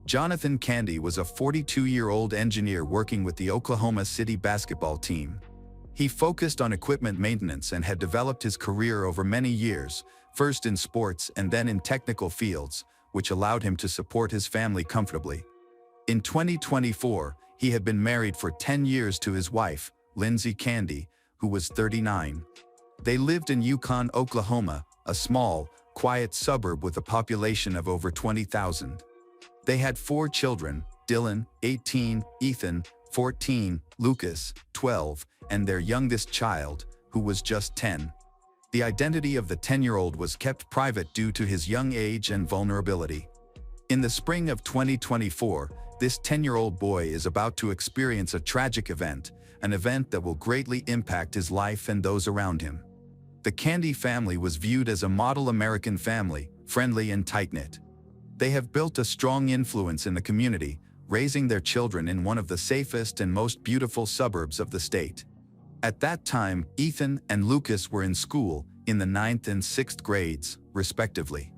Jonathan Candy was a 42-year-old engineer working with the Oklahoma City basketball team. He focused on equipment maintenance and had developed his career over many years, first in sports and then in technical fields, which allowed him to support his family comfortably. In 2024, he had been married for 10 years to his wife, Lindsay Candy, who was 39. They lived in Yukon, Oklahoma, a small, quiet suburb with a population of over 20,000. They had 4 children: Dylan, 18, Ethan, 14, Lucas, 12, and their youngest child, who was just 10. The identity of the 10-year-old was kept private due to his young age and vulnerability. In the spring of 2024, this 10-year-old boy is about to experience a tragic event, an event that will greatly impact his life and those around him. The Candy family was viewed as a model American family, friendly and tight-knit. They have built a strong influence in the community, raising their children in one of the safest and most beautiful suburbs of the state. At that time, Ethan and Lucas were in school, in the 9th and 6th grades, respectively.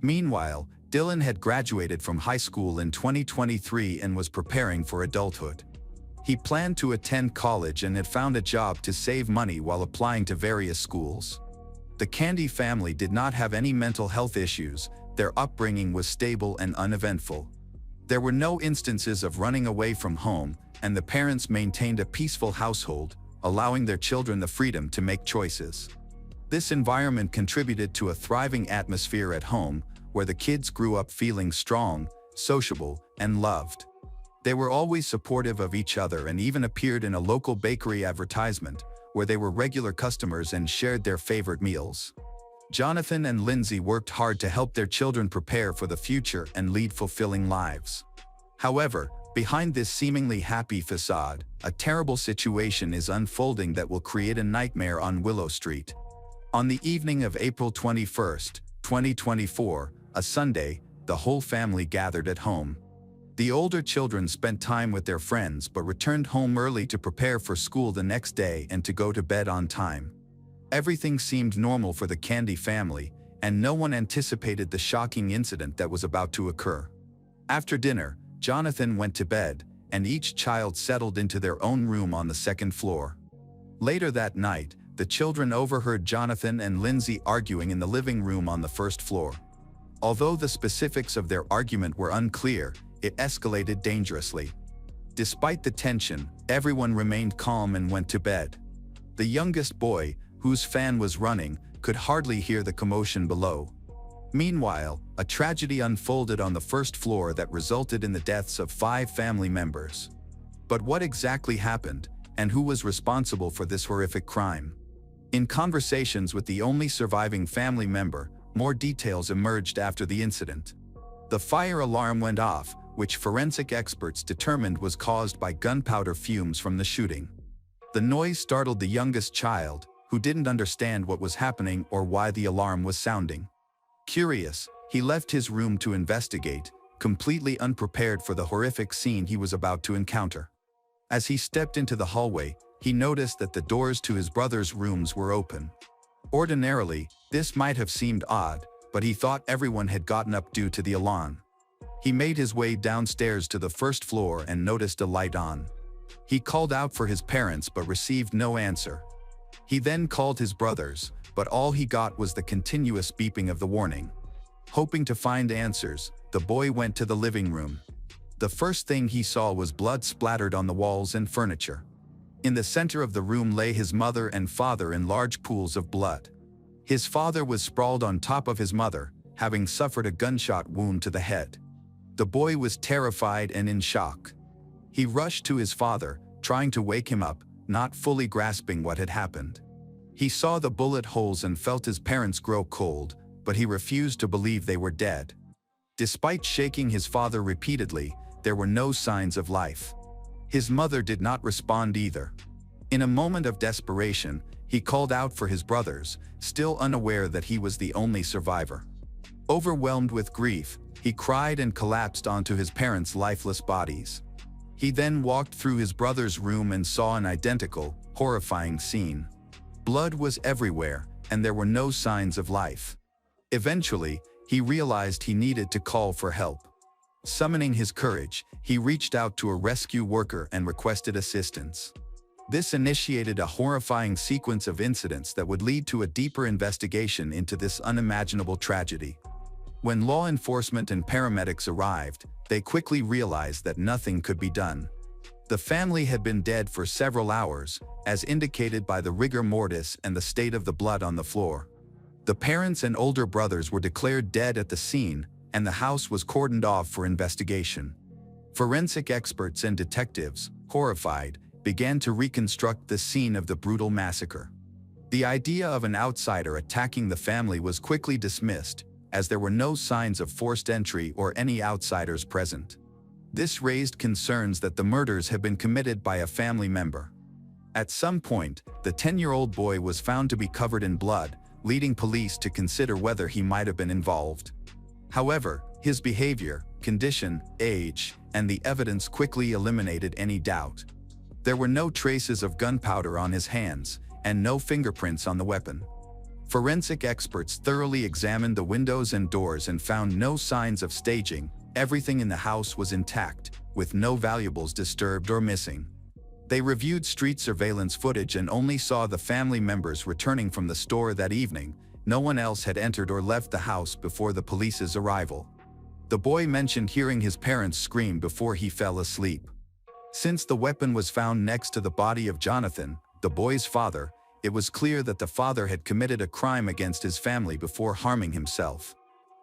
Meanwhile, Dylan had graduated from high school in 2023 and was preparing for adulthood. He planned to attend college and had found a job to save money while applying to various schools. The Candy family did not have any mental health issues. Their upbringing was stable and uneventful. There were no instances of running away from home, and the parents maintained a peaceful household, allowing their children the freedom to make choices. This environment contributed to a thriving atmosphere at home, where the kids grew up feeling strong, sociable, and loved. They were always supportive of each other and even appeared in a local bakery advertisement, where they were regular customers and shared their favorite meals. Jonathan and Lindsay worked hard to help their children prepare for the future and lead fulfilling lives. However, behind this seemingly happy facade, a terrible situation is unfolding that will create a nightmare on Willow Street. On the evening of April 21, 2024, a Sunday, the whole family gathered at home. The older children spent time with their friends but returned home early to prepare for school the next day and to go to bed on time. Everything seemed normal for the Candy family, and no one anticipated the shocking incident that was about to occur. After dinner, Jonathan went to bed, and each child settled into their own room on the second floor. Later that night, the children overheard Jonathan and Lindsay arguing in the living room on the first floor. Although the specifics of their argument were unclear, it escalated dangerously. Despite the tension, everyone remained calm and went to bed. The youngest boy, whose fan was running, could hardly hear the commotion below. Meanwhile, a tragedy unfolded on the first floor that resulted in the deaths of 5 family members. But what exactly happened, and who was responsible for this horrific crime? In conversations with the only surviving family member, more details emerged after the incident. The fire alarm went off, which forensic experts determined was caused by gunpowder fumes from the shooting. The noise startled the youngest child, who didn't understand what was happening or why the alarm was sounding. Curious, he left his room to investigate, completely unprepared for the horrific scene he was about to encounter. As he stepped into the hallway, he noticed that the doors to his brother's rooms were open. Ordinarily, this might have seemed odd, but he thought everyone had gotten up due to the alarm. He made his way downstairs to the first floor and noticed a light on. He called out for his parents but received no answer. He then called his brothers, but all he got was the continuous beeping of the warning. Hoping to find answers, the boy went to the living room. The first thing he saw was blood splattered on the walls and furniture. In the center of the room lay his mother and father in large pools of blood. His father was sprawled on top of his mother, having suffered a gunshot wound to the head. The boy was terrified and in shock. He rushed to his father, trying to wake him up, not fully grasping what had happened. He saw the bullet holes and felt his parents grow cold, but he refused to believe they were dead. Despite shaking his father repeatedly, there were no signs of life. His mother did not respond either. In a moment of desperation, he called out for his brothers, still unaware that he was the only survivor. Overwhelmed with grief, he cried and collapsed onto his parents' lifeless bodies. He then walked through his brother's room and saw an identical, horrifying scene. Blood was everywhere, and there were no signs of life. Eventually, he realized he needed to call for help. Summoning his courage, he reached out to a rescue worker and requested assistance. This initiated a horrifying sequence of incidents that would lead to a deeper investigation into this unimaginable tragedy. When law enforcement and paramedics arrived, they quickly realized that nothing could be done. The family had been dead for several hours, as indicated by the rigor mortis and the state of the blood on the floor. The parents and older brothers were declared dead at the scene, and the house was cordoned off for investigation. Forensic experts and detectives, horrified, began to reconstruct the scene of the brutal massacre. The idea of an outsider attacking the family was quickly dismissed, as there were no signs of forced entry or any outsiders present. This raised concerns that the murders had been committed by a family member. At some point, the 10-year-old boy was found to be covered in blood, leading police to consider whether he might have been involved. However, his behavior, condition, age, and the evidence quickly eliminated any doubt. There were no traces of gunpowder on his hands, and no fingerprints on the weapon. Forensic experts thoroughly examined the windows and doors and found no signs of staging. Everything in the house was intact, with no valuables disturbed or missing. They reviewed street surveillance footage and only saw the family members returning from the store that evening. No one else had entered or left the house before the police's arrival. The boy mentioned hearing his parents scream before he fell asleep. Since the weapon was found next to the body of Jonathan, the boy's father, it was clear that the father had committed a crime against his family before harming himself.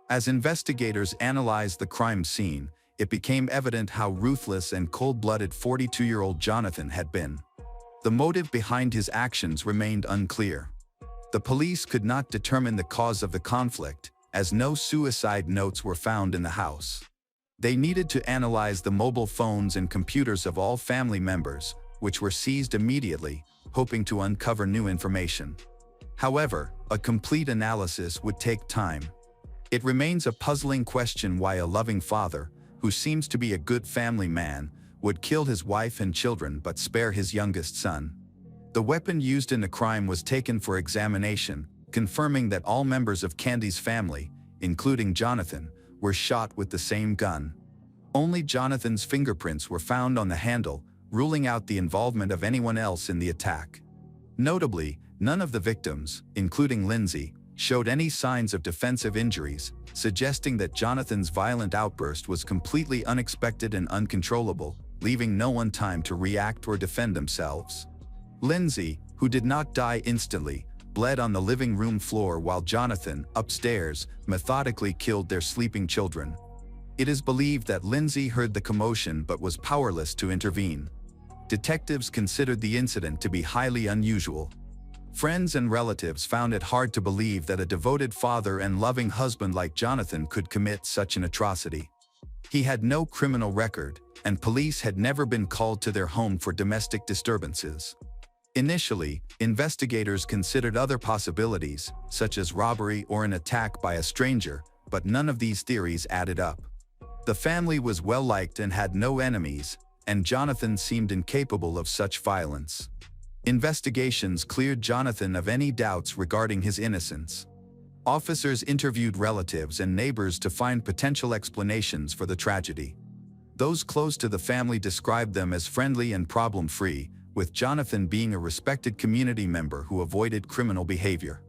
As investigators analyzed the crime scene, it became evident how ruthless and cold-blooded 42-year-old Jonathan had been. The motive behind his actions remained unclear. The police could not determine the cause of the conflict, as no suicide notes were found in the house. They needed to analyze the mobile phones and computers of all family members, which were seized immediately, hoping to uncover new information. However, a complete analysis would take time. It remains a puzzling question why a loving father, who seems to be a good family man, would kill his wife and children but spare his youngest son. The weapon used in the crime was taken for examination, confirming that all members of Candy's family, including Jonathan, were shot with the same gun. Only Jonathan's fingerprints were found on the handle, ruling out the involvement of anyone else in the attack. Notably, none of the victims, including Lindsay, showed any signs of defensive injuries, suggesting that Jonathan's violent outburst was completely unexpected and uncontrollable, leaving no one time to react or defend themselves. Lindsay, who did not die instantly, bled on the living room floor while Jonathan, upstairs, methodically killed their sleeping children. It is believed that Lindsay heard the commotion but was powerless to intervene. Detectives considered the incident to be highly unusual. Friends and relatives found it hard to believe that a devoted father and loving husband like Jonathan could commit such an atrocity. He had no criminal record, and police had never been called to their home for domestic disturbances. Initially, investigators considered other possibilities, such as robbery or an attack by a stranger, but none of these theories added up. The family was well-liked and had no enemies, and Jonathan seemed incapable of such violence. Investigations cleared Jonathan of any doubts regarding his innocence. Officers interviewed relatives and neighbors to find potential explanations for the tragedy. Those close to the family described them as friendly and problem-free, with Jonathan being a respected community member who avoided criminal behavior.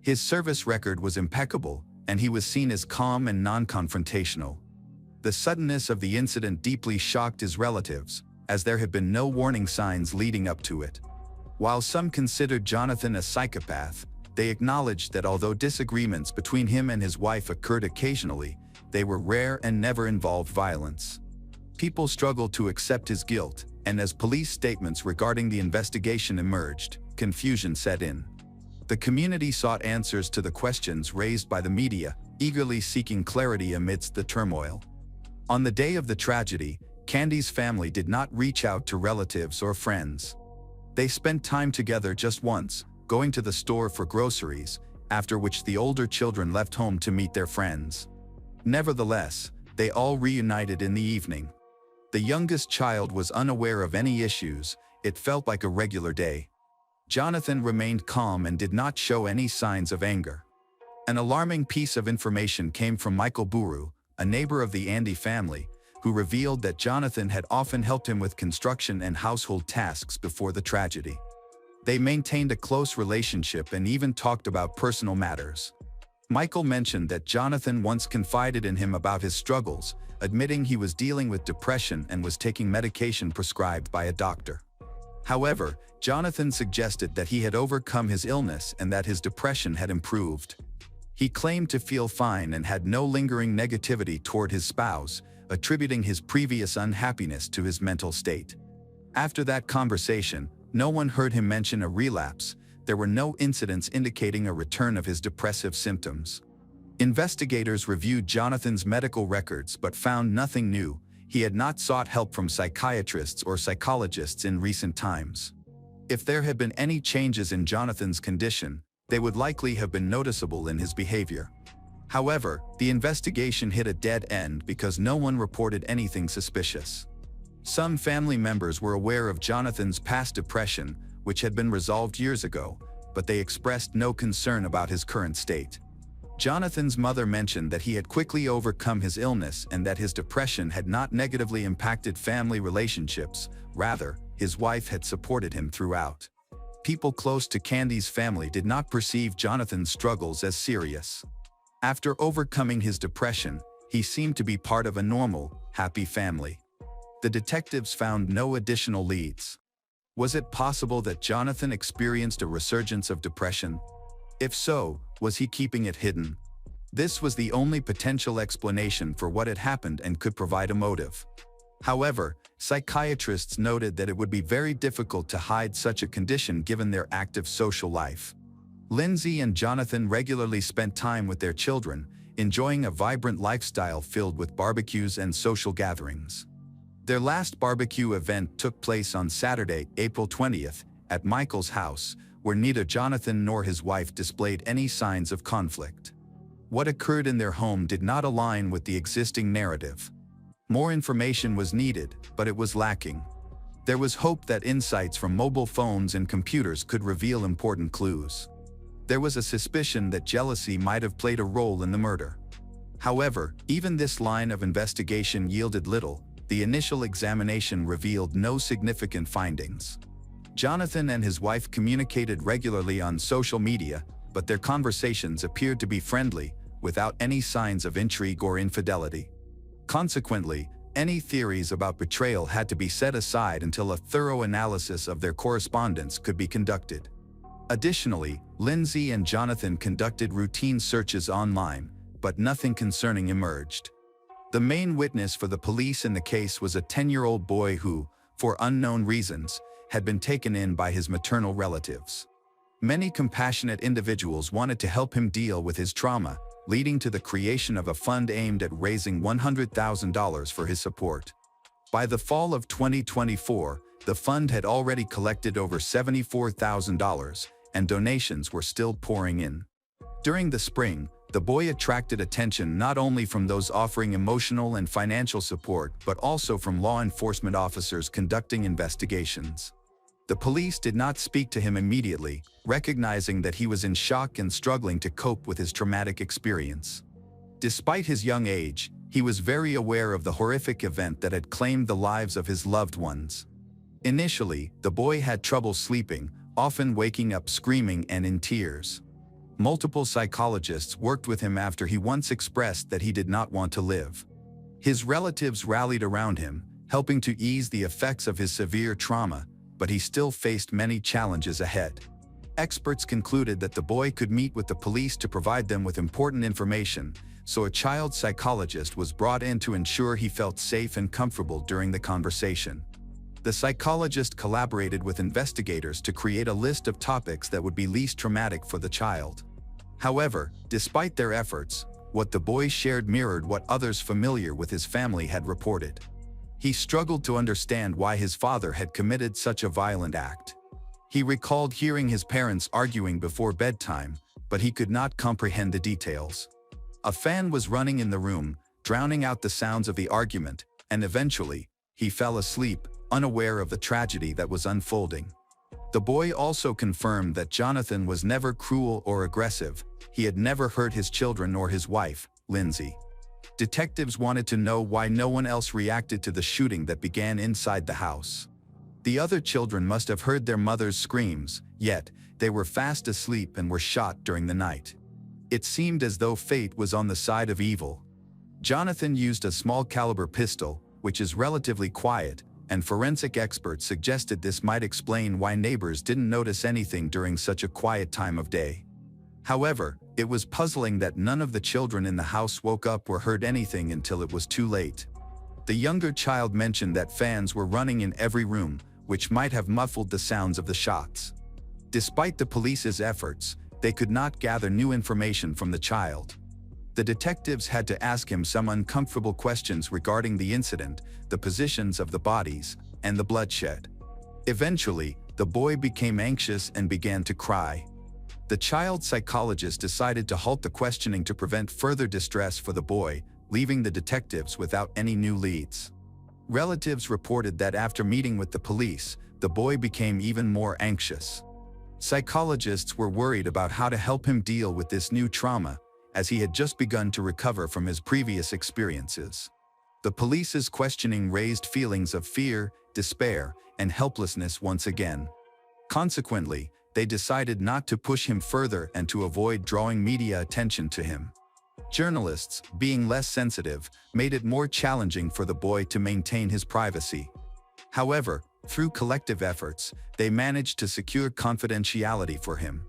His service record was impeccable, and he was seen as calm and non-confrontational. The suddenness of the incident deeply shocked his relatives, as there had been no warning signs leading up to it. While some considered Jonathan a psychopath, they acknowledged that although disagreements between him and his wife occurred occasionally, they were rare and never involved violence. People struggled to accept his guilt, and as police statements regarding the investigation emerged, confusion set in. The community sought answers to the questions raised by the media, eagerly seeking clarity amidst the turmoil. On the day of the tragedy, Candy's family did not reach out to relatives or friends. They spent time together just once, going to the store for groceries, after which the older children left home to meet their friends. Nevertheless, they all reunited in the evening. The youngest child was unaware of any issues. It felt like a regular day. Jonathan remained calm and did not show any signs of anger. An alarming piece of information came from Michael Buru, a neighbor of the Andy family, who revealed that Jonathan had often helped him with construction and household tasks before the tragedy. They maintained a close relationship and even talked about personal matters. Michael mentioned that Jonathan once confided in him about his struggles, admitting he was dealing with depression and was taking medication prescribed by a doctor. However, Jonathan suggested that he had overcome his illness and that his depression had improved. He claimed to feel fine and had no lingering negativity toward his spouse, attributing his previous unhappiness to his mental state. After that conversation, no one heard him mention a relapse. There were no incidents indicating a return of his depressive symptoms. Investigators reviewed Jonathan's medical records but found nothing new. He had not sought help from psychiatrists or psychologists in recent times. If there had been any changes in Jonathan's condition, they would likely have been noticeable in his behavior. However, the investigation hit a dead end because no one reported anything suspicious. Some family members were aware of Jonathan's past depression, which had been resolved years ago, but they expressed no concern about his current state. Jonathan's mother mentioned that he had quickly overcome his illness and that his depression had not negatively impacted family relationships. Rather, his wife had supported him throughout. People close to Candy's family did not perceive Jonathan's struggles as serious. After overcoming his depression, he seemed to be part of a normal, happy family. The detectives found no additional leads. Was it possible that Jonathan experienced a resurgence of depression? If so, was he keeping it hidden? This was the only potential explanation for what had happened and could provide a motive. However, psychiatrists noted that it would be very difficult to hide such a condition given their active social life. Lindsay and Jonathan regularly spent time with their children, enjoying a vibrant lifestyle filled with barbecues and social gatherings. Their last barbecue event took place on Saturday, April 20th, at Michael's house, where neither Jonathan nor his wife displayed any signs of conflict. What occurred in their home did not align with the existing narrative. More information was needed, but it was lacking. There was hope that insights from mobile phones and computers could reveal important clues. There was a suspicion that jealousy might have played a role in the murder. However, even this line of investigation yielded little. The initial examination revealed no significant findings. Jonathan and his wife communicated regularly on social media, but their conversations appeared to be friendly, without any signs of intrigue or infidelity. Consequently, any theories about betrayal had to be set aside until a thorough analysis of their correspondence could be conducted. Additionally, Lindsay and Jonathan conducted routine searches online, but nothing concerning emerged. The main witness for the police in the case was a 10-year-old boy who, for unknown reasons, had been taken in by his maternal relatives. Many compassionate individuals wanted to help him deal with his trauma, leading to the creation of a fund aimed at raising $100,000 for his support. By the fall of 2024, the fund had already collected over $74,000, and donations were still pouring in. During the spring, the boy attracted attention not only from those offering emotional and financial support but also from law enforcement officers conducting investigations. The police did not speak to him immediately, recognizing that he was in shock and struggling to cope with his traumatic experience. Despite his young age, he was very aware of the horrific event that had claimed the lives of his loved ones. Initially, the boy had trouble sleeping, often waking up screaming and in tears. Multiple psychologists worked with him after he once expressed that he did not want to live. His relatives rallied around him, helping to ease the effects of his severe trauma, but he still faced many challenges ahead. Experts concluded that the boy could meet with the police to provide them with important information, so a child psychologist was brought in to ensure he felt safe and comfortable during the conversation. The psychologist collaborated with investigators to create a list of topics that would be least traumatic for the child. However, despite their efforts, what the boy shared mirrored what others familiar with his family had reported. He struggled to understand why his father had committed such a violent act. He recalled hearing his parents arguing before bedtime, but he could not comprehend the details. A fan was running in the room, drowning out the sounds of the argument, and eventually, he fell asleep, unaware of the tragedy that was unfolding. The boy also confirmed that Jonathan was never cruel or aggressive. He had never hurt his children or his wife, Lindsay. Detectives wanted to know why no one else reacted to the shooting that began inside the house. The other children must have heard their mother's screams, yet they were fast asleep and were shot during the night. It seemed as though fate was on the side of evil. Jonathan used a small-caliber pistol, which is relatively quiet, and forensic experts suggested this might explain why neighbors didn't notice anything during such a quiet time of day. However, it was puzzling that none of the children in the house woke up or heard anything until it was too late. The younger child mentioned that fans were running in every room, which might have muffled the sounds of the shots. Despite the police's efforts, they could not gather new information from the child. The detectives had to ask him some uncomfortable questions regarding the incident, the positions of the bodies, and the bloodshed. Eventually, the boy became anxious and began to cry. The child psychologist decided to halt the questioning to prevent further distress for the boy, leaving the detectives without any new leads. Relatives reported that after meeting with the police, the boy became even more anxious. Psychologists were worried about how to help him deal with this new trauma, as he had just begun to recover from his previous experiences. The police's questioning raised feelings of fear, despair, and helplessness once again. Consequently, they decided not to push him further and to avoid drawing media attention to him. Journalists, being less sensitive, made it more challenging for the boy to maintain his privacy. However, through collective efforts, they managed to secure confidentiality for him.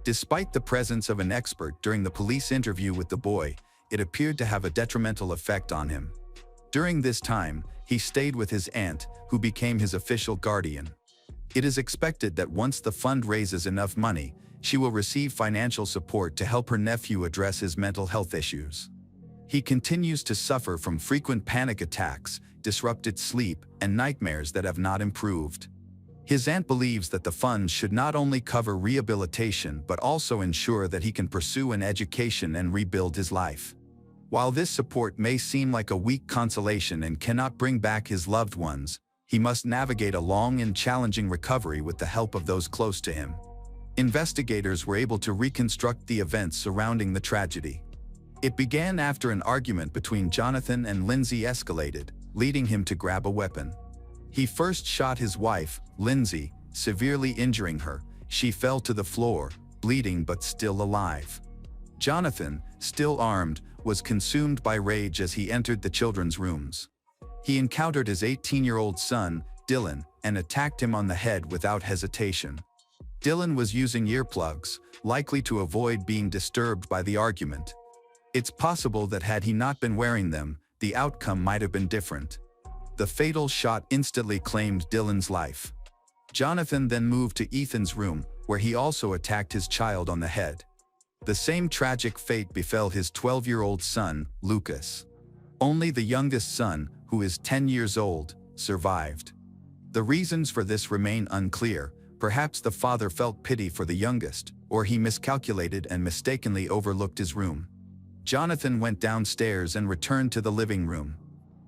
Despite the presence of an expert during the police interview with the boy, it appeared to have a detrimental effect on him. During this time, he stayed with his aunt, who became his official guardian. It is expected that once the fund raises enough money, she will receive financial support to help her nephew address his mental health issues. He continues to suffer from frequent panic attacks, disrupted sleep, and nightmares that have not improved. His aunt believes that the funds should not only cover rehabilitation but also ensure that he can pursue an education and rebuild his life. While this support may seem like a weak consolation and cannot bring back his loved ones, he must navigate a long and challenging recovery with the help of those close to him. Investigators were able to reconstruct the events surrounding the tragedy. It began after an argument between Jonathan and Lindsay escalated, leading him to grab a weapon. He first shot his wife, Lindsay, severely injuring her. She fell to the floor, bleeding but still alive. Jonathan, still armed, was consumed by rage as he entered the children's rooms. He encountered his 18-year-old son, Dylan, and attacked him on the head without hesitation. Dylan was using earplugs, likely to avoid being disturbed by the argument. It's possible that had he not been wearing them, the outcome might have been different. The fatal shot instantly claimed Dylan's life. Jonathan then moved to Ethan's room, where he also attacked his child on the head. The same tragic fate befell his 12-year-old son, Lucas. Only the youngest son, who is 10 years old, survived. The reasons for this remain unclear. Perhaps the father felt pity for the youngest, or he miscalculated and mistakenly overlooked his room. Jonathan went downstairs and returned to the living room.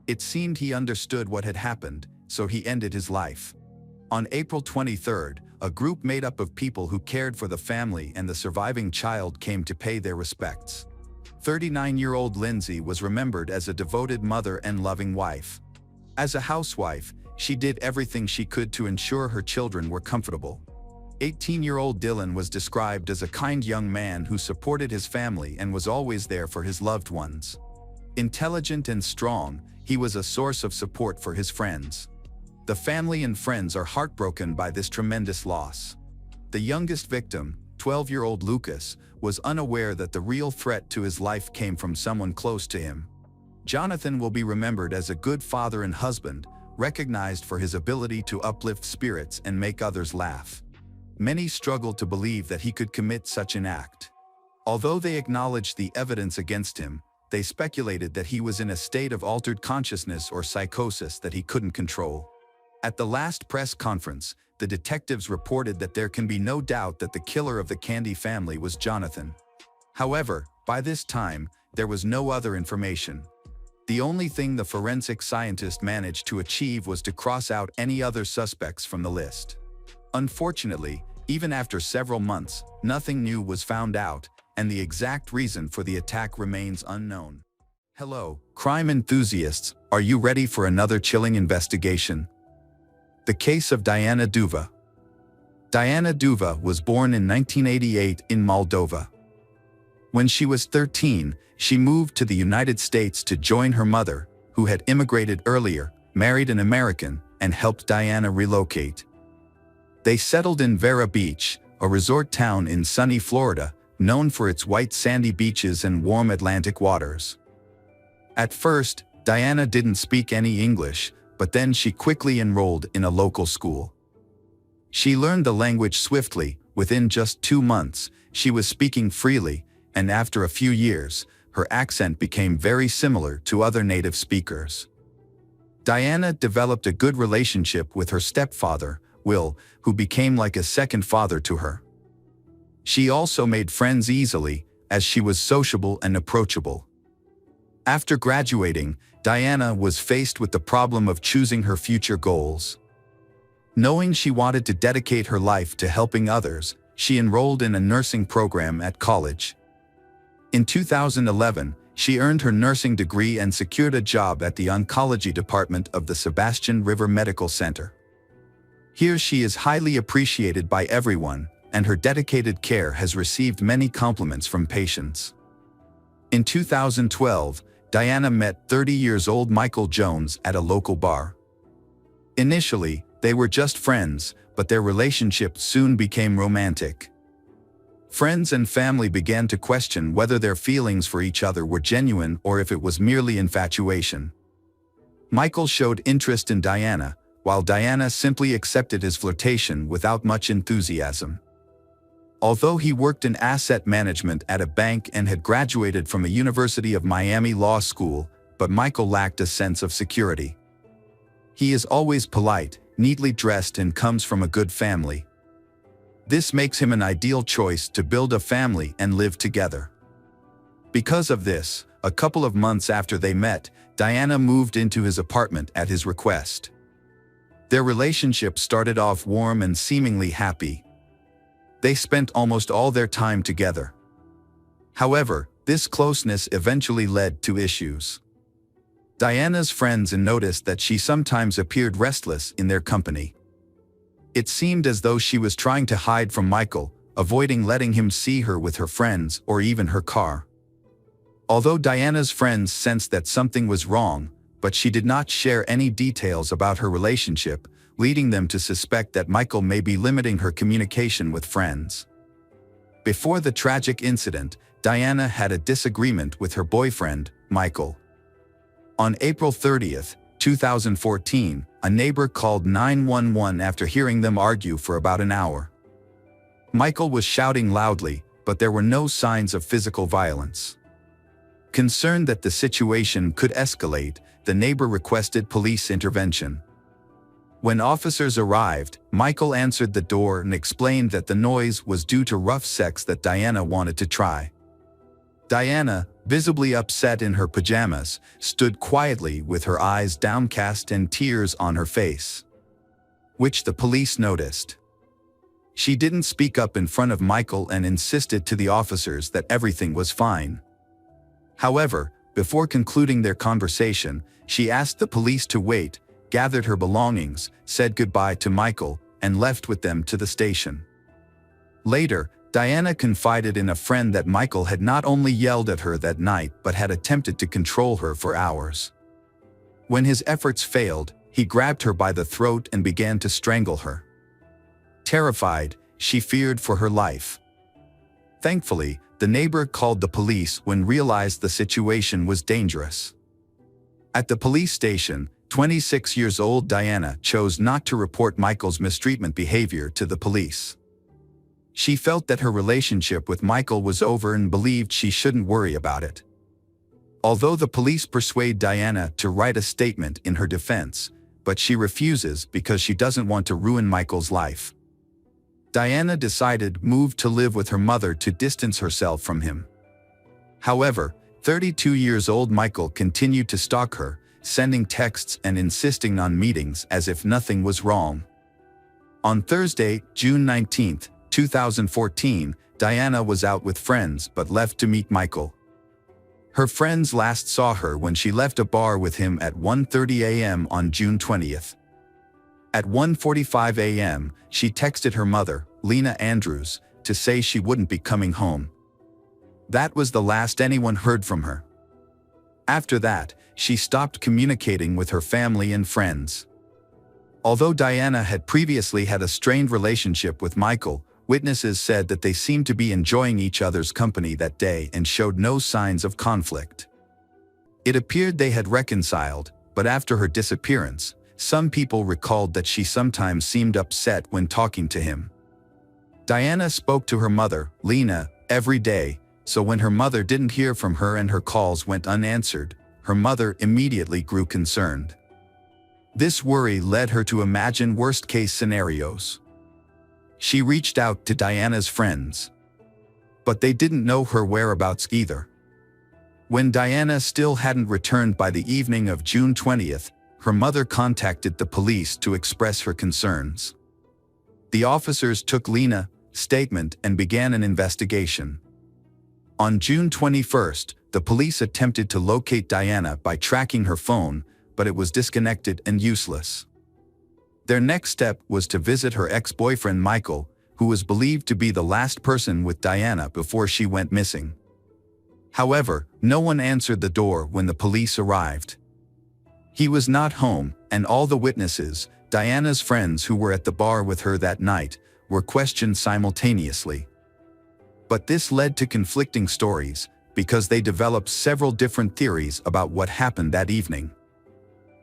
It seemed he understood what had happened, so he ended his life. On April 23rd, a group made up of people who cared for the family and the surviving child came to pay their respects. 39-year-old Lindsay was remembered as a devoted mother and loving wife. As a housewife, she did everything she could to ensure her children were comfortable. 18-year-old Dylan was described as a kind young man who supported his family and was always there for his loved ones. Intelligent and strong, he was a source of support for his friends. The family and friends are heartbroken by this tremendous loss. The youngest victim, 12-year-old Lucas, was unaware that the real threat to his life came from someone close to him. Jonathan will be remembered as a good father and husband, recognized for his ability to uplift spirits and make others laugh. Many struggled to believe that he could commit such an act. Although they acknowledged the evidence against him, they speculated that he was in a state of altered consciousness or psychosis that he couldn't control. At the last press conference, the detectives reported that there can be no doubt that the killer of the Candy family was Jonathan. However, by this time, there was no other information. The only thing the forensic scientist managed to achieve was to cross out any other suspects from the list. Unfortunately, even after several months, nothing new was found out, and the exact reason for the attack remains unknown. Hello, crime enthusiasts, are you ready for another chilling investigation? The case of Diana Duva. Diana Duva was born in 1988 in Moldova. When she was 13, she moved to the United States to join her mother, who had immigrated earlier, married an American, and helped Diana relocate. They settled in Vera Beach, a resort town in sunny Florida, known for its white sandy beaches and warm Atlantic waters. At first, Diana didn't speak any English, but then she quickly enrolled in a local school. She learned the language swiftly. Within just 2 months, she was speaking freely, and after a few years, her accent became very similar to other native speakers. Diana developed a good relationship with her stepfather, Will, who became like a second father to her. She also made friends easily, as she was sociable and approachable. After graduating, Diana was faced with the problem of choosing her future goals. Knowing she wanted to dedicate her life to helping others, she enrolled in a nursing program at college. In 2011, she earned her nursing degree and secured a job at the oncology department of the Sebastian River Medical Center. Here she is highly appreciated by everyone, and her dedicated care has received many compliments from patients. In 2012, Diana met 30-year-old Michael Jones at a local bar. Initially, they were just friends, but their relationship soon became romantic. Friends and family began to question whether their feelings for each other were genuine or if it was merely infatuation. Michael showed interest in Diana, while Diana simply accepted his flirtation without much enthusiasm. Although he worked in asset management at a bank and had graduated from a University of Miami law school, but Michael lacked a sense of security. He is always polite, neatly dressed, and comes from a good family. This makes him an ideal choice to build a family and live together. Because of this, a couple of months after they met, Diana moved into his apartment at his request. Their relationship started off warm and seemingly happy. They spent almost all their time together. However, this closeness eventually led to issues. Diana's friends noticed that she sometimes appeared restless in their company. It seemed as though she was trying to hide from Michael, avoiding letting him see her with her friends or even her car. Although Diana's friends sensed that something was wrong, but she did not share any details about her relationship, leading them to suspect that Michael may be limiting her communication with friends. Before the tragic incident, Diana had a disagreement with her boyfriend, Michael. On April 30, 2014, a neighbor called 911 after hearing them argue for about an hour. Michael was shouting loudly, but there were no signs of physical violence. Concerned that the situation could escalate, the neighbor requested police intervention. When officers arrived, Michael answered the door and explained that the noise was due to rough sex that Diana wanted to try. Diana, visibly upset in her pajamas, stood quietly with her eyes downcast and tears on her face, which the police noticed. She didn't speak up in front of Michael and insisted to the officers that everything was fine. However, before concluding their conversation, she asked the police to wait, gathered her belongings, said goodbye to Michael, and left with them to the station. Later, Diana confided in a friend that Michael had not only yelled at her that night but had attempted to control her for hours. When his efforts failed, he grabbed her by the throat and began to strangle her. Terrified, she feared for her life. Thankfully, the neighbor called the police when realized the situation was dangerous. At the police station, 26-year-old Diana chose not to report Michael's mistreatment behavior to the police. She felt that her relationship with Michael was over and believed she shouldn't worry about it. Although the police persuade Diana to write a statement in her defense, but she refuses because she doesn't want to ruin Michael's life. Diana decided to move to live with her mother to distance herself from him. However, 32-year-old Michael continued to stalk her, sending texts and insisting on meetings as if nothing was wrong. On Thursday, June 19, 2014, Diana was out with friends but left to meet Michael. Her friends last saw her when she left a bar with him at 1:30 a.m. on June 20th. At 1:45 a.m., she texted her mother, Lena Andrews, to say she wouldn't be coming home. That was the last anyone heard from her. After that, she stopped communicating with her family and friends. Although Diana had previously had a strained relationship with Michael, witnesses said that they seemed to be enjoying each other's company that day and showed no signs of conflict. It appeared they had reconciled, but after her disappearance, some people recalled that she sometimes seemed upset when talking to him. Diana spoke to her mother, Lena, every day, so when her mother didn't hear from her and her calls went unanswered, her mother immediately grew concerned. This worry led her to imagine worst-case scenarios. She reached out to Diana's friends, but they didn't know her whereabouts either. When Diana still hadn't returned by the evening of June 20th, her mother contacted the police to express her concerns. The officers took Lena's statement and began an investigation. On June 21st, the police attempted to locate Diana by tracking her phone, but it was disconnected and useless. Their next step was to visit her ex-boyfriend Michael, who was believed to be the last person with Diana before she went missing. However, no one answered the door when the police arrived. He was not home, and all the witnesses, Diana's friends who were at the bar with her that night, were questioned simultaneously. But this led to conflicting stories, because they developed several different theories about what happened that evening.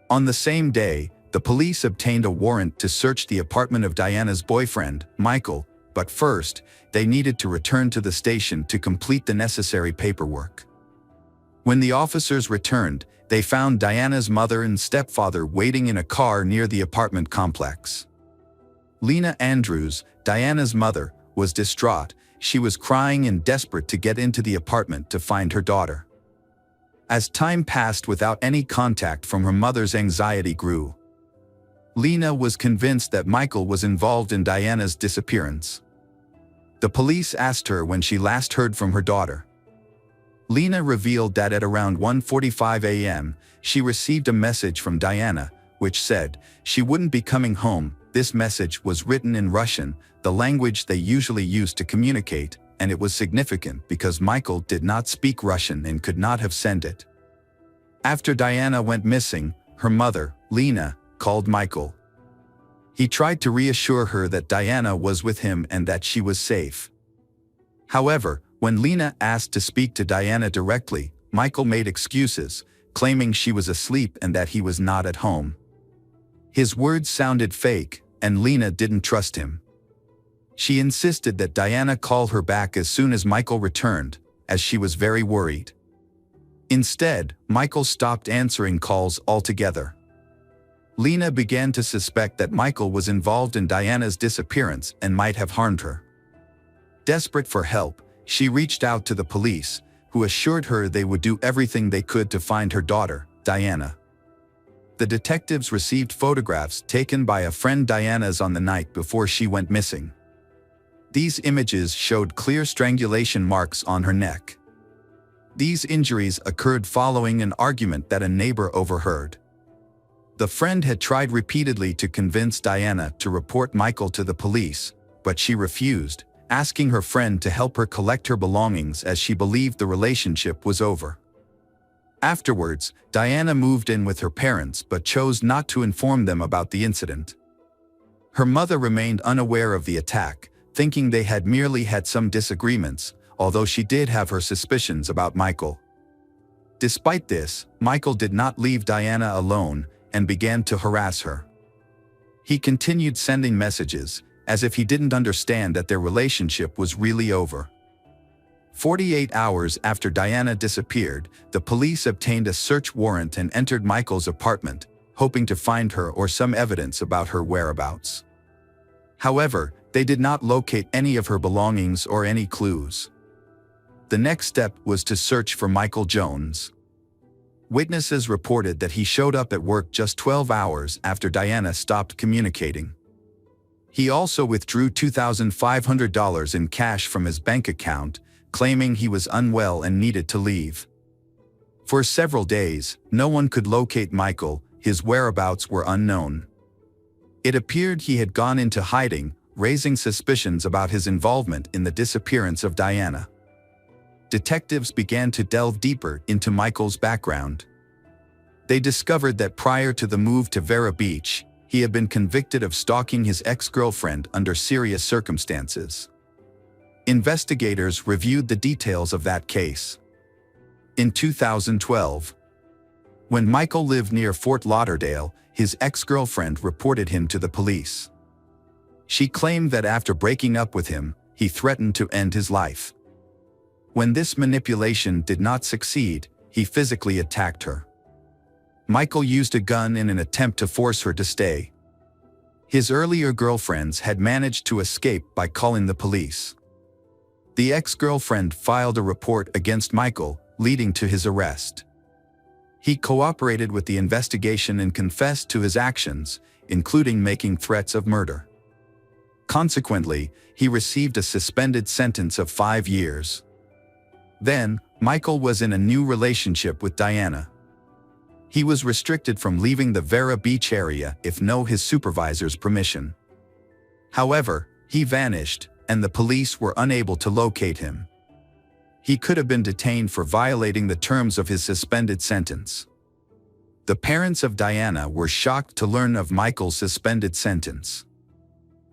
On the same day, the police obtained a warrant to search the apartment of Diana's boyfriend, Michael, but first, they needed to return to the station to complete the necessary paperwork. When the officers returned, they found Diana's mother and stepfather waiting in a car near the apartment complex. Lena Andrews, Diana's mother, was distraught. She was crying and desperate to get into the apartment to find her daughter. As time passed without any contact from her mother's anxiety grew. Lena was convinced that Michael was involved in Diana's disappearance. The police asked her when she last heard from her daughter. Lena revealed that at around 1:45 a.m., she received a message from Diana, which said she wouldn't be coming home. This message was written in Russian, the language they usually use to communicate, and it was significant because Michael did not speak Russian and could not have sent it. After Diana went missing, her mother, Lena, called Michael. He tried to reassure her that Diana was with him and that she was safe. However, when Lena asked to speak to Diana directly, Michael made excuses, claiming she was asleep and that he was not at home. His words sounded fake, and Lena didn't trust him. She insisted that Diana call her back as soon as Michael returned, as she was very worried. Instead, Michael stopped answering calls altogether. Lena began to suspect that Michael was involved in Diana's disappearance and might have harmed her. Desperate for help, she reached out to the police, who assured her they would do everything they could to find her daughter, Diana. The detectives received photographs taken by a friend Diana's on the night before she went missing. These images showed clear strangulation marks on her neck. These injuries occurred following an argument that a neighbor overheard. The friend had tried repeatedly to convince Diana to report Michael to the police, but she refused, asking her friend to help her collect her belongings as she believed the relationship was over. Afterwards, Diana moved in with her parents but chose not to inform them about the incident. Her mother remained unaware of the attack, thinking they had merely had some disagreements, although she did have her suspicions about Michael. Despite this, Michael did not leave Diana alone and began to harass her. He continued sending messages, as if he didn't understand that their relationship was really over. 48 hours after Diana disappeared, the police obtained a search warrant and entered Michael's apartment, hoping to find her or some evidence about her whereabouts. However, they did not locate any of her belongings or any clues. The next step was to search for Michael Jones. Witnesses reported that he showed up at work just 12 hours after Diana stopped communicating. He also withdrew $2,500 in cash from his bank account, claiming he was unwell and needed to leave. For several days, no one could locate Michael. His whereabouts were unknown. It appeared he had gone into hiding, raising suspicions about his involvement in the disappearance of Diana. Detectives began to delve deeper into Michael's background. They discovered that prior to the move to Vero Beach, he had been convicted of stalking his ex-girlfriend under serious circumstances. Investigators reviewed the details of that case. In 2012, when Michael lived near Fort Lauderdale, his ex-girlfriend reported him to the police. She claimed that after breaking up with him, he threatened to end his life. When this manipulation did not succeed, he physically attacked her. Michael used a gun in an attempt to force her to stay. His earlier girlfriends had managed to escape by calling the police. The ex-girlfriend filed a report against Michael, leading to his arrest. He cooperated with the investigation and confessed to his actions, including making threats of murder. Consequently, he received a suspended sentence of 5 years. Then, Michael was in a new relationship with Diana. He was restricted from leaving the Vero Beach area if no his supervisor's permission. However, he vanished, and the police were unable to locate him. He could have been detained for violating the terms of his suspended sentence. The parents of Diana were shocked to learn of Michael's suspended sentence.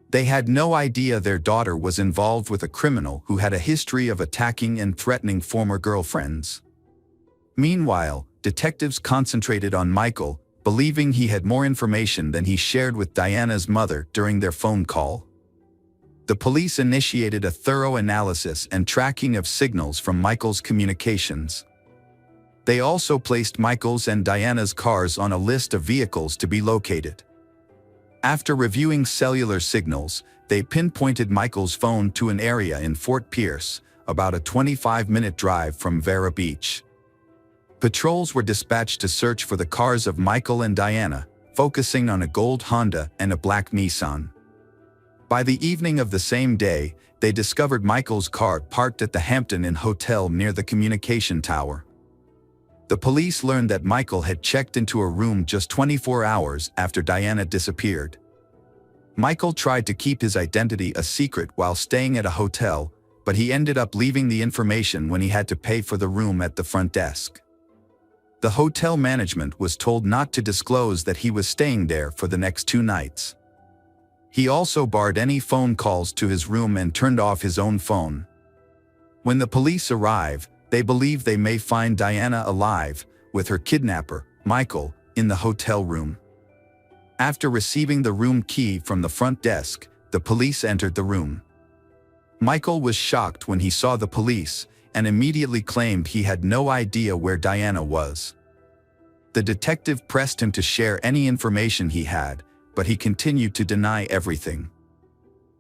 They had no idea their daughter was involved with a criminal who had a history of attacking and threatening former girlfriends. Meanwhile, detectives concentrated on Michael, believing he had more information than he shared with Diana's mother during their phone call. The police initiated a thorough analysis and tracking of signals from Michael's communications. They also placed Michael's and Diana's cars on a list of vehicles to be located. After reviewing cellular signals, they pinpointed Michael's phone to an area in Fort Pierce, about a 25-minute drive from Vero Beach. Patrols were dispatched to search for the cars of Michael and Diana, focusing on a gold Honda and a black Nissan. By the evening of the same day, they discovered Michael's car parked at the Hampton Inn Hotel near the communication tower. The police learned that Michael had checked into a room just 24 hours after Diana disappeared. Michael tried to keep his identity a secret while staying at a hotel, but he ended up leaving the information when he had to pay for the room at the front desk. The hotel management was told not to disclose that he was staying there for the next 2 nights. He also barred any phone calls to his room and turned off his own phone. When the police arrive, they believe they may find Diana alive, with her kidnapper, Michael, in the hotel room. After receiving the room key from the front desk, the police entered the room. Michael was shocked when he saw the police, and immediately claimed he had no idea where Diana was. The detective pressed him to share any information he had, but he continued to deny everything.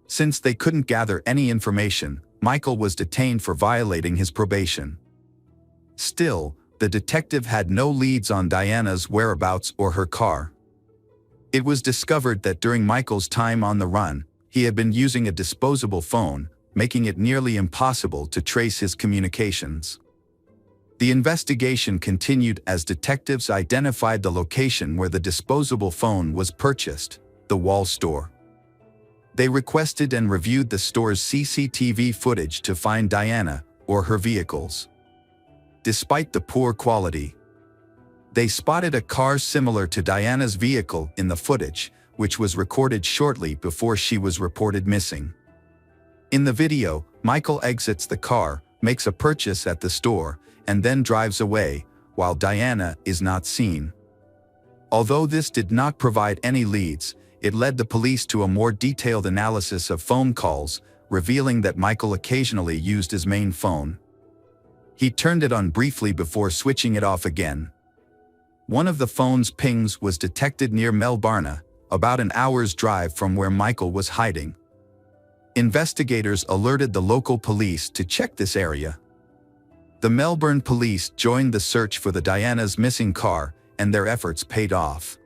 Since they couldn't gather any information, Michael was detained for violating his probation. Still, the detective had no leads on Diana's whereabouts or her car. It was discovered that during Michael's time on the run, he had been using a disposable phone, making it nearly impossible to trace his communications. The investigation continued as detectives identified the location where the disposable phone was purchased, the Wall store. They requested and reviewed the store's CCTV footage to find Diana or her vehicles. Despite the poor quality, they spotted a car similar to Diana's vehicle in the footage, which was recorded shortly before she was reported missing. In the video, Michael exits the car, makes a purchase at the store, and then drives away, while Diana is not seen. Although this did not provide any leads, it led the police to a more detailed analysis of phone calls, revealing that Michael occasionally used his main phone. He turned it on briefly before switching it off again. One of the phone's pings was detected near Melbourne, about an hour's drive from where Michael was hiding. Investigators alerted the local police to check this area. The Melbourne police joined the search for the Diana's missing car, and their efforts paid off.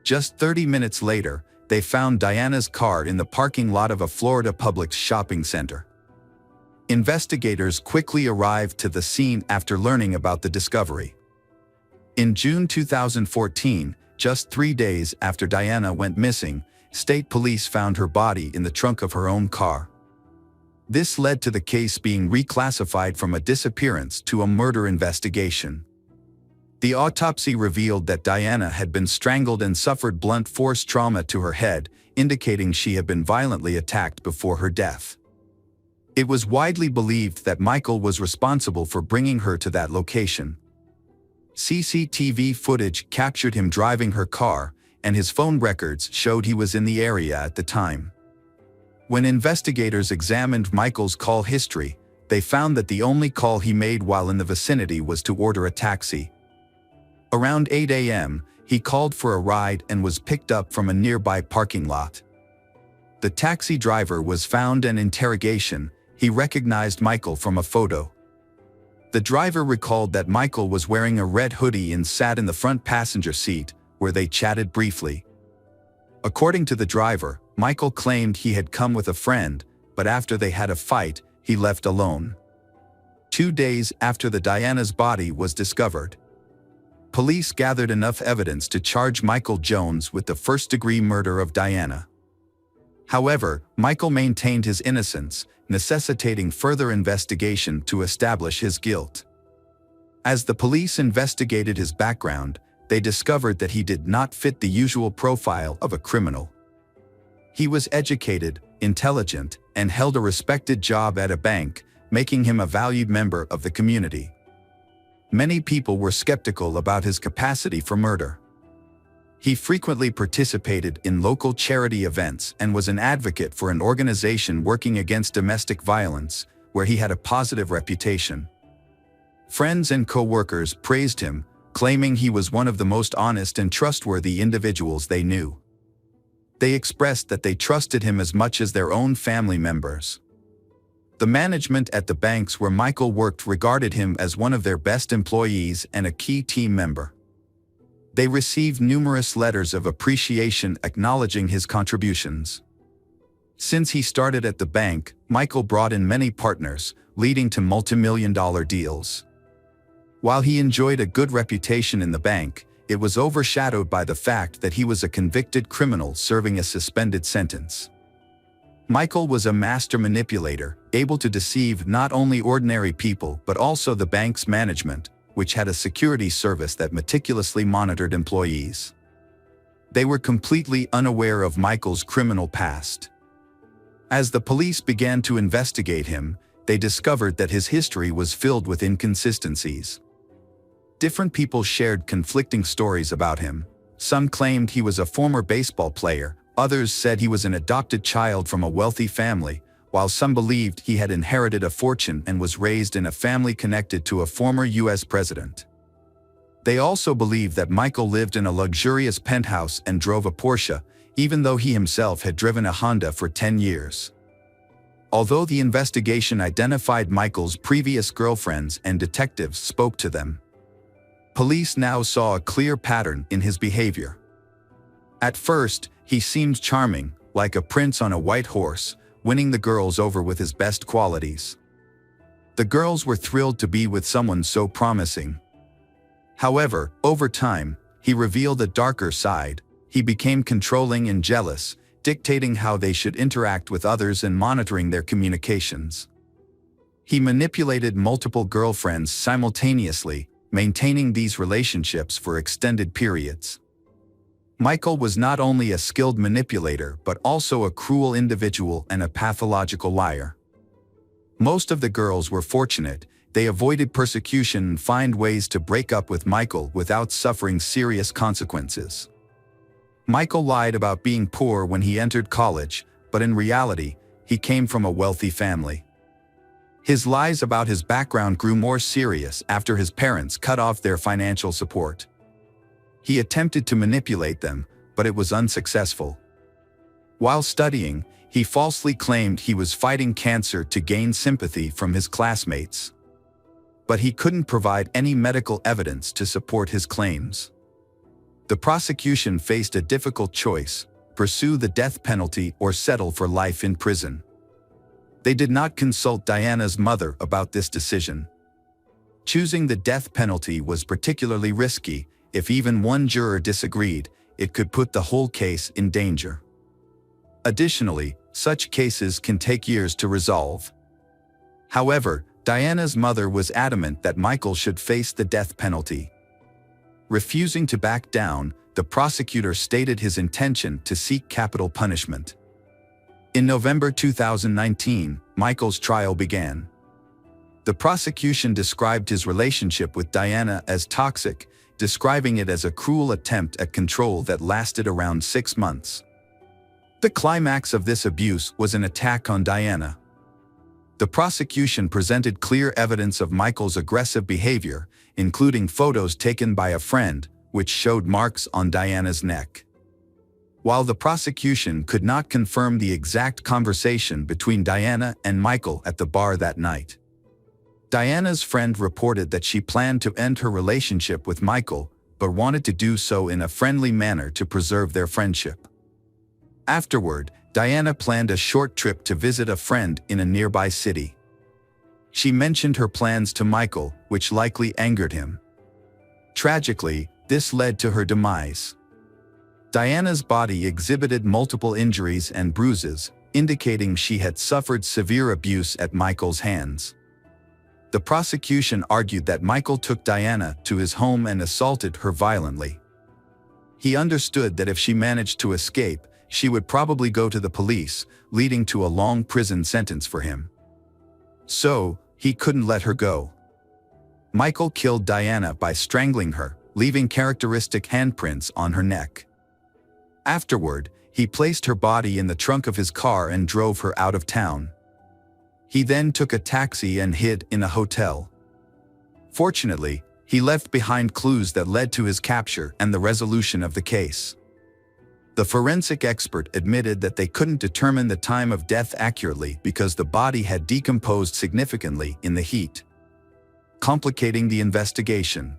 Just 30 minutes later, they found Diana's car in the parking lot of a Florida Publix shopping center. Investigators quickly arrived to the scene after learning about the discovery. In June 2014, just 3 days after Diana went missing, state police found her body in the trunk of her own car. This led to the case being reclassified from a disappearance to a murder investigation. The autopsy revealed that Diana had been strangled and suffered blunt force trauma to her head, indicating she had been violently attacked before her death. It was widely believed that Michael was responsible for bringing her to that location. CCTV footage captured him driving her car, and his phone records showed he was in the area at the time. When investigators examined Michael's call history, they found that the only call he made while in the vicinity was to order a taxi. Around 8 a.m., he called for a ride and was picked up from a nearby parking lot. The taxi driver was found, and interrogation, he recognized Michael from a photo. The driver recalled that Michael was wearing a red hoodie and sat in the front passenger seat, where they chatted briefly. According to the driver, Michael claimed he had come with a friend, but after they had a fight, he left alone. 2 days after Diana's body was discovered, police gathered enough evidence to charge Michael Jones with the first-degree murder of Diana. However, Michael maintained his innocence, necessitating further investigation to establish his guilt. As the police investigated his background, they discovered that he did not fit the usual profile of a criminal. He was educated, intelligent, and held a respected job at a bank, making him a valued member of the community. Many people were skeptical about his capacity for murder. He frequently participated in local charity events and was an advocate for an organization working against domestic violence, where he had a positive reputation. Friends and co-workers praised him, claiming he was one of the most honest and trustworthy individuals they knew. They expressed that they trusted him as much as their own family members. The management at the banks where Michael worked regarded him as one of their best employees and a key team member. They received numerous letters of appreciation acknowledging his contributions. Since he started at the bank, Michael brought in many partners, leading to multimillion-dollar deals. While he enjoyed a good reputation in the bank, it was overshadowed by the fact that he was a convicted criminal serving a suspended sentence. Michael was a master manipulator, able to deceive not only ordinary people but also the bank's management, which had a security service that meticulously monitored employees. They were completely unaware of Michael's criminal past. As the police began to investigate him, they discovered that his history was filled with inconsistencies. Different people shared conflicting stories about him. Some claimed he was a former baseball player, others said he was an adopted child from a wealthy family, while some believed he had inherited a fortune and was raised in a family connected to a former U.S. president. They also believed that Michael lived in a luxurious penthouse and drove a Porsche, even though he himself had driven a Honda for 10 years. Although the investigation identified Michael's previous girlfriends and detectives spoke to them, police now saw a clear pattern in his behavior. At first, he seemed charming, like a prince on a white horse, winning the girls over with his best qualities. The girls were thrilled to be with someone so promising. However, over time, he revealed a darker side. He became controlling and jealous, dictating how they should interact with others and monitoring their communications. He manipulated multiple girlfriends simultaneously, maintaining these relationships for extended periods. Michael was not only a skilled manipulator but also a cruel individual and a pathological liar. Most of the girls were fortunate. They avoided persecution and found ways to break up with Michael without suffering serious consequences. Michael lied about being poor when he entered college, but in reality, he came from a wealthy family. His lies about his background grew more serious after his parents cut off their financial support. He attempted to manipulate them, but it was unsuccessful. While studying, he falsely claimed he was fighting cancer to gain sympathy from his classmates. But he couldn't provide any medical evidence to support his claims. The prosecution faced a difficult choice: pursue the death penalty or settle for life in prison. They did not consult Diana's mother about this decision. Choosing the death penalty was particularly risky. If even one juror disagreed, it could put the whole case in danger. Additionally, such cases can take years to resolve. However, Diana's mother was adamant that Michael should face the death penalty. Refusing to back down, the prosecutor stated his intention to seek capital punishment. In November 2019, Michael's trial began. The prosecution described his relationship with Diana as toxic, describing it as a cruel attempt at control that lasted around 6 months. The climax of this abuse was an attack on Diana. The prosecution presented clear evidence of Michael's aggressive behavior, including photos taken by a friend, which showed marks on Diana's neck. While the prosecution could not confirm the exact conversation between Diana and Michael at the bar that night, Diana's friend reported that she planned to end her relationship with Michael, but wanted to do so in a friendly manner to preserve their friendship. Afterward, Diana planned a short trip to visit a friend in a nearby city. She mentioned her plans to Michael, which likely angered him. Tragically, this led to her demise. Diana's body exhibited multiple injuries and bruises, indicating she had suffered severe abuse at Michael's hands. The prosecution argued that Michael took Diana to his home and assaulted her violently. He understood that if she managed to escape, she would probably go to the police, leading to a long prison sentence for him. So, he couldn't let her go. Michael killed Diana by strangling her, leaving characteristic handprints on her neck. Afterward, he placed her body in the trunk of his car and drove her out of town. He then took a taxi and hid in a hotel. Fortunately, he left behind clues that led to his capture and the resolution of the case. The forensic expert admitted that they couldn't determine the time of death accurately because the body had decomposed significantly in the heat, complicating the investigation.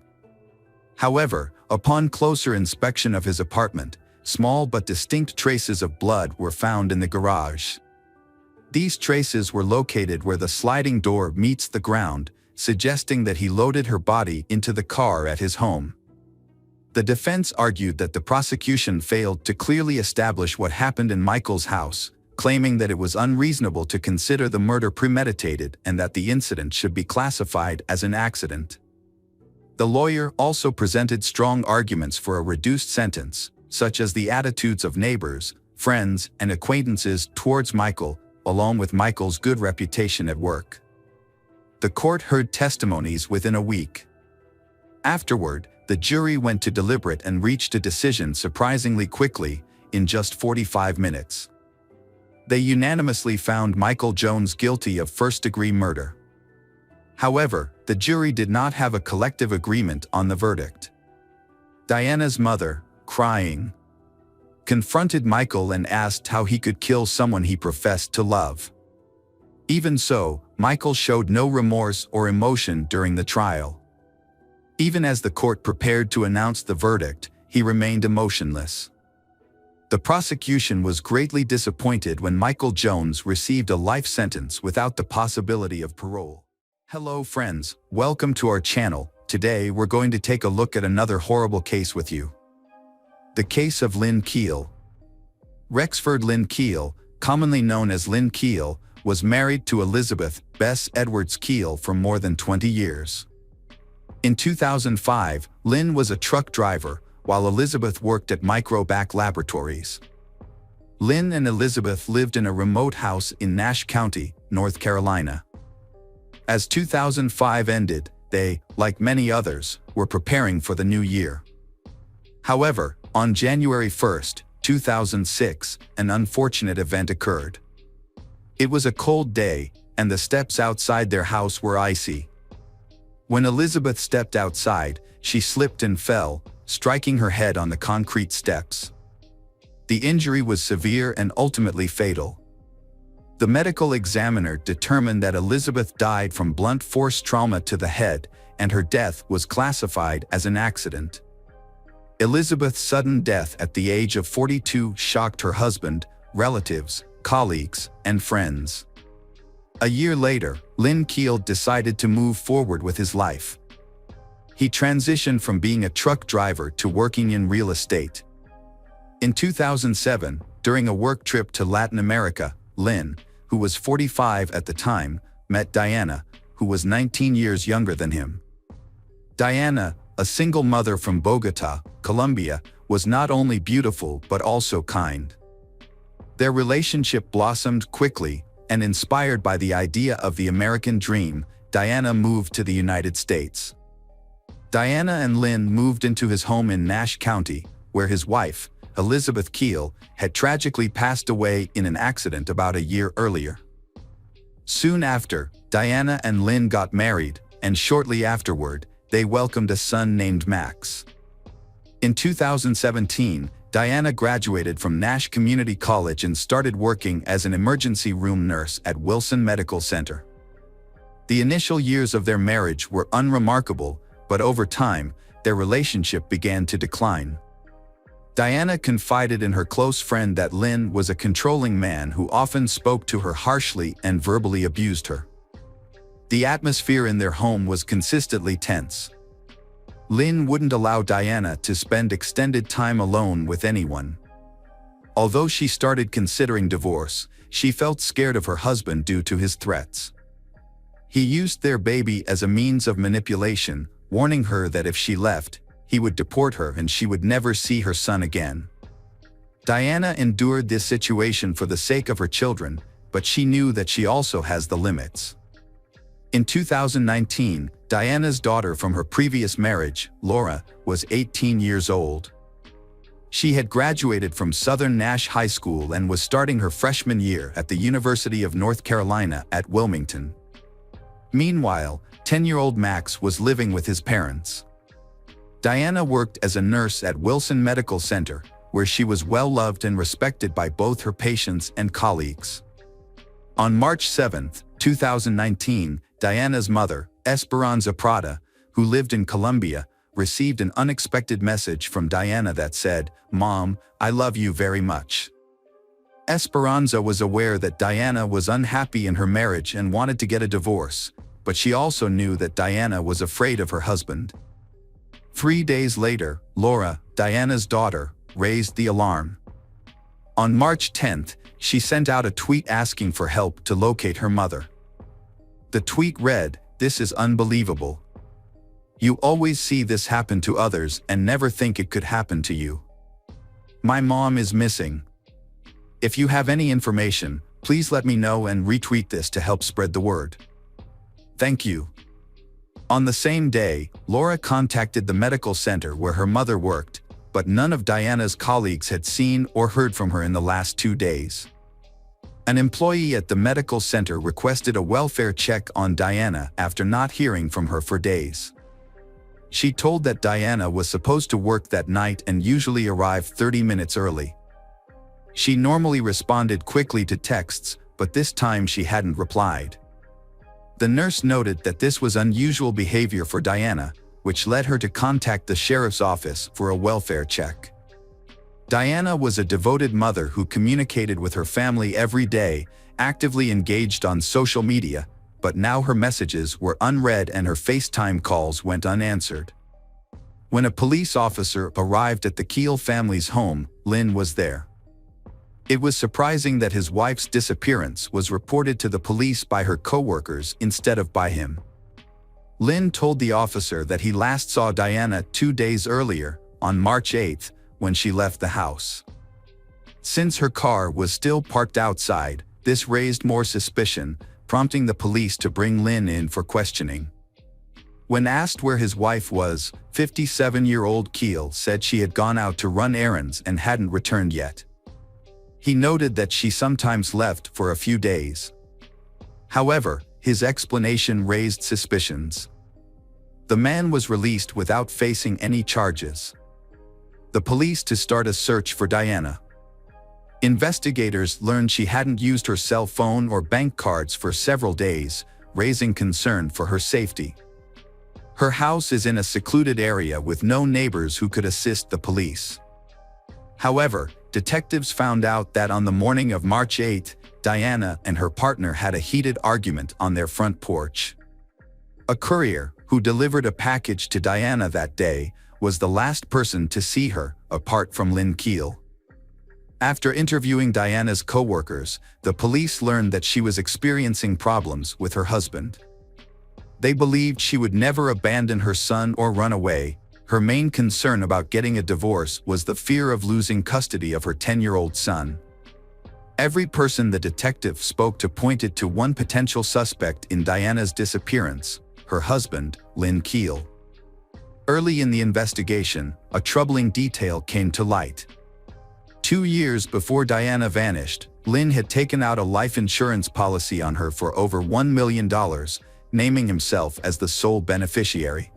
However, upon closer inspection of his apartment, small but distinct traces of blood were found in the garage. These traces were located where the sliding door meets the ground, suggesting that he loaded her body into the car at his home. The defense argued that the prosecution failed to clearly establish what happened in Michael's house, claiming that it was unreasonable to consider the murder premeditated and that the incident should be classified as an accident. The lawyer also presented strong arguments for a reduced sentence, such as the attitudes of neighbors, friends, and acquaintances towards Michael, along with Michael's good reputation at work. The court heard testimonies within a week. Afterward, the jury went to deliberate and reached a decision surprisingly quickly, in just 45 minutes. They unanimously found Michael Jones guilty of first-degree murder. However, the jury did not have a collective agreement on the verdict. Diana's mother, crying, confronted Michael and asked how he could kill someone he professed to love. Even so, Michael showed no remorse or emotion during the trial. Even as the court prepared to announce the verdict, he remained emotionless. The prosecution was greatly disappointed when Michael Jones received a life sentence without the possibility of parole. Hello friends, welcome to our channel. Today we're going to take a look at another horrible case with you. The case of Lynn Keel. Rexford Lynn Keel, commonly known as Lynn Keel, was married to Elizabeth Bess Edwards Keel for more than 20 years. In 2005, Lynn was a truck driver, while Elizabeth worked at Microbac Laboratories. Lynn and Elizabeth lived in a remote house in Nash County, North Carolina. As 2005 ended, they, like many others, were preparing for the new year. However, on January 1, 2006, an unfortunate event occurred. It was a cold day, and the steps outside their house were icy. When Elizabeth stepped outside, she slipped and fell, striking her head on the concrete steps. The injury was severe and ultimately fatal. The medical examiner determined that Elizabeth died from blunt force trauma to the head, and her death was classified as an accident. Elizabeth's sudden death at the age of 42 shocked her husband, relatives, colleagues, and friends. A year later, Lynn Keel decided to move forward with his life. He transitioned from being a truck driver to working in real estate. In 2007, during a work trip to Latin America, Lynn, who was 45 at the time, met Diana, who was 19 years younger than him. Diana, a single mother from Bogota, Colombia, was not only beautiful but also kind. Their relationship blossomed quickly, and inspired by the idea of the American dream, Diana moved to the United States. Diana and Lynn moved into his home in Nash County, where his wife, Elizabeth Keel, had tragically passed away in an accident about a year earlier. Soon after, Diana and Lynn got married, and shortly afterward, they welcomed a son named Max. In 2017, Diana graduated from Nash Community College and started working as an emergency room nurse at Wilson Medical Center. The initial years of their marriage were unremarkable, but over time, their relationship began to decline. Diana confided in her close friend that Lynn was a controlling man who often spoke to her harshly and verbally abused her. The atmosphere in their home was consistently tense. Lynn wouldn't allow Diana to spend extended time alone with anyone. Although she started considering divorce, she felt scared of her husband due to his threats. He used their baby as a means of manipulation, warning her that if she left, he would deport her and she would never see her son again. Diana endured this situation for the sake of her children, but she knew that she also has the limits. In 2019, Diana's daughter from her previous marriage, Laura, was 18 years old. She had graduated from Southern Nash High School and was starting her freshman year at the University of North Carolina at Wilmington. Meanwhile, 10-year-old Max was living with his parents. Diana worked as a nurse at Wilson Medical Center, where she was well loved and respected by both her patients and colleagues. On March 7, 2019, Diana's mother, Esperanza Prada, who lived in Colombia, received an unexpected message from Diana that said, "Mom, I love you very much." Esperanza was aware that Diana was unhappy in her marriage and wanted to get a divorce, but she also knew that Diana was afraid of her husband. 3 days later, Laura, Diana's daughter, raised the alarm. On March 10th, she sent out a tweet asking for help to locate her mother. The tweet read, "This is unbelievable. You always see this happen to others and never think it could happen to you. My mom is missing. If you have any information, please let me know and retweet this to help spread the word. Thank you." On the same day, Laura contacted the medical center where her mother worked, but none of Diana's colleagues had seen or heard from her in the last 2 days. An employee at the medical center requested a welfare check on Diana after not hearing from her for days. She told that Diana was supposed to work that night and usually arrive 30 minutes early. She normally responded quickly to texts, but this time she hadn't replied. The nurse noted that this was unusual behavior for Diana, which led her to contact the sheriff's office for a welfare check. Diana was a devoted mother who communicated with her family every day, actively engaged on social media, but now her messages were unread and her FaceTime calls went unanswered. When a police officer arrived at the Keel family's home, Lynn was there. It was surprising that his wife's disappearance was reported to the police by her coworkers instead of by him. Lynn told the officer that he last saw Diana 2 days earlier, on March 8, when she left the house. Since her car was still parked outside, this raised more suspicion, prompting the police to bring Lynn in for questioning. When asked where his wife was, 57-year-old Keel said she had gone out to run errands and hadn't returned yet. He noted that she sometimes left for a few days. However, his explanation raised suspicions. The man was released without facing any charges. The police to start a search for Diana. Investigators learned she hadn't used her cell phone or bank cards for several days, raising concern for her safety. Her house is in a secluded area with no neighbors who could assist the police. However, detectives found out that on the morning of March 8, Diana and her partner had a heated argument on their front porch. A courier, who delivered a package to Diana that day, was the last person to see her, apart from Lynn Keel. After interviewing Diana's co-workers, the police learned that she was experiencing problems with her husband. They believed she would never abandon her son or run away. Her main concern about getting a divorce was the fear of losing custody of her 10-year-old son. Every person the detective spoke to pointed to one potential suspect in Diana's disappearance: her husband, Lynn Keel. Early in the investigation, a troubling detail came to light. 2 years before Diana vanished, Lynn had taken out a life insurance policy on her for over $1 million, naming himself as the sole beneficiary.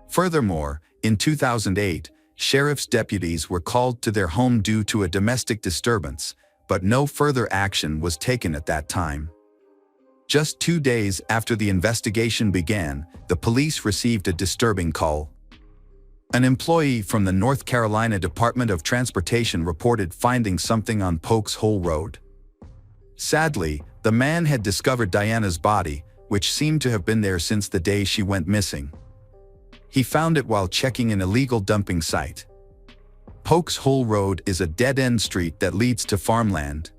Furthermore, in 2008, sheriff's deputies were called to their home due to a domestic disturbance, but no further action was taken at that time. Just 2 days after the investigation began, the police received a disturbing call. An employee from the North Carolina Department of Transportation reported finding something on Polk's Hole Road. Sadly, the man had discovered Diana's body, which seemed to have been there since the day she went missing. He found it while checking an illegal dumping site. Polk's Hole Road is a dead-end street that leads to farmland.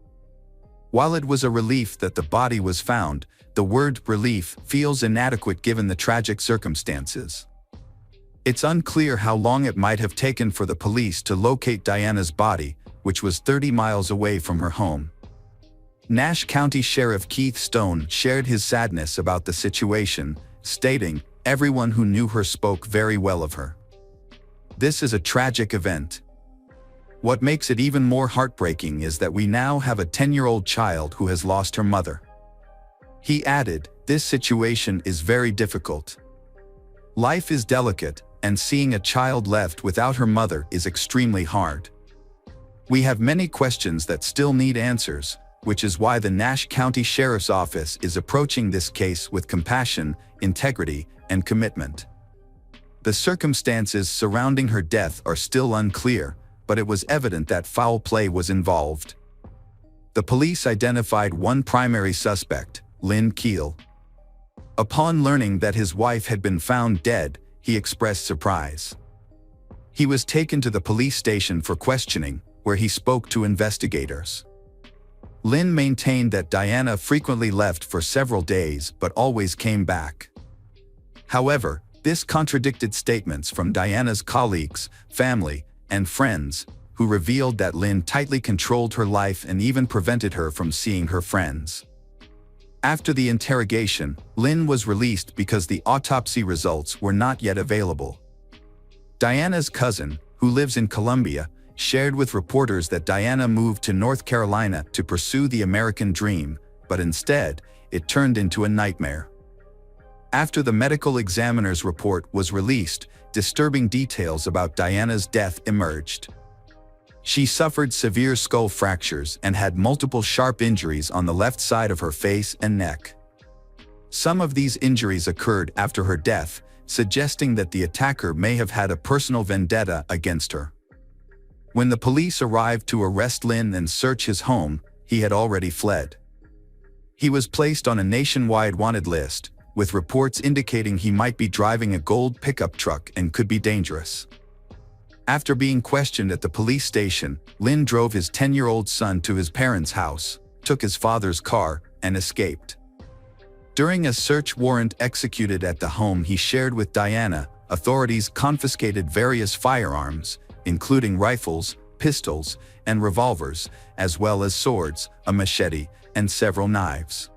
While it was a relief that the body was found, the word relief feels inadequate given the tragic circumstances. It's unclear how long it might have taken for the police to locate Diana's body, which was 30 miles away from her home. Nash County Sheriff Keith Stone shared his sadness about the situation, stating, "Everyone who knew her spoke very well of her. This is a tragic event. What makes it even more heartbreaking is that we now have a 10-year-old child who has lost her mother." He added, "This situation is very difficult. Life is delicate, and seeing a child left without her mother is extremely hard. We have many questions that still need answers, which is why the Nash County Sheriff's Office is approaching this case with compassion, integrity, and commitment. The circumstances surrounding her death are still unclear, but it was evident that foul play was involved." The police identified one primary suspect, Lynn Keel. Upon learning that his wife had been found dead, he expressed surprise. He was taken to the police station for questioning, where he spoke to investigators. Lynn maintained that Diana frequently left for several days but always came back. However, this contradicted statements from Diana's colleagues, family, and friends, who revealed that Lynn tightly controlled her life and even prevented her from seeing her friends. After the interrogation, Lynn was released because the autopsy results were not yet available. Diana's cousin, who lives in Colombia, shared with reporters that Diana moved to North Carolina to pursue the American dream, but instead, it turned into a nightmare. After the medical examiner's report was released, disturbing details about Diana's death emerged. She suffered severe skull fractures and had multiple sharp injuries on the left side of her face and neck. Some of these injuries occurred after her death, suggesting that the attacker may have had a personal vendetta against her. When the police arrived to arrest Lynn and search his home, he had already fled. He was placed on a nationwide wanted list, with reports indicating he might be driving a gold pickup truck and could be dangerous. After being questioned at the police station, Lynn drove his 10-year-old son to his parents' house, took his father's car, and escaped. During a search warrant executed at the home he shared with Diana, authorities confiscated various firearms, including rifles, pistols, and revolvers, as well as swords, a machete, and several knives.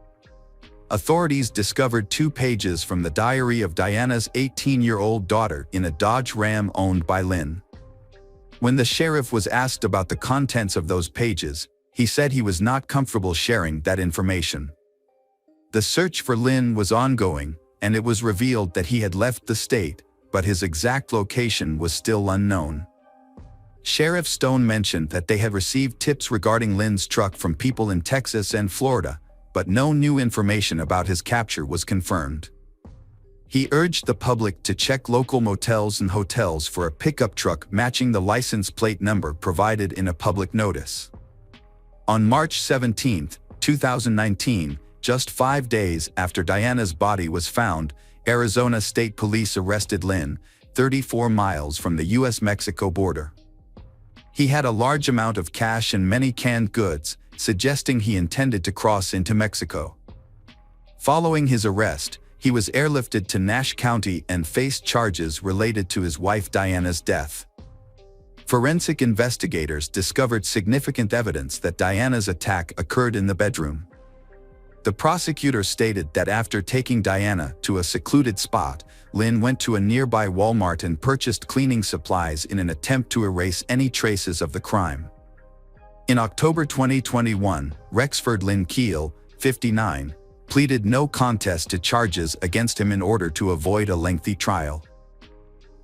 Authorities discovered 2 pages from the diary of Diana's 18-year-old daughter in a Dodge Ram owned by Lynn. When the sheriff was asked about the contents of those pages, he said he was not comfortable sharing that information. The search for Lynn was ongoing, and it was revealed that he had left the state, but his exact location was still unknown. Sheriff Stone mentioned that they had received tips regarding Lynn's truck from people in Texas and Florida, but no new information about his capture was confirmed. He urged the public to check local motels and hotels for a pickup truck matching the license plate number provided in a public notice. On March 17, 2019, just 5 days after Diana's body was found, Arizona State Police arrested Lynn, 34 miles from the U.S.-Mexico border. He had a large amount of cash and many canned goods, suggesting he intended to cross into Mexico. Following his arrest, he was airlifted to Nash County and faced charges related to his wife Diana's death. Forensic investigators discovered significant evidence that Diana's attack occurred in the bedroom. The prosecutor stated that after taking Diana to a secluded spot, Lynn went to a nearby Walmart and purchased cleaning supplies in an attempt to erase any traces of the crime. In October 2021, Rexford Lynn Keel, 59, pleaded no contest to charges against him in order to avoid a lengthy trial.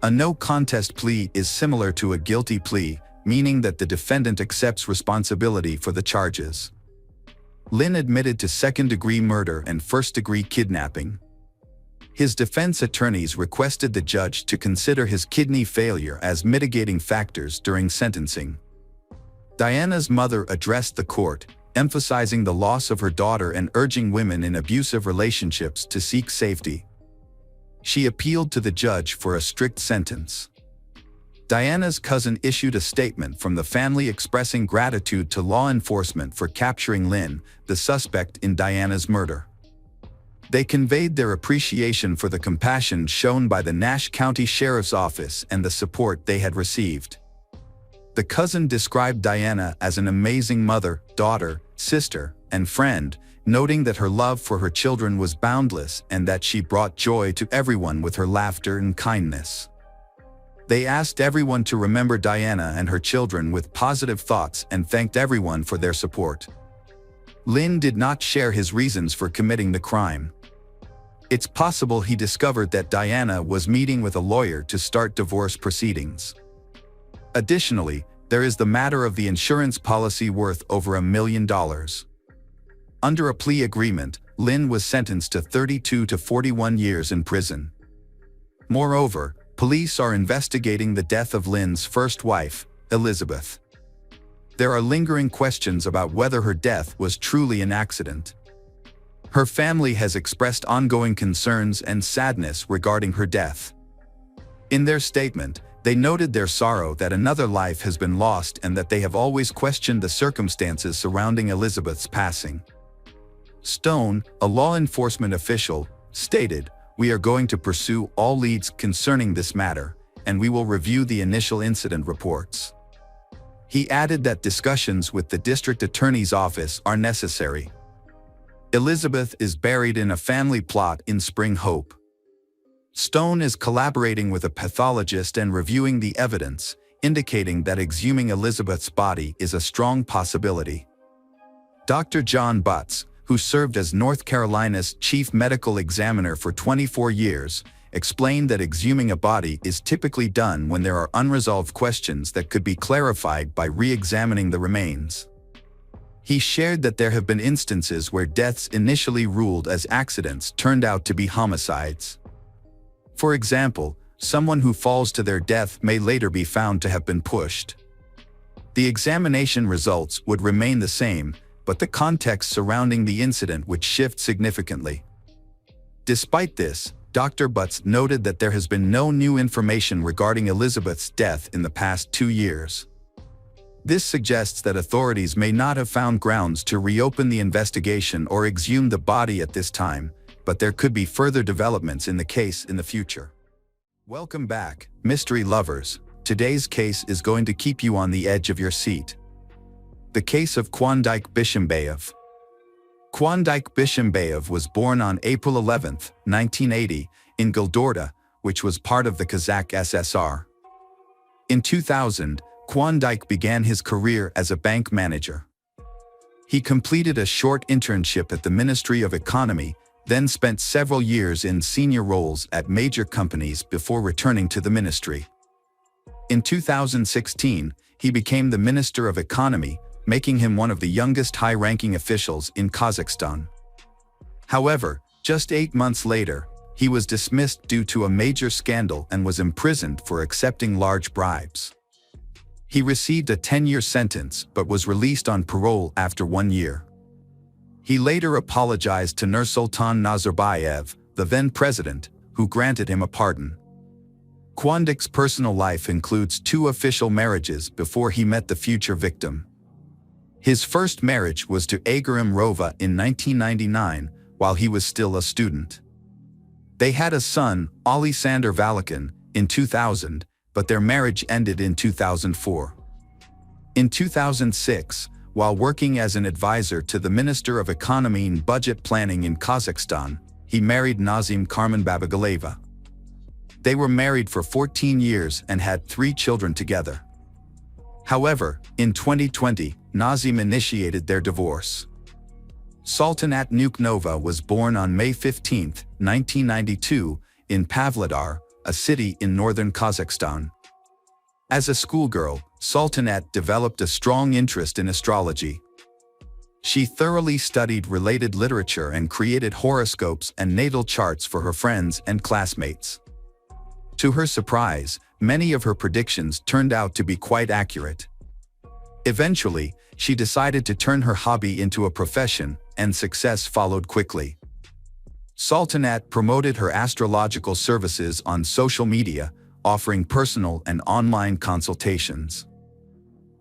A no contest plea is similar to a guilty plea, meaning that the defendant accepts responsibility for the charges. Lynn admitted to second-degree murder and first-degree kidnapping. His defense attorneys requested the judge to consider his kidney failure as mitigating factors during sentencing. Diana's mother addressed the court, emphasizing the loss of her daughter and urging women in abusive relationships to seek safety. She appealed to the judge for a strict sentence. Diana's cousin issued a statement from the family expressing gratitude to law enforcement for capturing Lynn, the suspect in Diana's murder. They conveyed their appreciation for the compassion shown by the Nash County Sheriff's Office and the support they had received. The cousin described Diana as an amazing mother, daughter, sister, and friend, noting that her love for her children was boundless and that she brought joy to everyone with her laughter and kindness. They asked everyone to remember Diana and her children with positive thoughts and thanked everyone for their support. Lynn did not share his reasons for committing the crime. It's possible he discovered that Diana was meeting with a lawyer to start divorce proceedings. Additionally, there is the matter of the insurance policy worth over $1 million. Under a plea agreement, Lynn was sentenced to 32 to 41 years in prison. Moreover, police are investigating the death of Lynn's first wife, Elizabeth. There are lingering questions about whether her death was truly an accident. Her family has expressed ongoing concerns and sadness regarding her death. In their statement, they noted their sorrow that another life has been lost and that they have always questioned the circumstances surrounding Elizabeth's passing. Stone, a law enforcement official, stated, "We are going to pursue all leads concerning this matter, and we will review the initial incident reports." He added that discussions with the district attorney's office are necessary. Elizabeth is buried in a family plot in Spring Hope. Stone is collaborating with a pathologist and reviewing the evidence, indicating that exhuming Elizabeth's body is a strong possibility. Dr. John Butts, who served as North Carolina's chief medical examiner for 24 years, explained that exhuming a body is typically done when there are unresolved questions that could be clarified by re-examining the remains. He shared that there have been instances where deaths initially ruled as accidents turned out to be homicides. For example, someone who falls to their death may later be found to have been pushed. The examination results would remain the same, but the context surrounding the incident would shift significantly. Despite this, Dr. Butts noted that there has been no new information regarding Elizabeth's death in the past 2 years. This suggests that authorities may not have found grounds to reopen the investigation or exhume the body at this time, but there could be further developments in the case in the future. Welcome back, mystery lovers. Today's case is going to keep you on the edge of your seat. The case of Klondike Bishimbayev. Klondike Bishimbayev was born on April 11, 1980, in Gildorda, which was part of the Kazakh SSR. In 2000, Klondike began his career as a bank manager. He completed a short internship at the Ministry of Economy, then spent several years in senior roles at major companies before returning to the ministry. In 2016, he became the Minister of Economy, making him one of the youngest high-ranking officials in Kazakhstan. However, just 8 months later, he was dismissed due to a major scandal and was imprisoned for accepting large bribes. He received a 10-year sentence but was released on parole after 1 year. He later apologized to Nursultan Nazarbayev, the then president, who granted him a pardon. Quandik's personal life includes 2 official marriages before he met the future victim. His first marriage was to Agarim Rova in 1999, while he was still a student. They had a son, Alisander Valakin, in 2000, but their marriage ended in 2004. In 2006, while working as an advisor to the Minister of Economy and Budget Planning in Kazakhstan, he married Nazim Karmanbabagaleva. They were married for 14 years and had 3 children together. However, in 2020, Nazim initiated their divorce. Sultanat Nuknova was born on May 15, 1992, in Pavlodar, a city in northern Kazakhstan. As a schoolgirl, Sultanat developed a strong interest in astrology. She thoroughly studied related literature and created horoscopes and natal charts for her friends and classmates. To her surprise, many of her predictions turned out to be quite accurate. Eventually, she decided to turn her hobby into a profession, and success followed quickly. Sultanat promoted her astrological services on social media, offering personal and online consultations.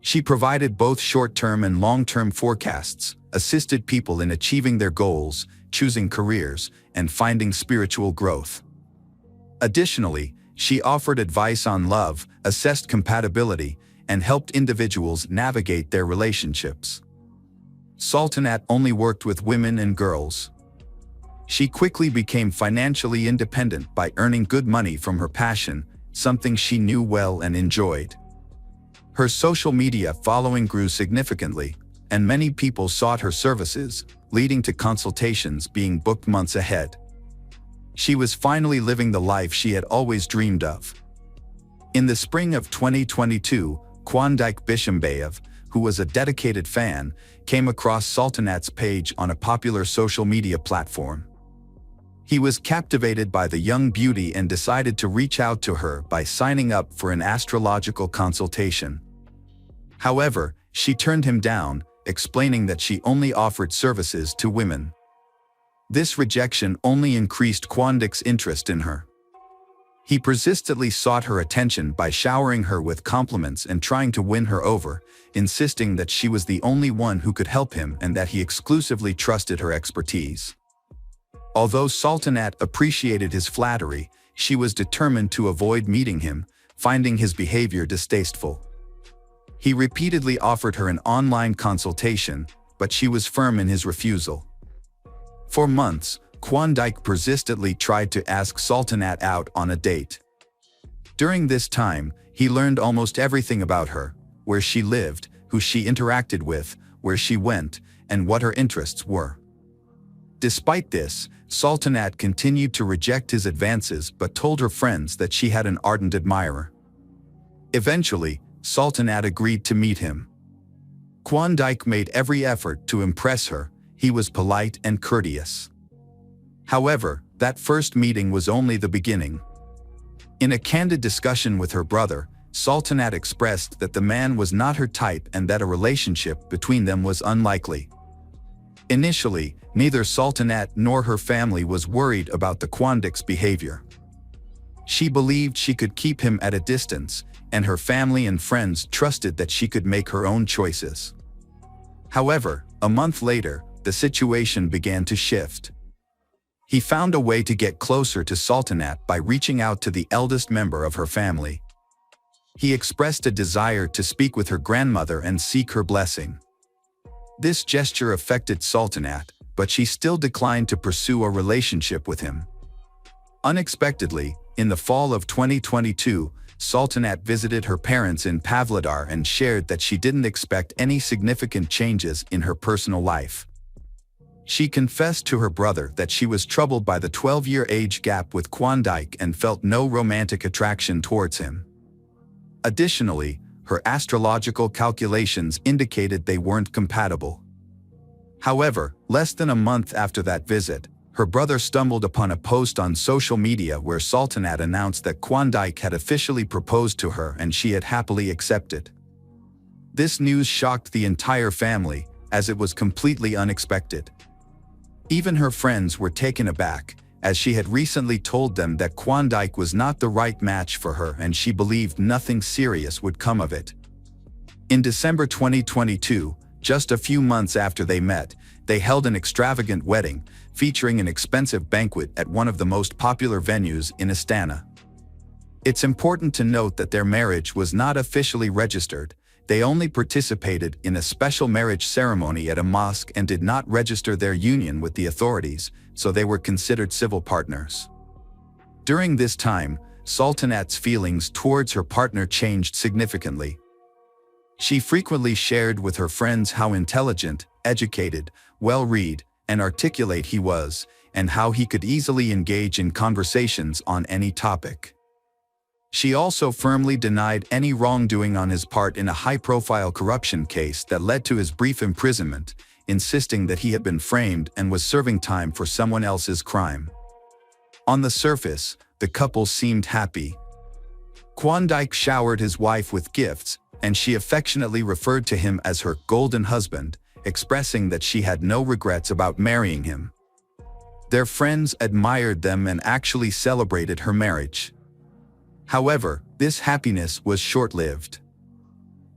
She provided both short-term and long-term forecasts, assisted people in achieving their goals, choosing careers, and finding spiritual growth. Additionally, she offered advice on love, assessed compatibility, and helped individuals navigate their relationships. Sultanat only worked with women and girls. She quickly became financially independent by earning good money from her passion, something she knew well and enjoyed. Her social media following grew significantly, and many people sought her services, leading to consultations being booked months ahead. She was finally living the life she had always dreamed of. In the spring of 2022, Quandik Bishimbayev, who was a dedicated fan, came across Sultanat's page on a popular social media platform. He was captivated by the young beauty and decided to reach out to her by signing up for an astrological consultation. However, she turned him down, explaining that she only offered services to women. This rejection only increased Quandik's interest in her. He persistently sought her attention by showering her with compliments and trying to win her over, insisting that she was the only one who could help him and that he exclusively trusted her expertise. Although Sultanat appreciated his flattery, she was determined to avoid meeting him, finding his behavior distasteful. He repeatedly offered her an online consultation, but she was firm in his refusal. For months, Quandik persistently tried to ask Sultanat out on a date. During this time, he learned almost everything about her: where she lived, who she interacted with, where she went, and what her interests were. Despite this, Sultanat continued to reject his advances but told her friends that she had an ardent admirer. Eventually, Sultanat agreed to meet him. Quandik made every effort to impress her. He was polite and courteous. However, that first meeting was only the beginning. In a candid discussion with her brother, Sultanat expressed that the man was not her type and that a relationship between them was unlikely. Initially, neither Sultanat nor her family was worried about the Quandik's behavior. She believed she could keep him at a distance, and her family and friends trusted that she could make her own choices. However, a month later, the situation began to shift. He found a way to get closer to Sultanat by reaching out to the eldest member of her family. He expressed a desire to speak with her grandmother and seek her blessing. This gesture affected Sultanat, but she still declined to pursue a relationship with him. Unexpectedly, in the fall of 2022, Sultanat visited her parents in Pavlodar and shared that she didn't expect any significant changes in her personal life. She confessed to her brother that she was troubled by the 12-year age gap with Quandik and felt no romantic attraction towards him. Additionally, her astrological calculations indicated they weren't compatible. However, less than a month after that visit, her brother stumbled upon a post on social media where Sultanat announced that Quandik had officially proposed to her and she had happily accepted. This news shocked the entire family, as it was completely unexpected. Even her friends were taken aback, as she had recently told them that Klondike was not the right match for her and she believed nothing serious would come of it. In December 2022, just a few months after they met, they held an extravagant wedding, featuring an expensive banquet at one of the most popular venues in Astana. It's important to note that their marriage was not officially registered. They only participated in a special marriage ceremony at a mosque and did not register their union with the authorities, so they were considered civil partners. During this time, Sultanat's feelings towards her partner changed significantly. She frequently shared with her friends how intelligent, educated, well-read, and articulate he was, and how he could easily engage in conversations on any topic. She also firmly denied any wrongdoing on his part in a high-profile corruption case that led to his brief imprisonment, insisting that he had been framed and was serving time for someone else's crime. On the surface, the couple seemed happy. Klondike showered his wife with gifts, and she affectionately referred to him as her golden husband, expressing that she had no regrets about marrying him. Their friends admired them and actually celebrated her marriage. However, this happiness was short-lived.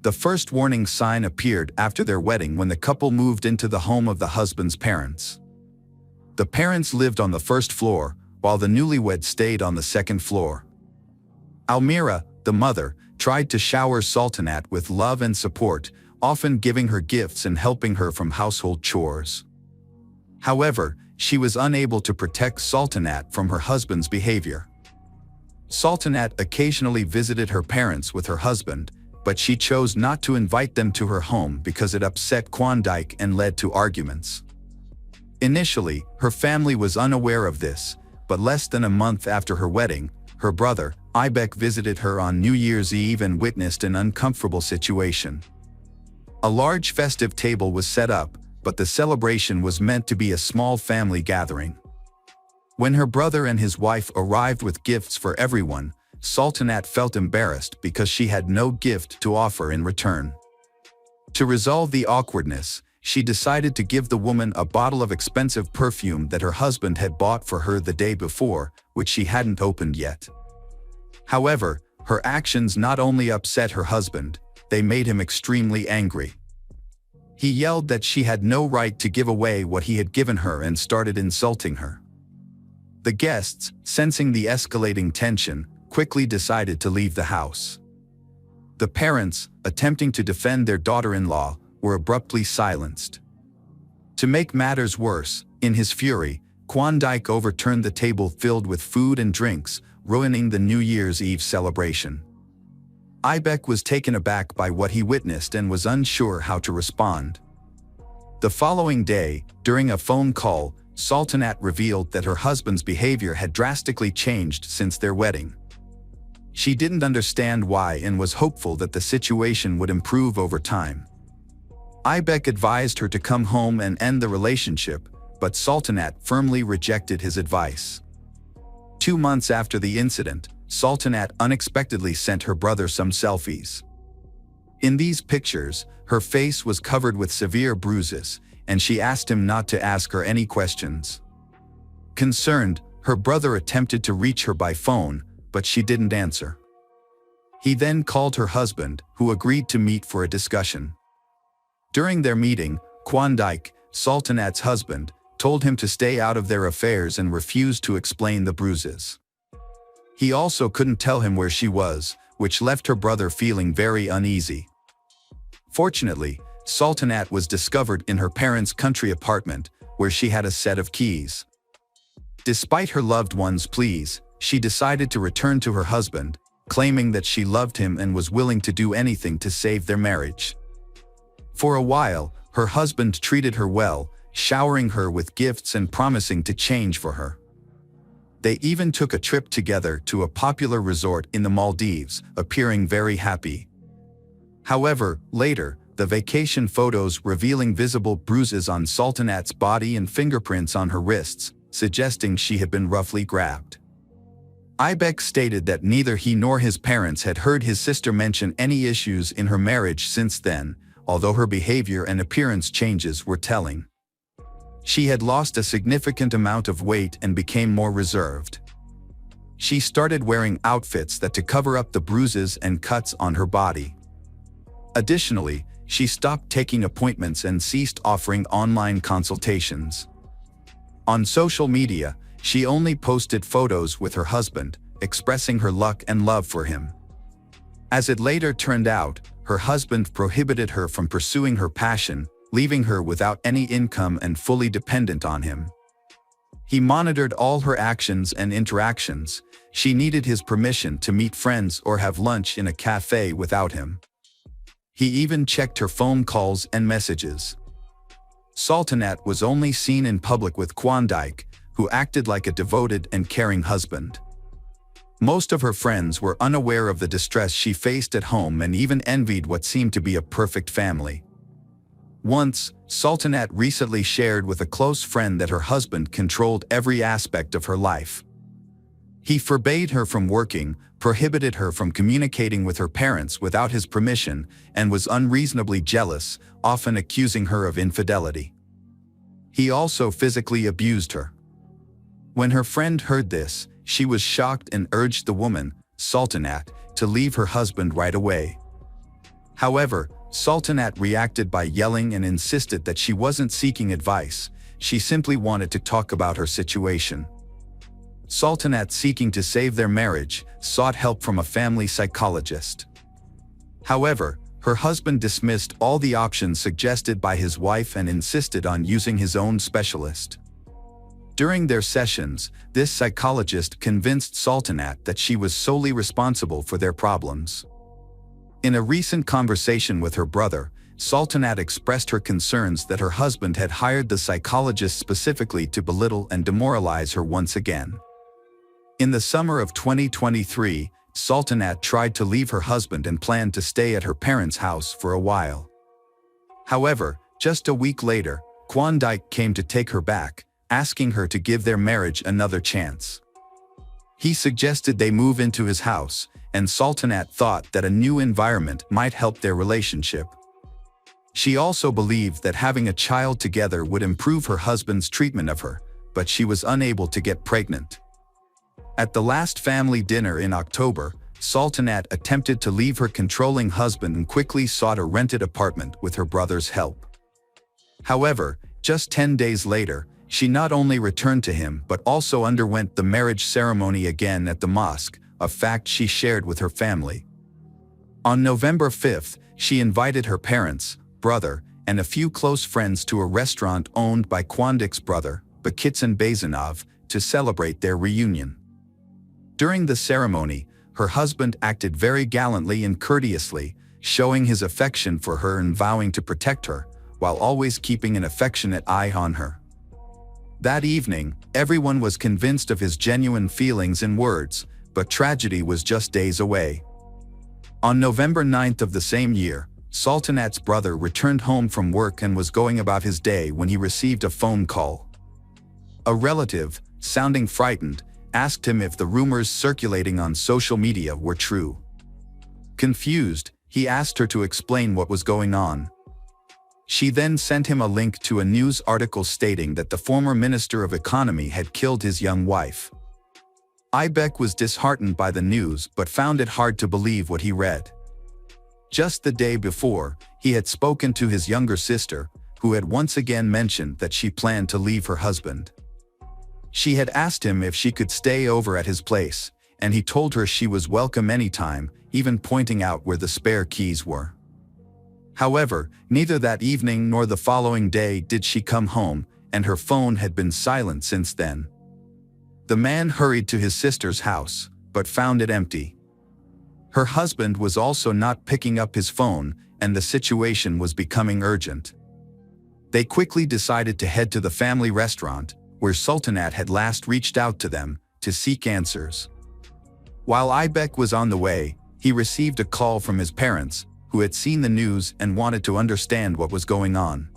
The first warning sign appeared after their wedding when the couple moved into the home of the husband's parents. The parents lived on the first floor, while the newlywed stayed on the second floor. Almira, the mother, tried to shower Sultanat with love and support, often giving her gifts and helping her from household chores. However, she was unable to protect Sultanat from her husband's behavior. Sultanat occasionally visited her parents with her husband, but she chose not to invite them to her home because it upset Klondike and led to arguments. Initially, her family was unaware of this, but less than a month after her wedding, her brother, Ibek, visited her on New Year's Eve and witnessed an uncomfortable situation. A large festive table was set up, but the celebration was meant to be a small family gathering. When her brother and his wife arrived with gifts for everyone, Sultanat felt embarrassed because she had no gift to offer in return. To resolve the awkwardness, she decided to give the woman a bottle of expensive perfume that her husband had bought for her the day before, which she hadn't opened yet. However, her actions not only upset her husband, they made him extremely angry. He yelled that she had no right to give away what he had given her and started insulting her. The guests, sensing the escalating tension, quickly decided to leave the house. The parents, attempting to defend their daughter-in-law, were abruptly silenced. To make matters worse, in his fury, Klondike overturned the table filled with food and drinks, ruining the New Year's Eve celebration. Ibek was taken aback by what he witnessed and was unsure how to respond. The following day, during a phone call, Sultanat revealed that her husband's behavior had drastically changed since their wedding. She didn't understand why and was hopeful that the situation would improve over time. Ibek advised her to come home and end the relationship, but Sultanat firmly rejected his advice. 2 months after the incident, Sultanat unexpectedly sent her brother some selfies. In these pictures, her face was covered with severe bruises, and she asked him not to ask her any questions. Concerned, her brother attempted to reach her by phone, but she didn't answer. He then called her husband, who agreed to meet for a discussion. During their meeting, Klondike, Sultanat's husband, told him to stay out of their affairs and refused to explain the bruises. He also couldn't tell him where she was, which left her brother feeling very uneasy. Fortunately, Sultanat was discovered in her parents' country apartment, where she had a set of keys. Despite her loved one's pleas, she decided to return to her husband, claiming that she loved him and was willing to do anything to save their marriage. For a while, her husband treated her well, showering her with gifts and promising to change for her. They even took a trip together to a popular resort in the Maldives, appearing very happy. However, later, the vacation photos revealing visible bruises on Sultanat's body and fingerprints on her wrists, suggesting she had been roughly grabbed. Ibek stated that neither he nor his parents had heard his sister mention any issues in her marriage since then, although her behavior and appearance changes were telling. She had lost a significant amount of weight and became more reserved. She started wearing outfits to cover up the bruises and cuts on her body. Additionally, she stopped taking appointments and ceased offering online consultations. On social media, she only posted photos with her husband, expressing her luck and love for him. As it later turned out, her husband prohibited her from pursuing her passion, leaving her without any income and fully dependent on him. He monitored all her actions and interactions. She needed his permission to meet friends or have lunch in a cafe without him. He even checked her phone calls and messages. Sultanat was only seen in public with Klondike, who acted like a devoted and caring husband. Most of her friends were unaware of the distress she faced at home and even envied what seemed to be a perfect family. Once, Sultanat recently shared with a close friend that her husband controlled every aspect of her life. He forbade her from working, prohibited her from communicating with her parents without his permission, and was unreasonably jealous, often accusing her of infidelity. He also physically abused her. When her friend heard this, she was shocked and urged the woman, Sultanat, to leave her husband right away. However, Sultanat reacted by yelling and insisted that she wasn't seeking advice, she simply wanted to talk about her situation. Sultanat, seeking to save their marriage, sought help from a family psychologist. However, her husband dismissed all the options suggested by his wife and insisted on using his own specialist. During their sessions, this psychologist convinced Sultanat that she was solely responsible for their problems. In a recent conversation with her brother, Sultanat expressed her concerns that her husband had hired the psychologist specifically to belittle and demoralize her once again. In the summer of 2023, Sultanat tried to leave her husband and planned to stay at her parents' house for a while. However, just a week later, Klondike came to take her back, asking her to give their marriage another chance. He suggested they move into his house, and Sultanat thought that a new environment might help their relationship. She also believed that having a child together would improve her husband's treatment of her, but she was unable to get pregnant. At the last family dinner in October, Sultanat attempted to leave her controlling husband and quickly sought a rented apartment with her brother's help. However, just 10 days later, she not only returned to him but also underwent the marriage ceremony again at the mosque, a fact she shared with her family. On November 5th, she invited her parents, brother, and a few close friends to a restaurant owned by Klondike's brother, Bakitsan Bazanov, to celebrate their reunion. During the ceremony, her husband acted very gallantly and courteously, showing his affection for her and vowing to protect her, while always keeping an affectionate eye on her. That evening, everyone was convinced of his genuine feelings and words, but tragedy was just days away. On November 9th of the same year, Sultanat's brother returned home from work and was going about his day when he received a phone call. A relative, sounding frightened, asked him if the rumors circulating on social media were true. Confused, he asked her to explain what was going on. She then sent him a link to a news article stating that the former Minister of Economy had killed his young wife. Ibek was disheartened by the news but found it hard to believe what he read. Just the day before, he had spoken to his younger sister, who had once again mentioned that she planned to leave her husband. She had asked him if she could stay over at his place, and he told her she was welcome anytime, even pointing out where the spare keys were. However, neither that evening nor the following day did she come home, and her phone had been silent since then. The man hurried to his sister's house, but found it empty. Her husband was also not picking up his phone, and the situation was becoming urgent. They quickly decided to head to the family restaurant, where Sultanat had last reached out to them, to seek answers. While Ibek was on the way, he received a call from his parents, who had seen the news and wanted to understand what was going on.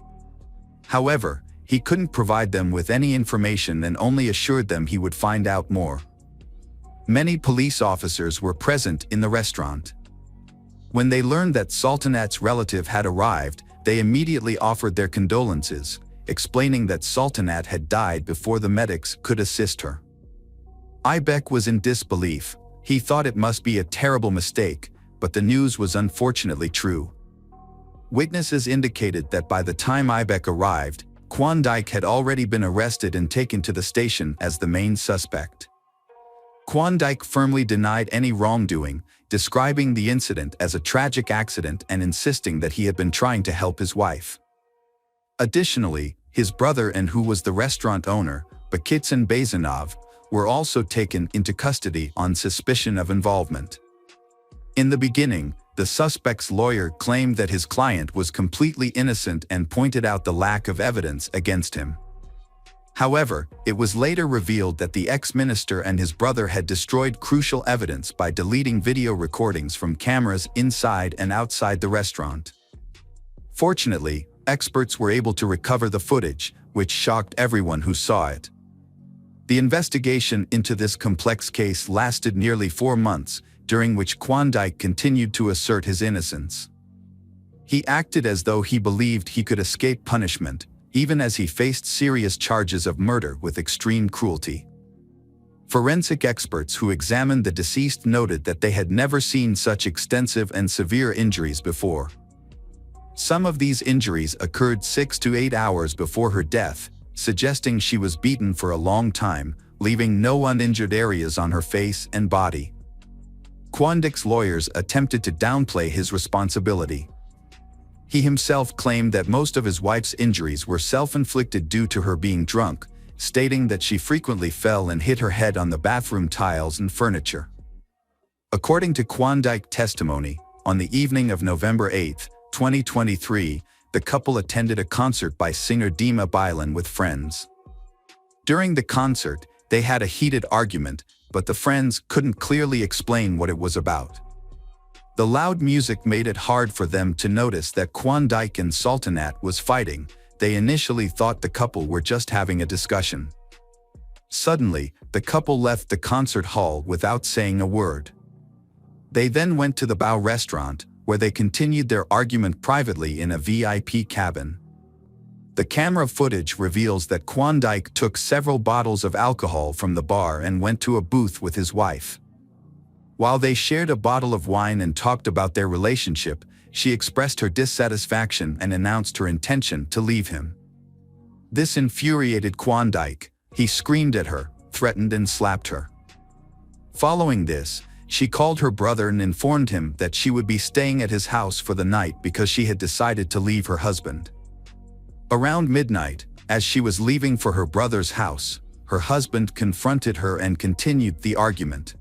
However, he couldn't provide them with any information and only assured them he would find out more. Many police officers were present in the restaurant. When they learned that Sultanat's relative had arrived, they immediately offered their condolences, explaining that Sultanat had died before the medics could assist her. Aybek was in disbelief. He thought it must be a terrible mistake, but the news was unfortunately true. Witnesses indicated that by the time Aybek arrived, Kwandike had already been arrested and taken to the station as the main suspect. Kwandike firmly denied any wrongdoing, describing the incident as a tragic accident and insisting that he had been trying to help his wife. Additionally, his brother and who was the restaurant owner, Bakitsan Bazanov, were also taken into custody on suspicion of involvement. In the beginning, the suspect's lawyer claimed that his client was completely innocent and pointed out the lack of evidence against him. However, it was later revealed that the ex-minister and his brother had destroyed crucial evidence by deleting video recordings from cameras inside and outside the restaurant. Fortunately, experts were able to recover the footage, which shocked everyone who saw it. The investigation into this complex case lasted nearly 4 months, during which Kwandike continued to assert his innocence. He acted as though he believed he could escape punishment, even as he faced serious charges of murder with extreme cruelty. Forensic experts who examined the deceased noted that they had never seen such extensive and severe injuries before. Some of these injuries occurred 6 to 8 hours before her death, suggesting she was beaten for a long time, leaving no uninjured areas on her face and body. Kwandike's lawyers attempted to downplay his responsibility. He himself claimed that most of his wife's injuries were self-inflicted due to her being drunk, stating that she frequently fell and hit her head on the bathroom tiles and furniture. According to Kwandike testimony, on the evening of November 8, 2023, the couple attended a concert by singer Dima Bilan with friends. During the concert, they had a heated argument, but the friends couldn't clearly explain what it was about. The loud music made it hard for them to notice that Kwandike and Sultanat was fighting. They initially thought the couple were just having a discussion. Suddenly, the couple left the concert hall without saying a word. They then went to the Bao restaurant, where they continued their argument privately in a VIP cabin. The camera footage reveals that Kwandike took several bottles of alcohol from the bar and went to a booth with his wife. While they shared a bottle of wine and talked about their relationship, she expressed her dissatisfaction and announced her intention to leave him. This infuriated Kwandike. He screamed at her, threatened and slapped her. Following this, she called her brother and informed him that she would be staying at his house for the night because she had decided to leave her husband. Around midnight, as she was leaving for her brother's house, her husband confronted her and continued the argument.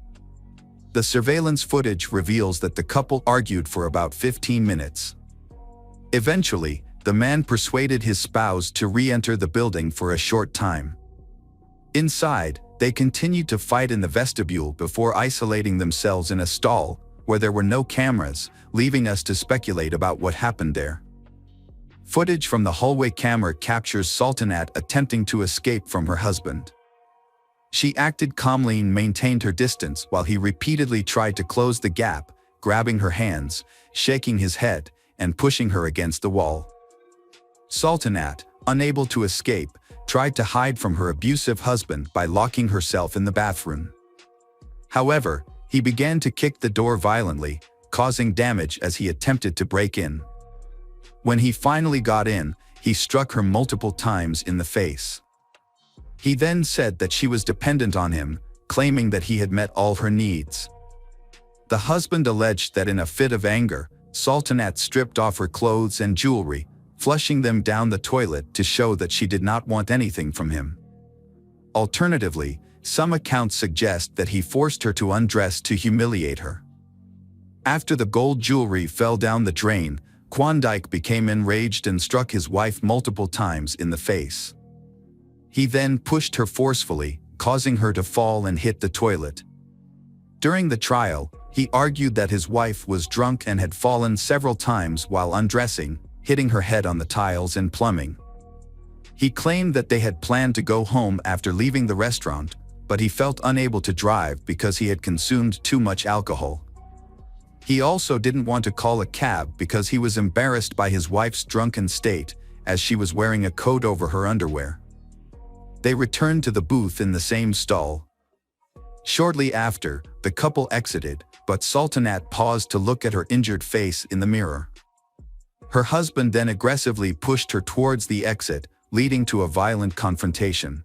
The surveillance footage reveals that the couple argued for about 15 minutes. Eventually, the man persuaded his spouse to re-enter the building for a short time. Inside, they continued to fight in the vestibule before isolating themselves in a stall, where there were no cameras, leaving us to speculate about what happened there. Footage from the hallway camera captures Sultanat attempting to escape from her husband. She acted calmly and maintained her distance while he repeatedly tried to close the gap, grabbing her hands, shaking his head, and pushing her against the wall. Sultanat, unable to escape, tried to hide from her abusive husband by locking herself in the bathroom. However, he began to kick the door violently, causing damage as he attempted to break in. When he finally got in, he struck her multiple times in the face. He then said that she was dependent on him, claiming that he had met all her needs. The husband alleged that in a fit of anger, Sultanat stripped off her clothes and jewelry, flushing them down the toilet to show that she did not want anything from him. Alternatively, some accounts suggest that he forced her to undress to humiliate her. After the gold jewelry fell down the drain, Kwandike became enraged and struck his wife multiple times in the face. He then pushed her forcefully, causing her to fall and hit the toilet. During the trial, he argued that his wife was drunk and had fallen several times while undressing, hitting her head on the tiles and plumbing. He claimed that they had planned to go home after leaving the restaurant, but he felt unable to drive because he had consumed too much alcohol. He also didn't want to call a cab because he was embarrassed by his wife's drunken state, as she was wearing a coat over her underwear. They returned to the booth in the same stall. Shortly after, the couple exited, but Sultanat paused to look at her injured face in the mirror. Her husband then aggressively pushed her towards the exit, leading to a violent confrontation.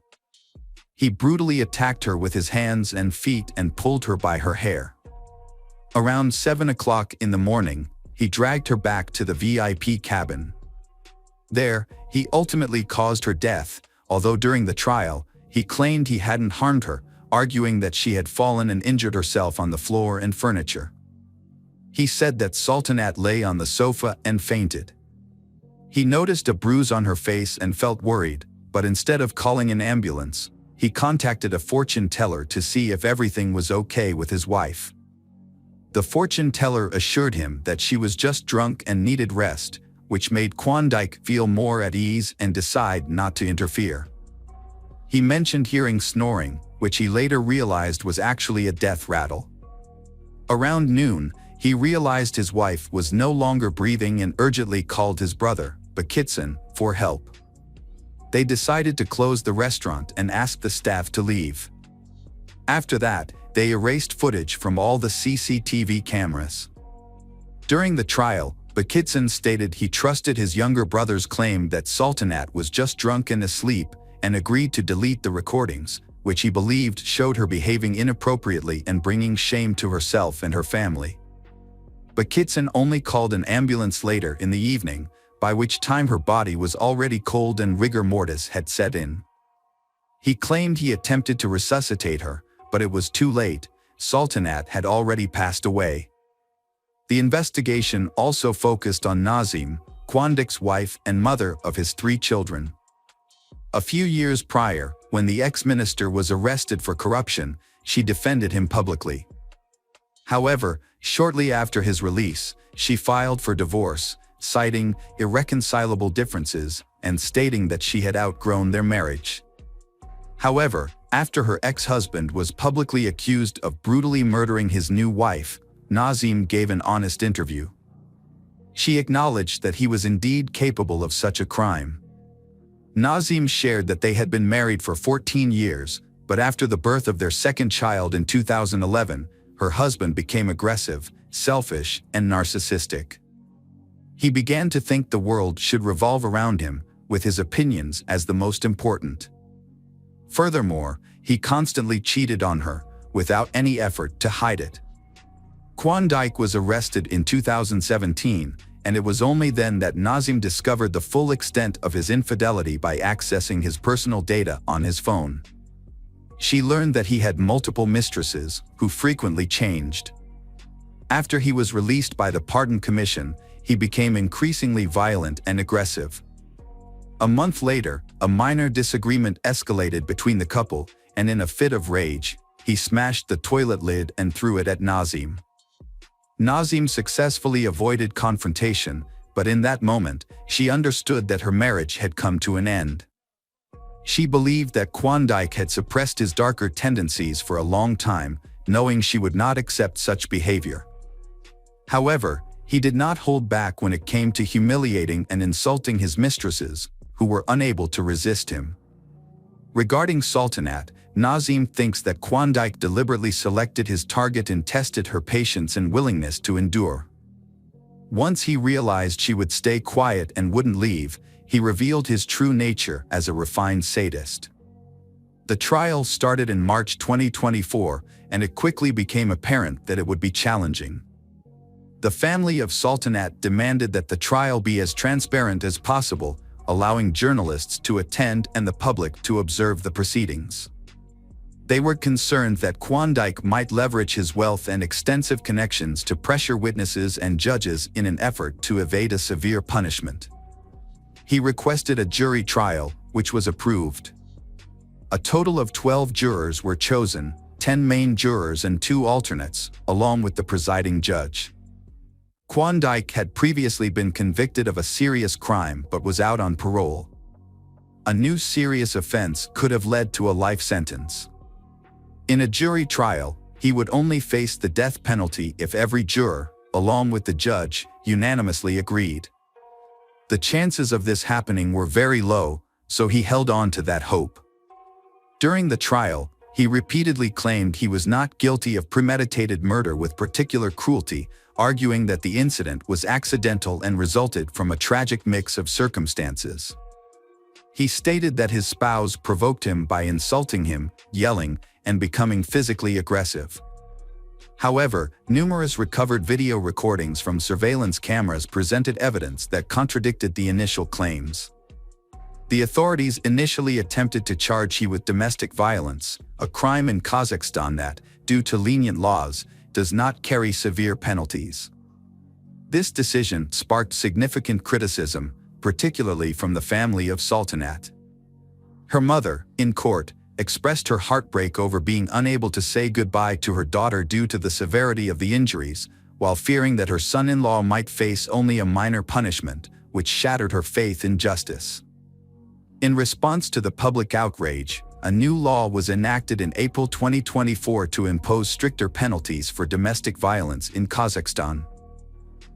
He brutally attacked her with his hands and feet and pulled her by her hair. Around 7 o'clock in the morning, he dragged her back to the VIP cabin. There, he ultimately caused her death, although during the trial, he claimed he hadn't harmed her, arguing that she had fallen and injured herself on the floor and furniture. He said that Sultanat lay on the sofa and fainted. He noticed a bruise on her face and felt worried, but instead of calling an ambulance, he contacted a fortune teller to see if everything was okay with his wife. The fortune teller assured him that she was just drunk and needed rest, which made Klondike feel more at ease and decide not to interfere. He mentioned hearing snoring, which he later realized was actually a death rattle. Around noon, he realized his wife was no longer breathing and urgently called his brother, Bakitson, for help. They decided to close the restaurant and ask the staff to leave. After that, they erased footage from all the CCTV cameras. During the trial, Bakitson stated he trusted his younger brother's claim that Sultanat was just drunk and asleep, and agreed to delete the recordings, which he believed showed her behaving inappropriately and bringing shame to herself and her family. Bakitson only called an ambulance later in the evening, by which time her body was already cold and rigor mortis had set in. He claimed he attempted to resuscitate her, but it was too late. Sultanat had already passed away. The investigation also focused on Nazim, Klondike's wife and mother of his 3 children. A few years prior, when the ex-minister was arrested for corruption, she defended him publicly. However, shortly after his release, she filed for divorce, citing irreconcilable differences and stating that she had outgrown their marriage. However, after her ex-husband was publicly accused of brutally murdering his new wife, Nazim gave an honest interview. She acknowledged that he was indeed capable of such a crime. Nazim shared that they had been married for 14 years, but after the birth of their second child in 2011, her husband became aggressive, selfish, and narcissistic. He began to think the world should revolve around him, with his opinions as the most important. Furthermore, he constantly cheated on her, without any effort to hide it. Klondike was arrested in 2017, and it was only then that Nazim discovered the full extent of his infidelity by accessing his personal data on his phone. She learned that he had multiple mistresses, who frequently changed. After he was released by the Pardon Commission, he became increasingly violent and aggressive. A month later, a minor disagreement escalated between the couple, and in a fit of rage, he smashed the toilet lid and threw it at Nazim. Nazim successfully avoided confrontation, but in that moment, she understood that her marriage had come to an end. She believed that Klondike had suppressed his darker tendencies for a long time, knowing she would not accept such behavior. However, he did not hold back when it came to humiliating and insulting his mistresses, who were unable to resist him. Regarding Sultanat, Nazim thinks that Klondike deliberately selected his target and tested her patience and willingness to endure. Once he realized she would stay quiet and wouldn't leave, he revealed his true nature as a refined sadist. The trial started in March 2024, and it quickly became apparent that it would be challenging. The family of Sultanat demanded that the trial be as transparent as possible, allowing journalists to attend and the public to observe the proceedings. They were concerned that Klondike might leverage his wealth and extensive connections to pressure witnesses and judges in an effort to evade a severe punishment. He requested a jury trial, which was approved. A total of 12 jurors were chosen, 10 main jurors and 2 alternates, along with the presiding judge. Klondike had previously been convicted of a serious crime but was out on parole. A new serious offense could have led to a life sentence. In a jury trial, he would only face the death penalty if every juror, along with the judge, unanimously agreed. The chances of this happening were very low, so he held on to that hope. During the trial, he repeatedly claimed he was not guilty of premeditated murder with particular cruelty, arguing that the incident was accidental and resulted from a tragic mix of circumstances. He stated that his spouse provoked him by insulting him, yelling, and becoming physically aggressive. However, numerous recovered video recordings from surveillance cameras presented evidence that contradicted the initial claims. The authorities initially attempted to charge him with domestic violence, a crime in Kazakhstan that, due to lenient laws, does not carry severe penalties. This decision sparked significant criticism, particularly from the family of Sultanat. Her mother, in court, expressed her heartbreak over being unable to say goodbye to her daughter due to the severity of the injuries, while fearing that her son-in-law might face only a minor punishment, which shattered her faith in justice. In response to the public outrage, a new law was enacted in April 2024 to impose stricter penalties for domestic violence in Kazakhstan.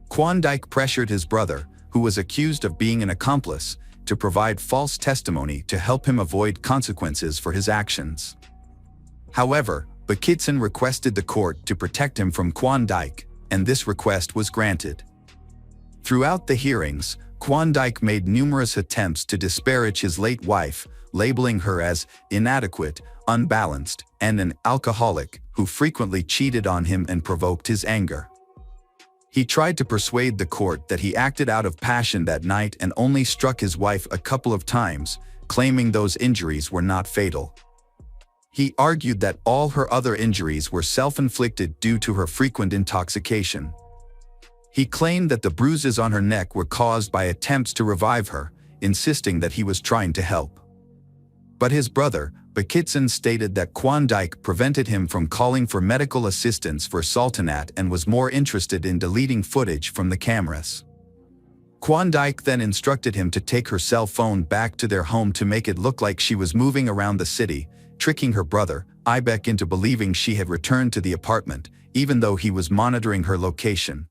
Klondike pressured his brother, who was accused of being an accomplice, to provide false testimony to help him avoid consequences for his actions. However, Bakitson requested the court to protect him from Klondike, and this request was granted. Throughout the hearings, Klondike made numerous attempts to disparage his late wife, labeling her as inadequate, unbalanced, and an alcoholic who frequently cheated on him and provoked his anger. He tried to persuade the court that he acted out of passion that night and only struck his wife a couple of times, claiming those injuries were not fatal. He argued that all her other injuries were self-inflicted due to her frequent intoxication. He claimed that the bruises on her neck were caused by attempts to revive her, insisting that he was trying to help. But his brother, Bakitson, stated that Klondike prevented him from calling for medical assistance for Sultanat and was more interested in deleting footage from the cameras. Klondike then instructed him to take her cell phone back to their home to make it look like she was moving around the city, tricking her brother, Ibek, into believing she had returned to the apartment, even though he was monitoring her location.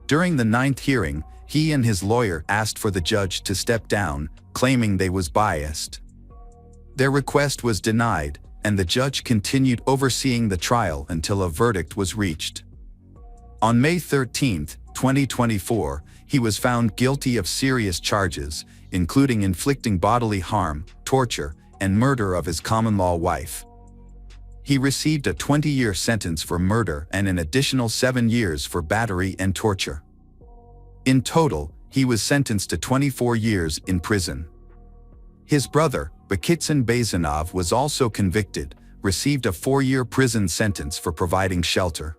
During the 9th hearing, he and his lawyer asked for the judge to step down, claiming they was biased. Their request was denied, and the judge continued overseeing the trial until a verdict was reached. On May 13, 2024, he was found guilty of serious charges, including inflicting bodily harm, torture, and murder of his common-law wife. He received a 20-year sentence for murder and an additional 7 years for battery and torture. In total, he was sentenced to 24 years in prison. His brother, Bakitson Bazanov, was also convicted, received a 4-year prison sentence for providing shelter.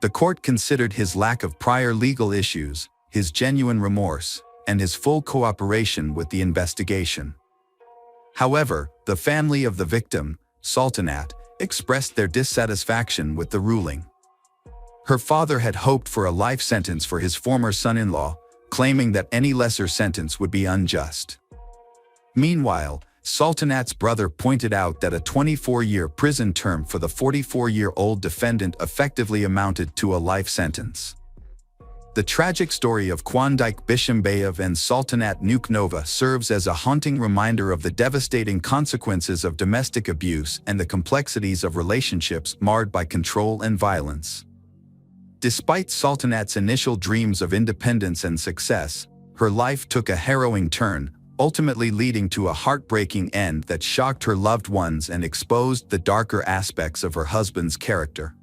The court considered his lack of prior legal issues, his genuine remorse, and his full cooperation with the investigation. However, the family of the victim, Sultanat, expressed their dissatisfaction with the ruling. Her father had hoped for a life sentence for his former son-in-law, claiming that any lesser sentence would be unjust. Meanwhile, Sultanat's brother pointed out that a 24-year prison term for the 44-year-old defendant effectively amounted to a life sentence. The tragic story of Klondike Bishimbayev and Sultanat Nukhnova serves as a haunting reminder of the devastating consequences of domestic abuse and the complexities of relationships marred by control and violence. Despite Sultanat's initial dreams of independence and success, her life took a harrowing turn, ultimately leading to a heartbreaking end that shocked her loved ones and exposed the darker aspects of her husband's character.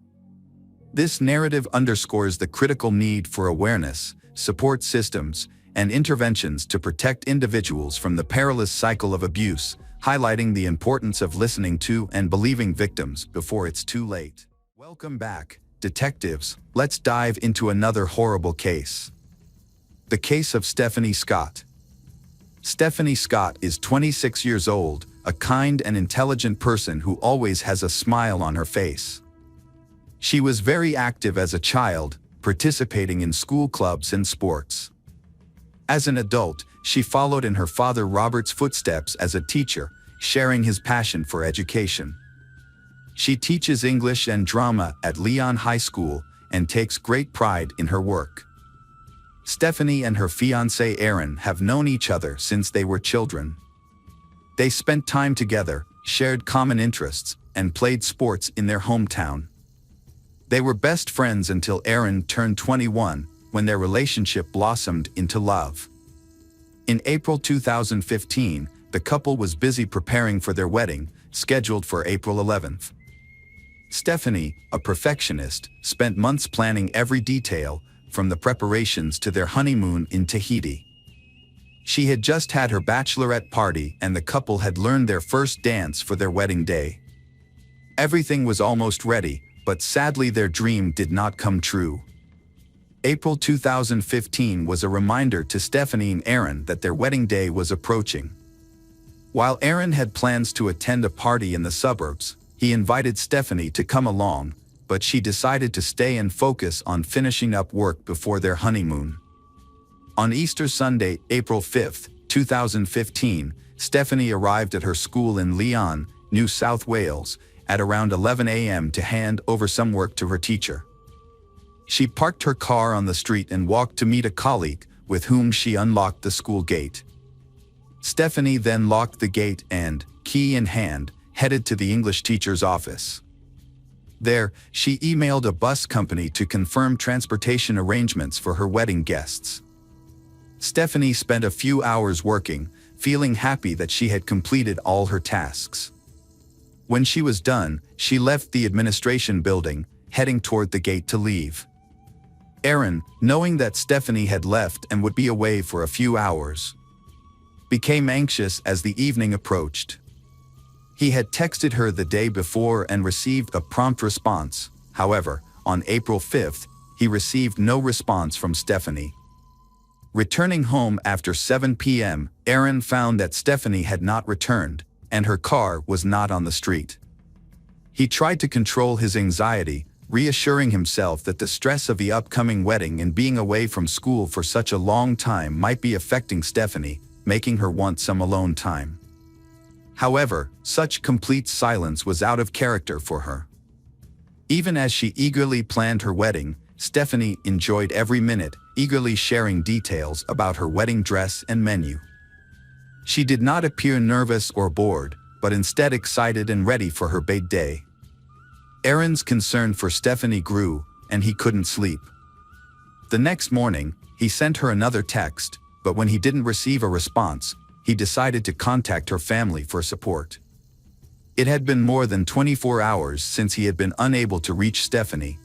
This narrative underscores the critical need for awareness, support systems, and interventions to protect individuals from the perilous cycle of abuse, highlighting the importance of listening to and believing victims before it's too late. Welcome back, detectives. Let's dive into another horrible case. The case of Stephanie Scott. Stephanie Scott is 26 years old, a kind and intelligent person who always has a smile on her face. She was very active as a child, participating in school clubs and sports. As an adult, she followed in her father Robert's footsteps as a teacher, sharing his passion for education. She teaches English and drama at Leon High School and takes great pride in her work. Stephanie and her fiancé Aaron have known each other since they were children. They spent time together, shared common interests, and played sports in their hometown. They were best friends until Aaron turned 21, when their relationship blossomed into love. In April 2015, the couple was busy preparing for their wedding, scheduled for April 11th. Stephanie, a perfectionist, spent months planning every detail, from the preparations to their honeymoon in Tahiti. She had just had her bachelorette party and the couple had learned their first dance for their wedding day. Everything was almost ready, but sadly their dream did not come true. April 2015 was a reminder to Stephanie and Aaron that their wedding day was approaching. While Aaron had plans to attend a party in the suburbs, he invited Stephanie to come along, but she decided to stay and focus on finishing up work before their honeymoon. On Easter Sunday, April 5, 2015, Stephanie arrived at her school in Lyon, New South Wales, at around 11 a.m. to hand over some work to her teacher. She parked her car on the street and walked to meet a colleague, with whom she unlocked the school gate. Stephanie then locked the gate and, key in hand, headed to the English teacher's office. There, she emailed a bus company to confirm transportation arrangements for her wedding guests. Stephanie spent a few hours working, feeling happy that she had completed all her tasks. When she was done, she left the administration building, heading toward the gate to leave. Aaron, knowing that Stephanie had left and would be away for a few hours, became anxious as the evening approached. He had texted her the day before and received a prompt response. However, on April 5th, he received no response from Stephanie. Returning home after 7 p.m., Aaron found that Stephanie had not returned, and her car was not on the street. He tried to control his anxiety, reassuring himself that the stress of the upcoming wedding and being away from school for such a long time might be affecting Stephanie, making her want some alone time. However, such complete silence was out of character for her. Even as she eagerly planned her wedding, Stephanie enjoyed every minute, eagerly sharing details about her wedding dress and menu. She did not appear nervous or bored, but instead excited and ready for her big day. Aaron's concern for Stephanie grew, and he couldn't sleep. The next morning, he sent her another text, but when he didn't receive a response, he decided to contact her family for support. It had been more than 24 hours since he had been unable to reach Stephanie,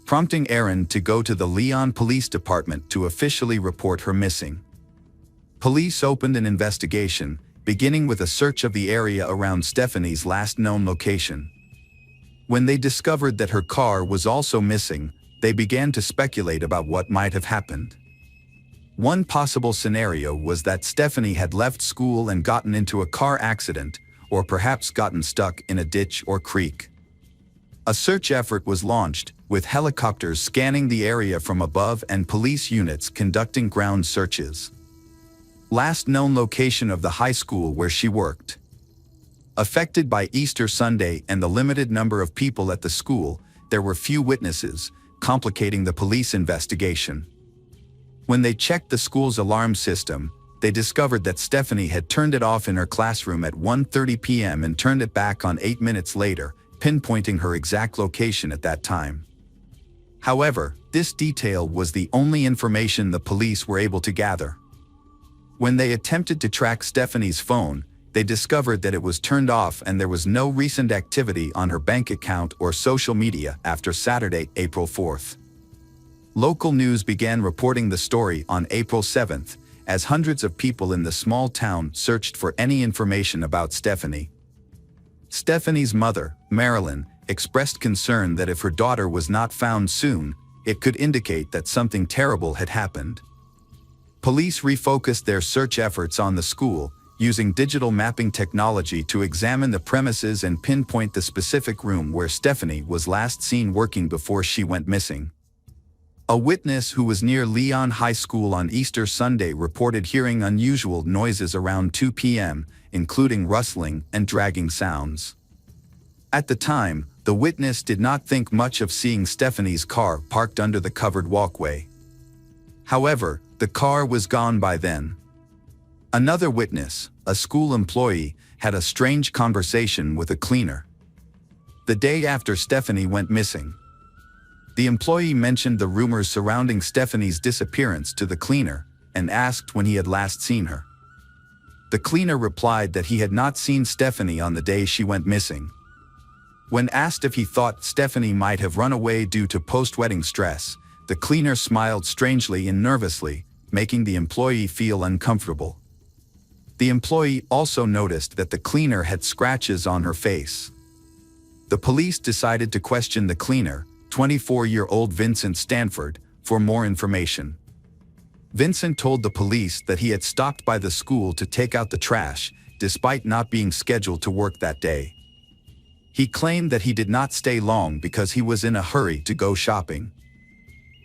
prompting Aaron to go to the Lyon Police Department to officially report her missing. Police opened an investigation, beginning with a search of the area around Stephanie's last known location. When they discovered that her car was also missing, they began to speculate about what might have happened. One possible scenario was that Stephanie had left school and gotten into a car accident, or perhaps gotten stuck in a ditch or creek. A search effort was launched, with helicopters scanning the area from above and police units conducting ground searches. Last known location of the high school where she worked. Affected by Easter Sunday and the limited number of people at the school, there were few witnesses, complicating the police investigation. When they checked the school's alarm system, they discovered that Stephanie had turned it off in her classroom at 1:30 p.m. and turned it back on 8 minutes later, pinpointing her exact location at that time. However, this detail was the only information the police were able to gather. When they attempted to track Stephanie's phone, they discovered that it was turned off and there was no recent activity on her bank account or social media after Saturday, April 4th. Local news began reporting the story on April 7th, as hundreds of people in the small town searched for any information about Stephanie. Stephanie's mother, Marilyn, expressed concern that if her daughter was not found soon, it could indicate that something terrible had happened. Police refocused their search efforts on the school, using digital mapping technology to examine the premises and pinpoint the specific room where Stephanie was last seen working before she went missing. A witness who was near Lyon High School on Easter Sunday reported hearing unusual noises around 2 p.m., including rustling and dragging sounds. At the time, the witness did not think much of seeing Stephanie's car parked under the covered walkway. However, the car was gone by then. Another witness, a school employee, had a strange conversation with a cleaner the day after Stephanie went missing. The employee mentioned the rumors surrounding Stephanie's disappearance to the cleaner and asked when he had last seen her. The cleaner replied that he had not seen Stephanie on the day she went missing. When asked if he thought Stephanie might have run away due to post-wedding stress, the cleaner smiled strangely and nervously, making the employee feel uncomfortable. The employee also noticed that the cleaner had scratches on her face. The police decided to question the cleaner, 24-year-old Vincent Stanford, for more information. Vincent told the police that he had stopped by the school to take out the trash, despite not being scheduled to work that day. He claimed that he did not stay long because he was in a hurry to go shopping.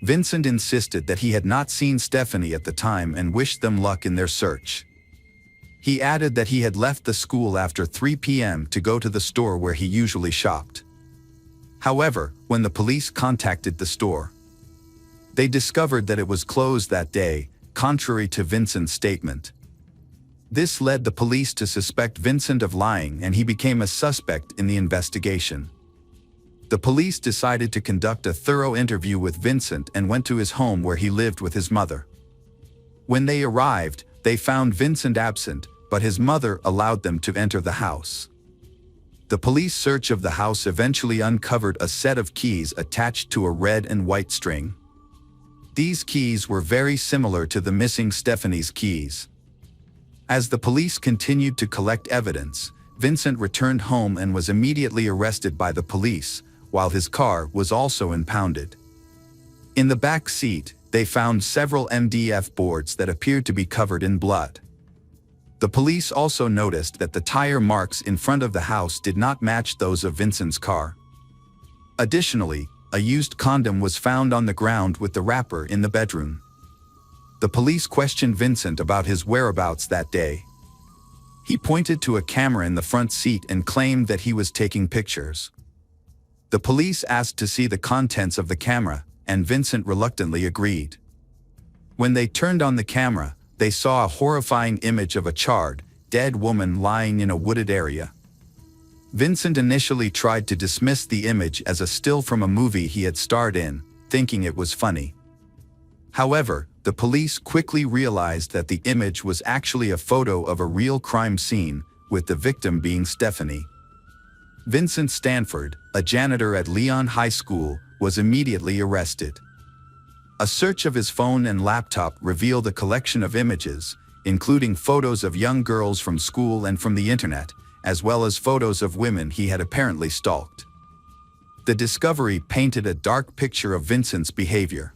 Vincent insisted that he had not seen Stephanie at the time and wished them luck in their search. He added that he had left the school after 3 p.m. to go to the store where he usually shopped. However, when the police contacted the store, they discovered that it was closed that day, contrary to Vincent's statement. This led the police to suspect Vincent of lying, and he became a suspect in the investigation. The police decided to conduct a thorough interview with Vincent and went to his home where he lived with his mother. When they arrived, they found Vincent absent, but his mother allowed them to enter the house. The police search of the house eventually uncovered a set of keys attached to a red and white string. These keys were very similar to the missing Stephanie's keys. As the police continued to collect evidence, Vincent returned home and was immediately arrested by the police, while his car was also impounded. In the back seat, they found several MDF boards that appeared to be covered in blood. The police also noticed that the tire marks in front of the house did not match those of Vincent's car. Additionally, a used condom was found on the ground with the wrapper in the bedroom. The police questioned Vincent about his whereabouts that day. He pointed to a camera in the front seat and claimed that he was taking pictures. The police asked to see the contents of the camera, and Vincent reluctantly agreed. When they turned on the camera, they saw a horrifying image of a charred, dead woman lying in a wooded area. Vincent initially tried to dismiss the image as a still from a movie he had starred in, thinking it was funny. However, the police quickly realized that the image was actually a photo of a real crime scene, with the victim being Stephanie. Vincent Stanford, a janitor at Leon High School, was immediately arrested. A search of his phone and laptop revealed a collection of images, including photos of young girls from school and from the internet, as well as photos of women he had apparently stalked. The discovery painted a dark picture of Vincent's behavior.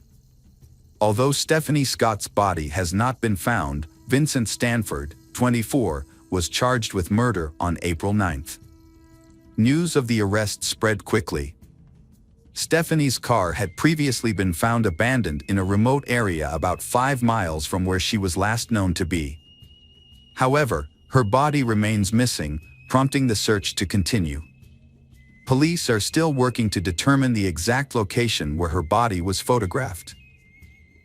Although Stephanie Scott's body has not been found, Vincent Stanford, 24, was charged with murder on April 9. News of the arrest spread quickly. Stephanie's car had previously been found abandoned in a remote area about 5 miles from where she was last known to be. However, her body remains missing, prompting the search to continue. Police are still working to determine the exact location where her body was photographed.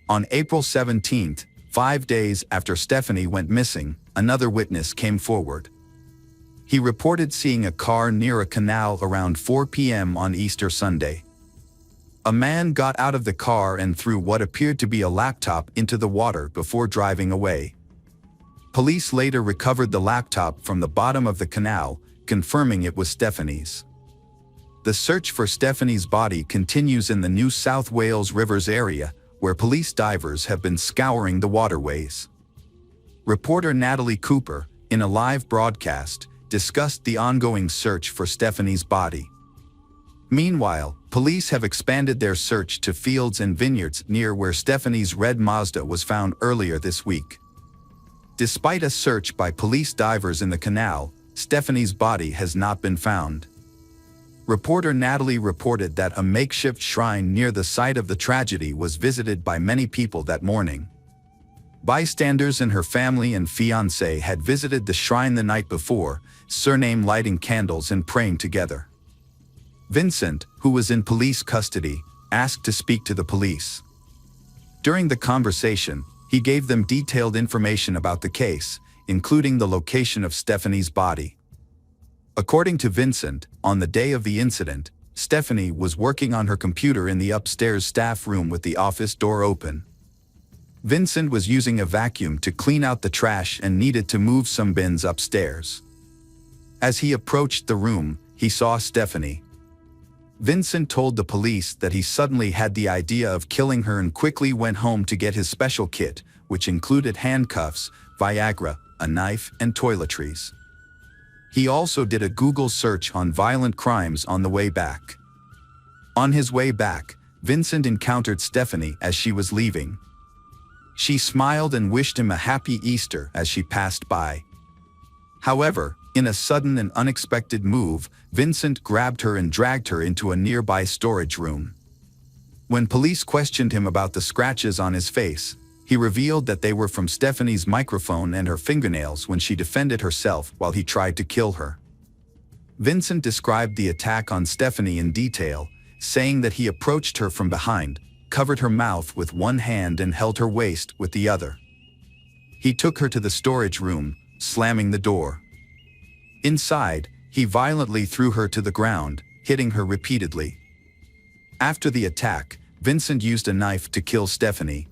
On April 17, 5 days after Stephanie went missing, another witness came forward. He reported seeing a car near a canal around 4 p.m. on Easter Sunday. A man got out of the car and threw what appeared to be a laptop into the water before driving away. Police later recovered the laptop from the bottom of the canal, confirming it was Stephanie's. The search for Stephanie's body continues in the New South Wales Rivers area, where police divers have been scouring the waterways. Reporter Natalie Cooper, in a live broadcast, discussed the ongoing search for Stephanie's body. Meanwhile, police have expanded their search to fields and vineyards near where Stephanie's red Mazda was found earlier this week. Despite a search by police divers in the canal, Stephanie's body has not been found. Reporter Natalie reported that a makeshift shrine near the site of the tragedy was visited by many people that morning. Bystanders and her family and fiancé had visited the shrine the night before, surname lighting candles and praying together. Vincent, who was in police custody, asked to speak to the police. During the conversation, he gave them detailed information about the case, including the location of Stephanie's body. According to Vincent, on the day of the incident, Stephanie was working on her computer in the upstairs staff room with the office door open. Vincent was using a vacuum to clean out the trash and needed to move some bins upstairs. As he approached the room, he saw Stephanie. Vincent told the police that he suddenly had the idea of killing her and quickly went home to get his special kit, which included handcuffs, Viagra, a knife, and toiletries. He also did a Google search on violent crimes on the way back. On his way back, Vincent encountered Stephanie as she was leaving. She smiled and wished him a happy Easter as she passed by. However, in a sudden and unexpected move, Vincent grabbed her and dragged her into a nearby storage room. When police questioned him about the scratches on his face, he revealed that they were from Stephanie's microphone and her fingernails when she defended herself while he tried to kill her. Vincent described the attack on Stephanie in detail, saying that he approached her from behind, covered her mouth with one hand and held her waist with the other. He took her to the storage room, slamming the door. Inside, he violently threw her to the ground, hitting her repeatedly. After the attack, Vincent used a knife to kill Stephanie.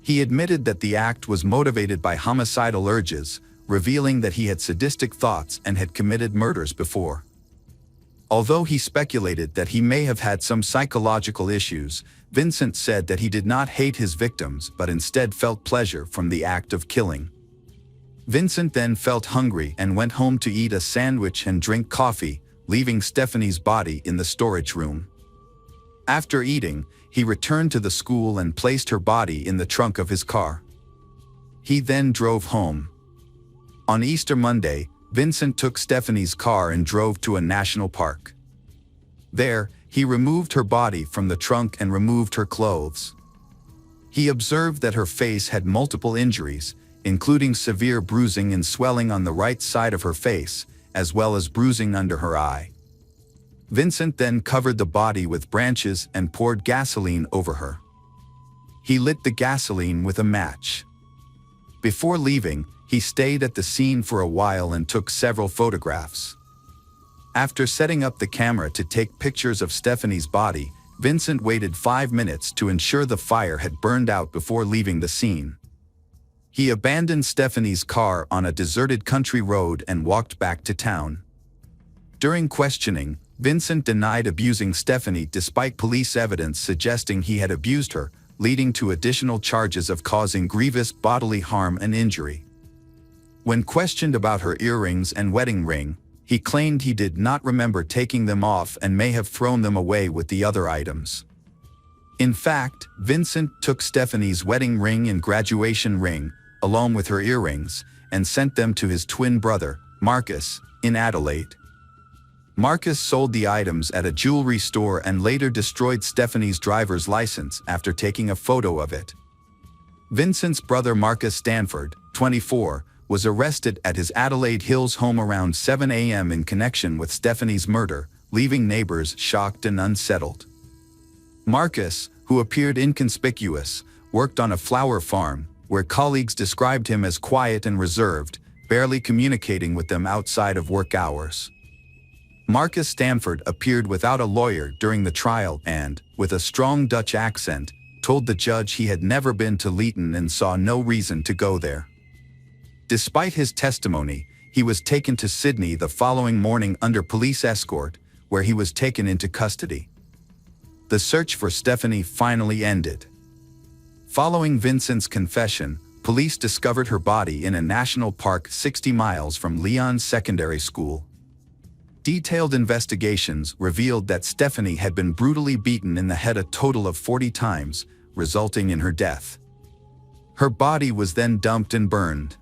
He admitted that the act was motivated by homicidal urges, revealing that he had sadistic thoughts and had committed murders before. Although he speculated that he may have had some psychological issues, Vincent said that he did not hate his victims but instead felt pleasure from the act of killing. Vincent then felt hungry and went home to eat a sandwich and drink coffee, leaving Stephanie's body in the storage room. After eating, he returned to the school and placed her body in the trunk of his car. He then drove home. On Easter Monday, Vincent took Stephanie's car and drove to a national park. There, he removed her body from the trunk and removed her clothes. He observed that her face had multiple injuries, including severe bruising and swelling on the right side of her face, as well as bruising under her eye. Vincent then covered the body with branches and poured gasoline over her. He lit the gasoline with a match. Before leaving, he stayed at the scene for a while and took several photographs. After setting up the camera to take pictures of Stephanie's body, Vincent waited 5 minutes to ensure the fire had burned out before leaving the scene. He abandoned Stephanie's car on a deserted country road and walked back to town. During questioning, Vincent denied abusing Stephanie despite police evidence suggesting he had abused her, leading to additional charges of causing grievous bodily harm and injury. When questioned about her earrings and wedding ring, he claimed he did not remember taking them off and may have thrown them away with the other items. In fact, Vincent took Stephanie's wedding ring and graduation ring, along with her earrings, and sent them to his twin brother, Marcus, in Adelaide. Marcus sold the items at a jewelry store and later destroyed Stephanie's driver's license after taking a photo of it. Vincent's brother Marcus Stanford, 24, was arrested at his Adelaide Hills home around 7 a.m. in connection with Stephanie's murder, leaving neighbors shocked and unsettled. Marcus, who appeared inconspicuous, worked on a flower farm, where colleagues described him as quiet and reserved, barely communicating with them outside of work hours. Marcus Stanford appeared without a lawyer during the trial and, with a strong Dutch accent, told the judge he had never been to Leeton and saw no reason to go there. Despite his testimony, he was taken to Sydney the following morning under police escort, where he was taken into custody. The search for Stephanie finally ended. Following Vincent's confession, police discovered her body in a national park 60 miles from Leon's secondary school. Detailed investigations revealed that Stephanie had been brutally beaten in the head a total of 40 times, resulting in her death. Her body was then dumped and burned.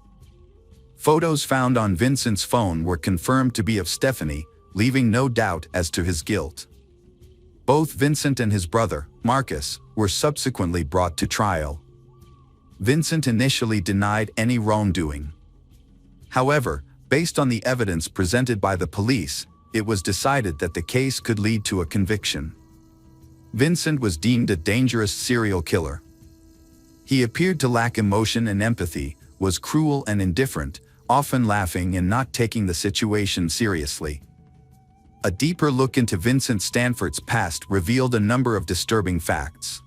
Photos found on Vincent's phone were confirmed to be of Stephanie, leaving no doubt as to his guilt. Both Vincent and his brother, Marcus, were subsequently brought to trial. Vincent initially denied any wrongdoing. However, based on the evidence presented by the police, it was decided that the case could lead to a conviction. Vincent was deemed a dangerous serial killer. He appeared to lack emotion and empathy, was cruel and indifferent, often laughing and not taking the situation seriously. A deeper look into Vincent Stanford's past revealed a number of disturbing facts.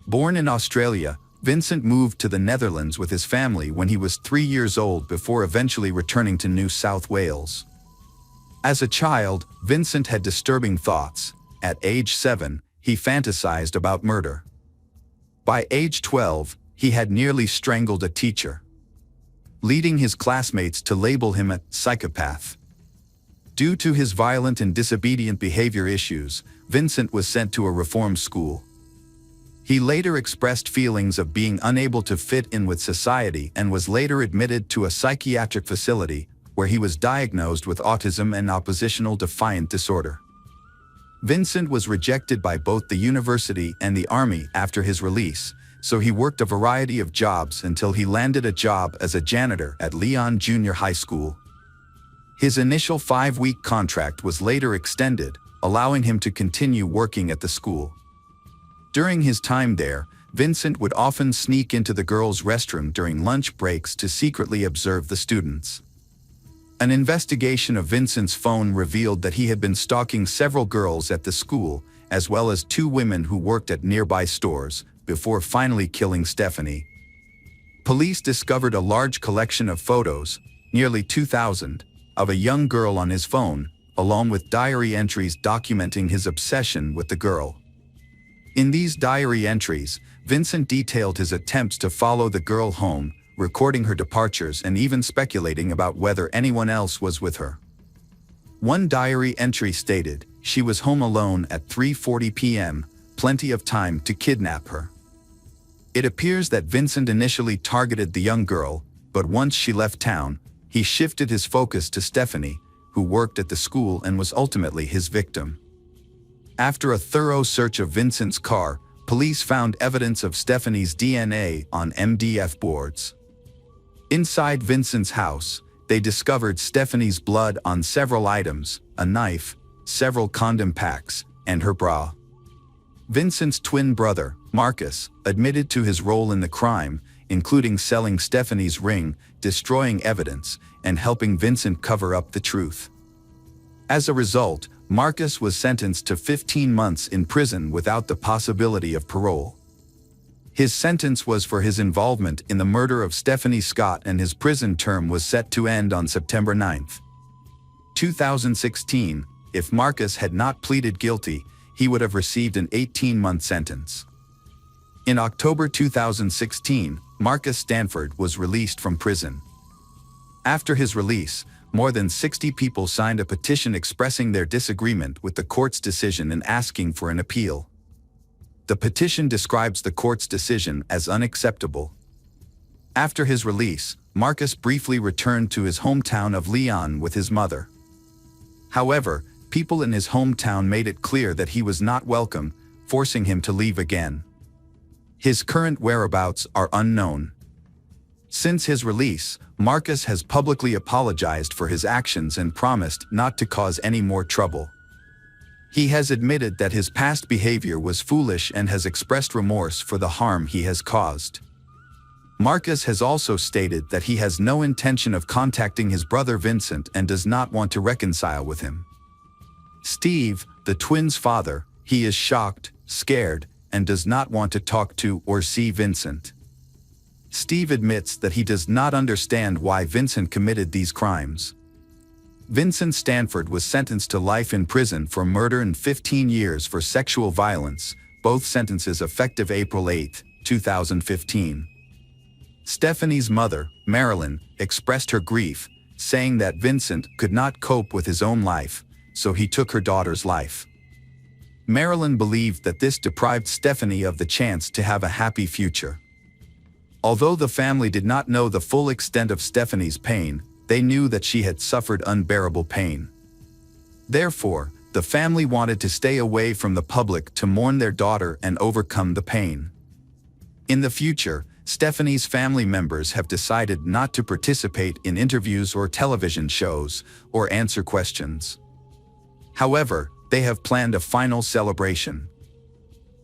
Born in Australia, Vincent moved to the Netherlands with his family when he was 3 years old before eventually returning to New South Wales. As a child, Vincent had disturbing thoughts. At age 7, he fantasized about murder. By age 12, he had nearly strangled a teacher, leading his classmates to label him a psychopath. Due to his violent and disobedient behavior issues, Vincent was sent to a reform school. He later expressed feelings of being unable to fit in with society and was later admitted to a psychiatric facility, where he was diagnosed with autism and oppositional defiant disorder. Vincent was rejected by both the university and the army after his release, so he worked a variety of jobs until he landed a job as a janitor at Leon Junior High School. His initial 5-week contract was later extended, allowing him to continue working at the school. During his time there, Vincent would often sneak into the girls' restroom during lunch breaks to secretly observe the students. An investigation of Vincent's phone revealed that he had been stalking several girls at the school, as well as 2 women who worked at nearby stores, before finally killing Stephanie. Police discovered a large collection of photos, nearly 2,000, of a young girl on his phone, along with diary entries documenting his obsession with the girl. In these diary entries, Vincent detailed his attempts to follow the girl home, recording her departures and even speculating about whether anyone else was with her. One diary entry stated, "She was home alone at 3:40 p.m., plenty of time to kidnap her." It appears that Vincent initially targeted the young girl, but once she left town, he shifted his focus to Stephanie, who worked at the school and was ultimately his victim. After a thorough search of Vincent's car, police found evidence of Stephanie's DNA on MDF boards. Inside Vincent's house, they discovered Stephanie's blood on several items, a knife, several condom packs, and her bra. Vincent's twin brother, Marcus, admitted to his role in the crime, including selling Stephanie's ring, destroying evidence, and helping Vincent cover up the truth. As a result, Marcus was sentenced to 15 months in prison without the possibility of parole. His sentence was for his involvement in the murder of Stephanie Scott, and his prison term was set to end on September 9, 2016. If Marcus had not pleaded guilty, he would have received an 18-month sentence. In October 2016, Marcus Stanford was released from prison. After his release, more than 60 people signed a petition expressing their disagreement with the court's decision and asking for an appeal. The petition describes the court's decision as unacceptable. After his release, Marcus briefly returned to his hometown of Leon with his mother. However, people in his hometown made it clear that he was not welcome, forcing him to leave again. His current whereabouts are unknown. Since his release, Marcus has publicly apologized for his actions and promised not to cause any more trouble. He has admitted that his past behavior was foolish and has expressed remorse for the harm he has caused. Marcus has also stated that he has no intention of contacting his brother Vincent and does not want to reconcile with him. Steve, the twins' father, he is shocked, scared, and does not want to talk to or see Vincent. Steve admits that he does not understand why Vincent committed these crimes. Vincent Stanford was sentenced to life in prison for murder and 15 years for sexual violence, both sentences effective April 8, 2015. Stephanie's mother, Marilyn, expressed her grief, saying that Vincent could not cope with his own life, so he took her daughter's life. Marilyn believed that this deprived Stephanie of the chance to have a happy future. Although the family did not know the full extent of Stephanie's pain, they knew that she had suffered unbearable pain. Therefore, the family wanted to stay away from the public to mourn their daughter and overcome the pain. In the future, Stephanie's family members have decided not to participate in interviews or television shows or answer questions. However, they have planned a final celebration.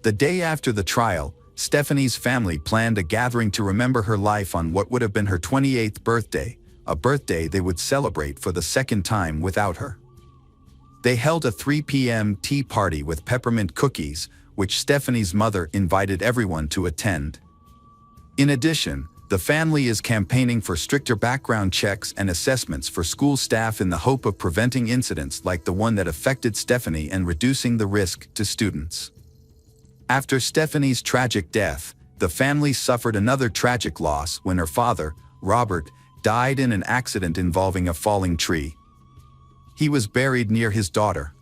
The day after the trial, Stephanie's family planned a gathering to remember her life on what would have been her 28th birthday, a birthday they would celebrate for the second time without her. They held a 3 p.m. tea party with peppermint cookies, which Stephanie's mother invited everyone to attend. In addition, the family is campaigning for stricter background checks and assessments for school staff in the hope of preventing incidents like the one that affected Stephanie and reducing the risk to students. After Stephanie's tragic death, the family suffered another tragic loss when her father, Robert, died in an accident involving a falling tree. He was buried near his daughter.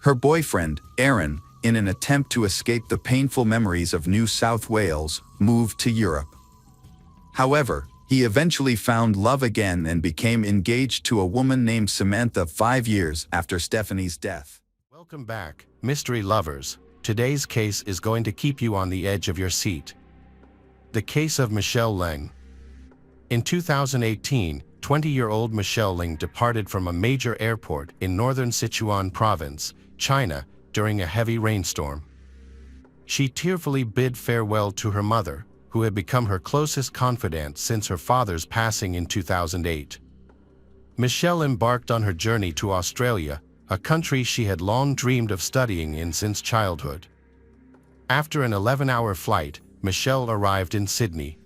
Her boyfriend, Aaron, in an attempt to escape the painful memories of New South Wales, moved to Europe. However, he eventually found love again and became engaged to a woman named Samantha 5 years after Stephanie's death. Welcome back, mystery lovers. Today's case is going to keep you on the edge of your seat. The case of Michelle Leng. In 2018, 20-year-old Michelle Leng departed from a major airport in northern Sichuan province, China, during a heavy rainstorm. She tearfully bid farewell to her mother, who had become her closest confidant since her father's passing in 2008. Michelle embarked on her journey to Australia, a country she had long dreamed of studying in since childhood. After an 11-hour flight, Michelle arrived in Sydney.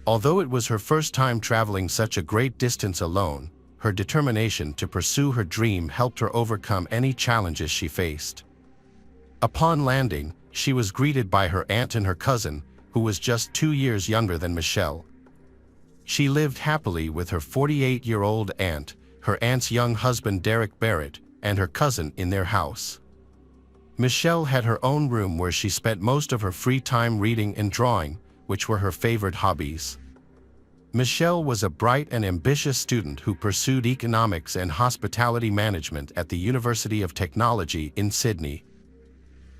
Although it was her first time traveling such a great distance alone, her determination to pursue her dream helped her overcome any challenges she faced. Upon landing, she was greeted by her aunt and her cousin, who was just 2 years younger than Michelle. She lived happily with her 48-year-old aunt, her aunt's young husband Derek Barrett, and her cousin in their house. Michelle had her own room where she spent most of her free time reading and drawing, which were her favorite hobbies. Michelle was a bright and ambitious student who pursued economics and hospitality management at the University of Technology in Sydney.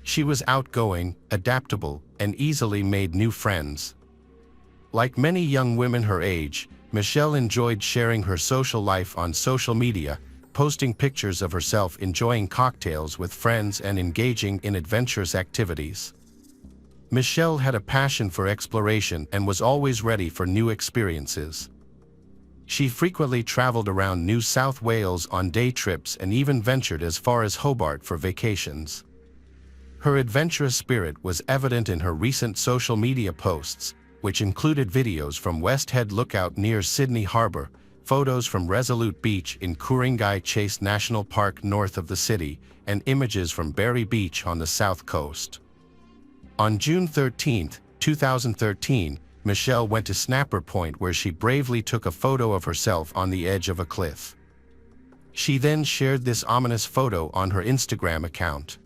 She was outgoing, adaptable, and easily made new friends. Like many young women her age, Michelle enjoyed sharing her social life on social media, posting pictures of herself enjoying cocktails with friends and engaging in adventurous activities. Michelle had a passion for exploration and was always ready for new experiences. She frequently traveled around New South Wales on day trips and even ventured as far as Hobart for vacations. Her adventurous spirit was evident in her recent social media posts, which included videos from West Head Lookout near Sydney Harbour, photos from Resolute Beach in Ku-ring-gai Chase National Park north of the city, and images from Berry Beach on the south coast. On June 13, 2013, Michelle went to Snapper Point where she bravely took a photo of herself on the edge of a cliff. She then shared this ominous photo on her Instagram account.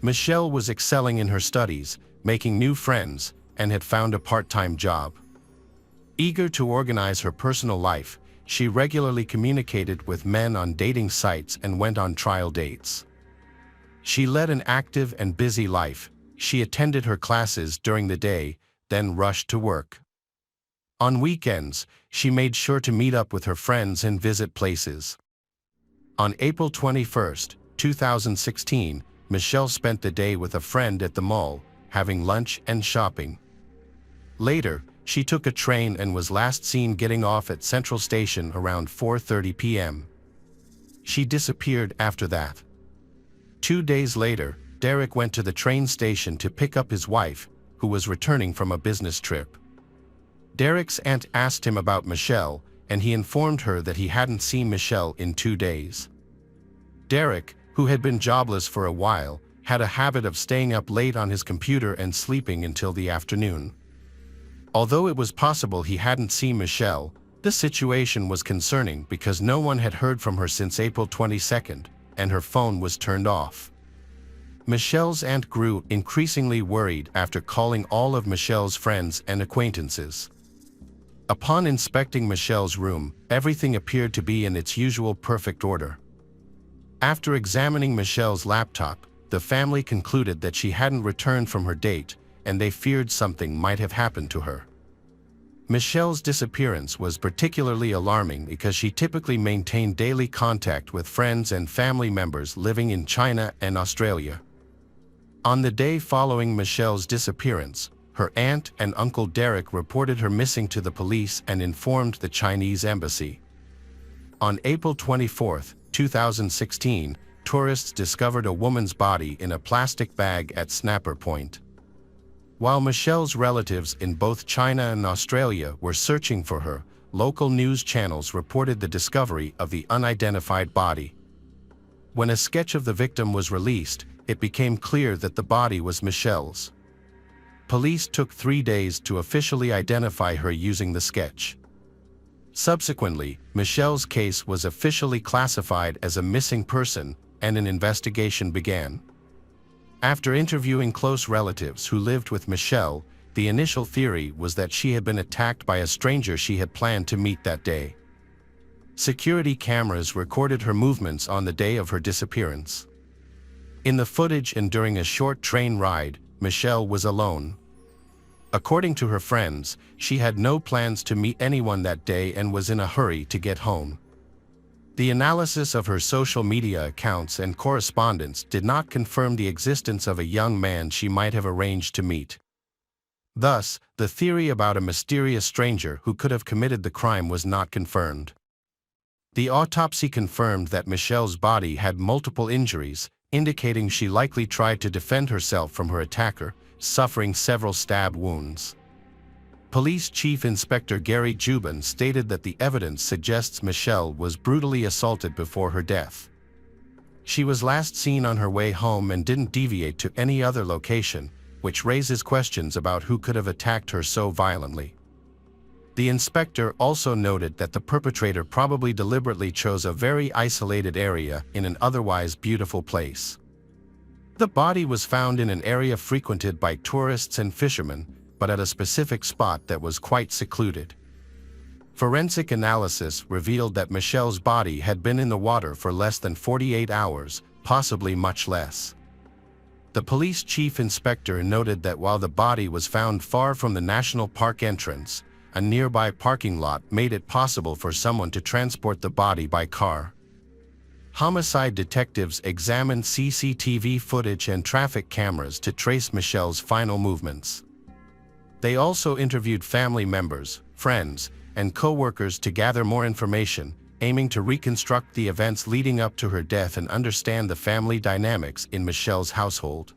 Michelle was excelling in her studies, making new friends, and had found a part-time job. Eager to organize her personal life, she regularly communicated with men on dating sites and went on trial dates. She led an active and busy life. She attended her classes during the day, then rushed to work. On weekends, she made sure to meet up with her friends and visit places. On April 21, 2016, Michelle spent the day with a friend at the mall, having lunch and shopping. Later, she took a train and was last seen getting off at Central Station around 4:30 p.m. She disappeared after that. 2 days later, Derek went to the train station to pick up his wife, who was returning from a business trip. Derek's aunt asked him about Michelle, and he informed her that he hadn't seen Michelle in 2 days. Derek, who had been jobless for a while, had a habit of staying up late on his computer and sleeping until the afternoon. Although it was possible he hadn't seen Michelle, the situation was concerning because no one had heard from her since April 22, and her phone was turned off. Michelle's aunt grew increasingly worried after calling all of Michelle's friends and acquaintances. Upon inspecting Michelle's room, everything appeared to be in its usual perfect order. After examining Michelle's laptop, the family concluded that she hadn't returned from her date, and they feared something might have happened to her. Michelle's disappearance was particularly alarming because she typically maintained daily contact with friends and family members living in China and Australia. On the day following Michelle's disappearance, her aunt and uncle Derek reported her missing to the police and informed the Chinese embassy. On April 24, 2016, tourists discovered a woman's body in a plastic bag at Snapper Point. While Michelle's relatives in both China and Australia were searching for her, local news channels reported the discovery of the unidentified body. When a sketch of the victim was released, it became clear that the body was Michelle's. Police took 3 days to officially identify her using the sketch. Subsequently, Michelle's case was officially classified as a missing person, and an investigation began. After interviewing close relatives who lived with Michelle, the initial theory was that she had been attacked by a stranger she had planned to meet that day. Security cameras recorded her movements on the day of her disappearance. In the footage and during a short train ride, Michelle was alone. According to her friends, she had no plans to meet anyone that day and was in a hurry to get home. The analysis of her social media accounts and correspondence did not confirm the existence of a young man she might have arranged to meet. Thus, the theory about a mysterious stranger who could have committed the crime was not confirmed. The autopsy confirmed that Michelle's body had multiple injuries, indicating she likely tried to defend herself from her attacker, suffering several stab wounds. Police Chief Inspector Gary Jubin stated that the evidence suggests Michelle was brutally assaulted before her death. She was last seen on her way home and didn't deviate to any other location, which raises questions about who could have attacked her so violently. The inspector also noted that the perpetrator probably deliberately chose a very isolated area in an otherwise beautiful place. The body was found in an area frequented by tourists and fishermen, but at a specific spot that was quite secluded. Forensic analysis revealed that Michelle's body had been in the water for less than 48 hours, possibly much less. The police chief inspector noted that while the body was found far from the national park entrance, a nearby parking lot made it possible for someone to transport the body by car. Homicide detectives examined CCTV footage and traffic cameras to trace Michelle's final movements. They also interviewed family members, friends, and co-workers to gather more information, aiming to reconstruct the events leading up to her death and understand the family dynamics in Michelle's household.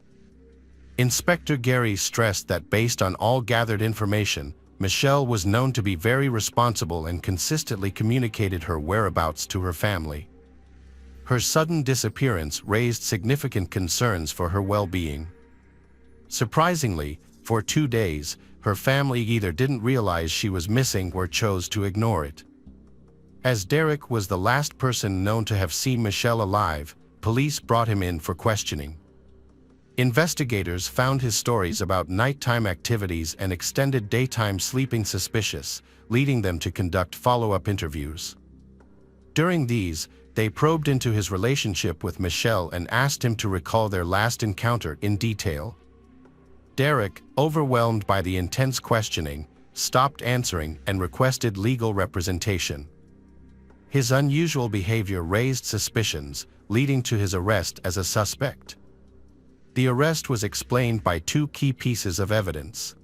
Inspector Gary stressed that based on all gathered information, Michelle was known to be very responsible and consistently communicated her whereabouts to her family. Her sudden disappearance raised significant concerns for her well-being. Surprisingly, for 2 days, her family either didn't realize she was missing or chose to ignore it. As Derek was the last person known to have seen Michelle alive, police brought him in for questioning. Investigators found his stories about nighttime activities and extended daytime sleeping suspicious, leading them to conduct follow-up interviews. During these, they probed into his relationship with Michelle and asked him to recall their last encounter in detail. Derek, overwhelmed by the intense questioning, stopped answering and requested legal representation. His unusual behavior raised suspicions, leading to his arrest as a suspect. The arrest was explained by 2 key pieces of evidence.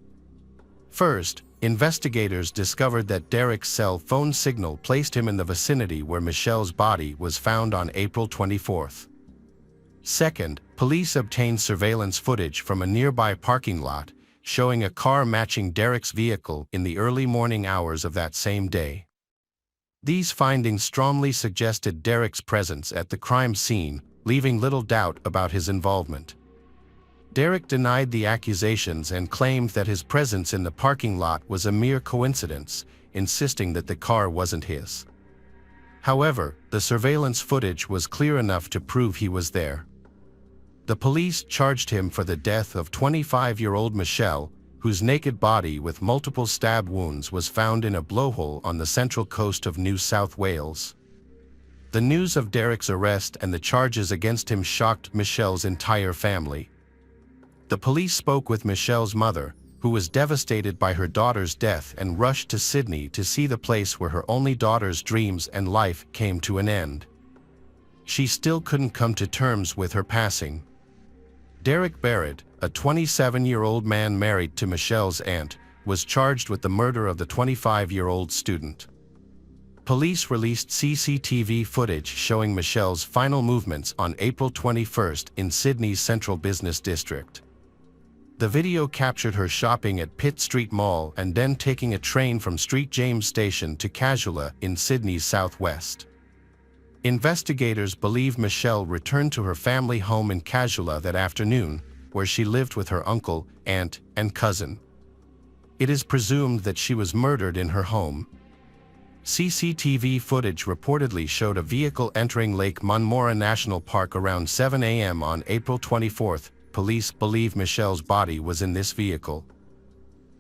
First, investigators discovered that Derek's cell phone signal placed him in the vicinity where Michelle's body was found on April 24. Second, police obtained surveillance footage from a nearby parking lot, showing a car matching Derek's vehicle in the early morning hours of that same day. These findings strongly suggested Derek's presence at the crime scene, leaving little doubt about his involvement. Derek denied the accusations and claimed that his presence in the parking lot was a mere coincidence, insisting that the car wasn't his. However, the surveillance footage was clear enough to prove he was there. The police charged him for the death of 25-year-old Michelle, whose naked body with multiple stab wounds was found in a blowhole on the central coast of New South Wales. The news of Derek's arrest and the charges against him shocked Michelle's entire family. The police spoke with Michelle's mother, who was devastated by her daughter's death and rushed to Sydney to see the place where her only daughter's dreams and life came to an end. She still couldn't come to terms with her passing. Derek Barrett, a 27-year-old man married to Michelle's aunt, was charged with the murder of the 25-year-old student. Police released CCTV footage showing Michelle's final movements on April 21 in Sydney's Central Business District. The video captured her shopping at Pitt Street Mall and then taking a train from St James Station to Casula in Sydney's southwest. Investigators believe Michelle returned to her family home in Casula that afternoon, where she lived with her uncle, aunt, and cousin. It is presumed that she was murdered in her home. CCTV footage reportedly showed a vehicle entering Lake Munmora National Park around 7 a.m. on April 24. Police believe Michelle's body was in this vehicle.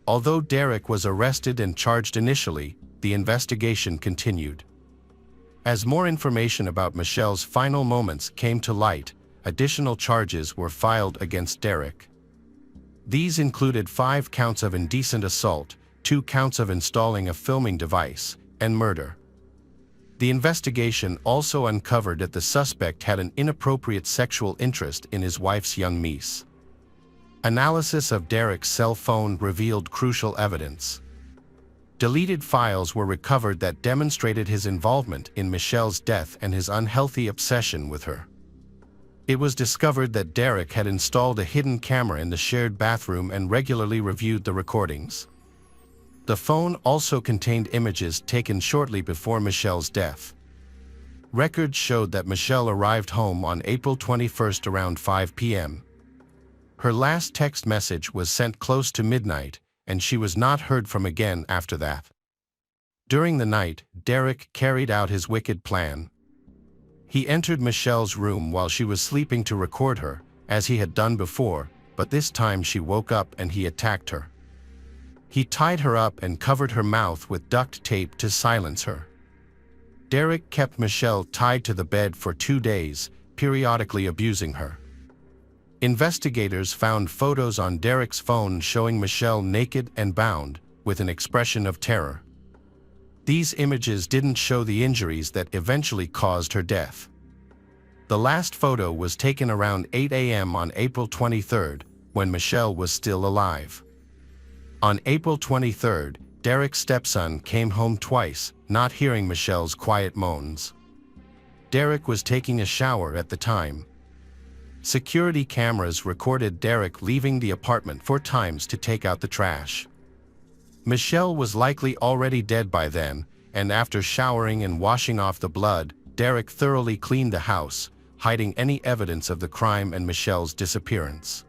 Although Derek was arrested and charged initially, the investigation continued. As more information about Michelle's final moments came to light, additional charges were filed against Derek. These included 5 counts of indecent assault, 2 counts of installing a filming device, and murder. The investigation also uncovered that the suspect had an inappropriate sexual interest in his wife's young niece. Analysis of Derek's cell phone revealed crucial evidence. Deleted files were recovered that demonstrated his involvement in Michelle's death and his unhealthy obsession with her. It was discovered that Derek had installed a hidden camera in the shared bathroom and regularly reviewed the recordings. The phone also contained images taken shortly before Michelle's death. Records showed that Michelle arrived home on April 21 around 5 p.m. Her last text message was sent close to midnight, and she was not heard from again after that. During the night, Derek carried out his wicked plan. He entered Michelle's room while she was sleeping to record her, as he had done before, but this time she woke up and he attacked her. He tied her up and covered her mouth with duct tape to silence her. Derek kept Michelle tied to the bed for 2 days, periodically abusing her. Investigators found photos on Derek's phone showing Michelle naked and bound, with an expression of terror. These images didn't show the injuries that eventually caused her death. The last photo was taken around 8 a.m. on April 23, when Michelle was still alive. On April 23, Derek's stepson came home twice, not hearing Michelle's quiet moans. Derek was taking a shower at the time. Security cameras recorded Derek leaving the apartment 4 times to take out the trash. Michelle was likely already dead by then, and after showering and washing off the blood, Derek thoroughly cleaned the house, hiding any evidence of the crime and Michelle's disappearance.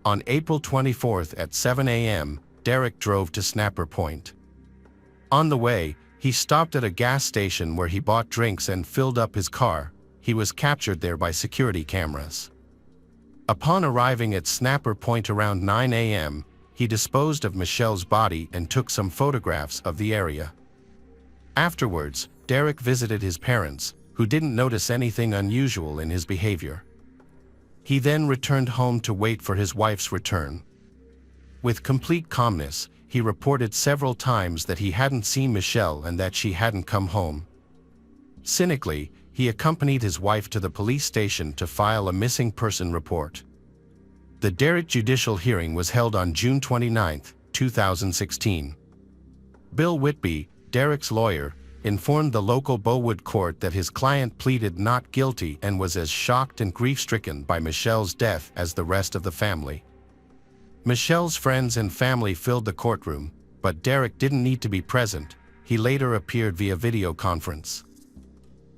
On April 24 at 7 a.m., Derek drove to Snapper Point. On the way, he stopped at a gas station where he bought drinks and filled up his car. He was captured there by security cameras. Upon arriving at Snapper Point around 9 a.m., he disposed of Michelle's body and took some photographs of the area. Afterwards, Derek visited his parents, who didn't notice anything unusual in his behavior. He then returned home to wait for his wife's return. With complete calmness, he reported several times that he hadn't seen Michelle and that she hadn't come home. Cynically, he accompanied his wife to the police station to file a missing person report. The Derek judicial hearing was held on June 29, 2016. Bill Whitby, Derek's lawyer, informed the local Bowood court that his client pleaded not guilty and was as shocked and grief-stricken by Michelle's death as the rest of the family. Michelle's friends and family filled the courtroom, but Derek didn't need to be present. He later appeared via video conference.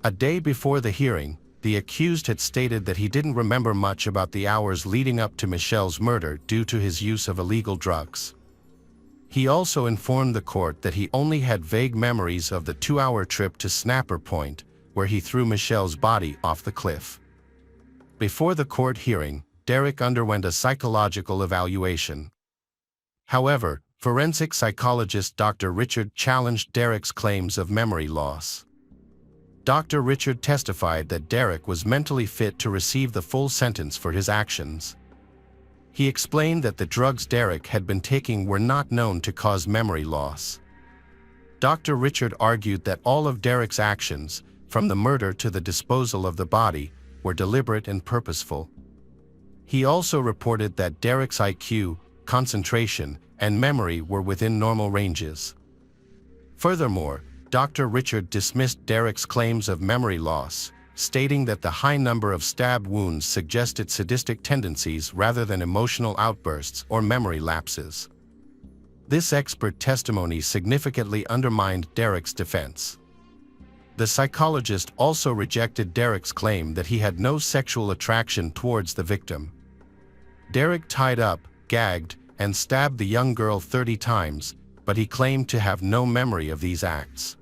A day before the hearing, the accused had stated that he didn't remember much about the hours leading up to Michelle's murder due to his use of illegal drugs. He also informed the court that he only had vague memories of the 2-hour trip to Snapper Point, where he threw Michelle's body off the cliff. Before the court hearing, Derek underwent a psychological evaluation. However, forensic psychologist Dr. Richard challenged Derek's claims of memory loss. Dr. Richard testified that Derek was mentally fit to receive the full sentence for his actions. He explained that the drugs Derek had been taking were not known to cause memory loss. Dr. Richard argued that all of Derek's actions, from the murder to the disposal of the body, were deliberate and purposeful. He also reported that Derek's IQ, concentration, and memory were within normal ranges. Furthermore, Dr. Richard dismissed Derek's claims of memory loss, stating that the high number of stab wounds suggested sadistic tendencies rather than emotional outbursts or memory lapses. This expert testimony significantly undermined Derek's defense. The psychologist also rejected Derek's claim that he had no sexual attraction towards the victim. Derek tied up, gagged, and stabbed the young girl 30 times, but he claimed to have no memory of these acts.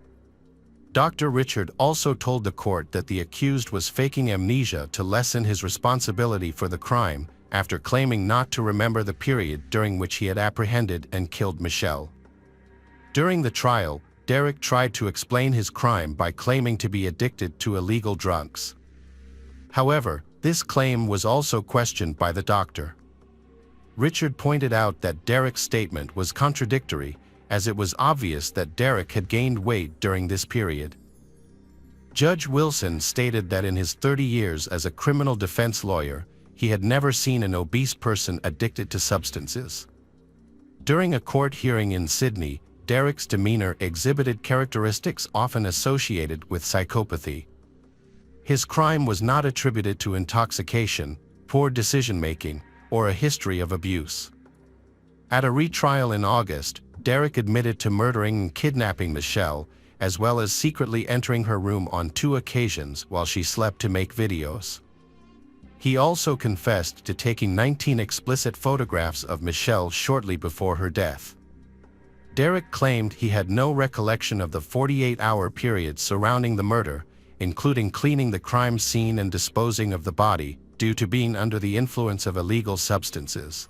Dr. Richard also told the court that the accused was faking amnesia to lessen his responsibility for the crime, after claiming not to remember the period during which he had apprehended and killed Michelle. During the trial, Derek tried to explain his crime by claiming to be addicted to illegal drugs. However, this claim was also questioned by the doctor. Richard pointed out that Derek's statement was contradictory, as it was obvious that Derek had gained weight during this period. Judge Wilson stated that in his 30 years as a criminal defense lawyer, he had never seen an obese person addicted to substances. During a court hearing in Sydney, Derek's demeanor exhibited characteristics often associated with psychopathy. His crime was not attributed to intoxication, poor decision-making, or a history of abuse. At a retrial in August, Derek admitted to murdering and kidnapping Michelle, as well as secretly entering her room on 2 occasions while she slept to make videos. He also confessed to taking 19 explicit photographs of Michelle shortly before her death. Derek claimed he had no recollection of the 48-hour period surrounding the murder, including cleaning the crime scene and disposing of the body, due to being under the influence of illegal substances.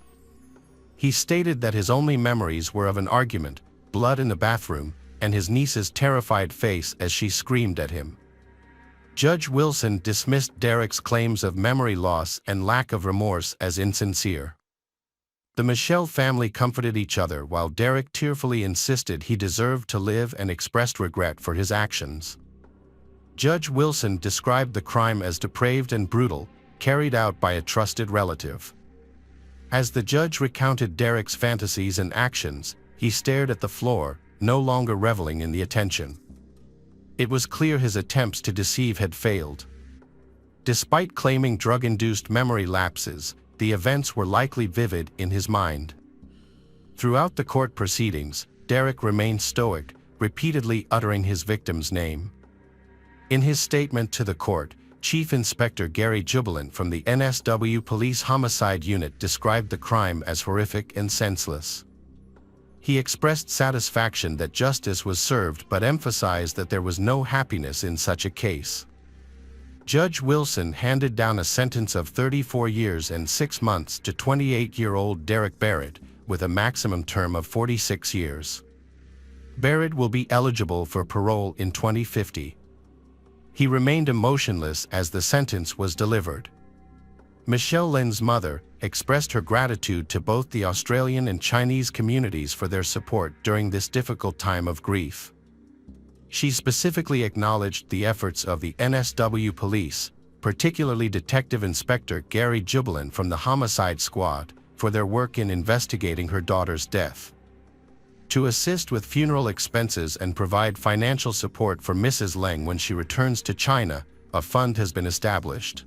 He stated that his only memories were of an argument, blood in the bathroom, and his niece's terrified face as she screamed at him. Judge Wilson dismissed Derek's claims of memory loss and lack of remorse as insincere. The Michelle family comforted each other while Derek tearfully insisted he deserved to live and expressed regret for his actions. Judge Wilson described the crime as depraved and brutal, carried out by a trusted relative. As the judge recounted Derek's fantasies and actions, he stared at the floor, no longer reveling in the attention. It was clear his attempts to deceive had failed. Despite claiming drug-induced memory lapses, the events were likely vivid in his mind. Throughout the court proceedings, Derek remained stoic, repeatedly uttering his victim's name. In his statement to the court, Chief Inspector Gary Jubilant from the NSW Police Homicide Unit described the crime as horrific and senseless. He expressed satisfaction that justice was served but emphasized that there was no happiness in such a case. Judge Wilson handed down a sentence of 34 years and 6 months to 28-year-old Derek Barrett, with a maximum term of 46 years. Barrett will be eligible for parole in 2050. He remained emotionless as the sentence was delivered. Michelle Lynn's mother expressed her gratitude to both the Australian and Chinese communities for their support during this difficult time of grief. She specifically acknowledged the efforts of the NSW police, particularly Detective Inspector Gary Jubilant from the Homicide Squad, for their work in investigating her daughter's death. To assist with funeral expenses and provide financial support for Mrs. Leng when she returns to China, a fund has been established.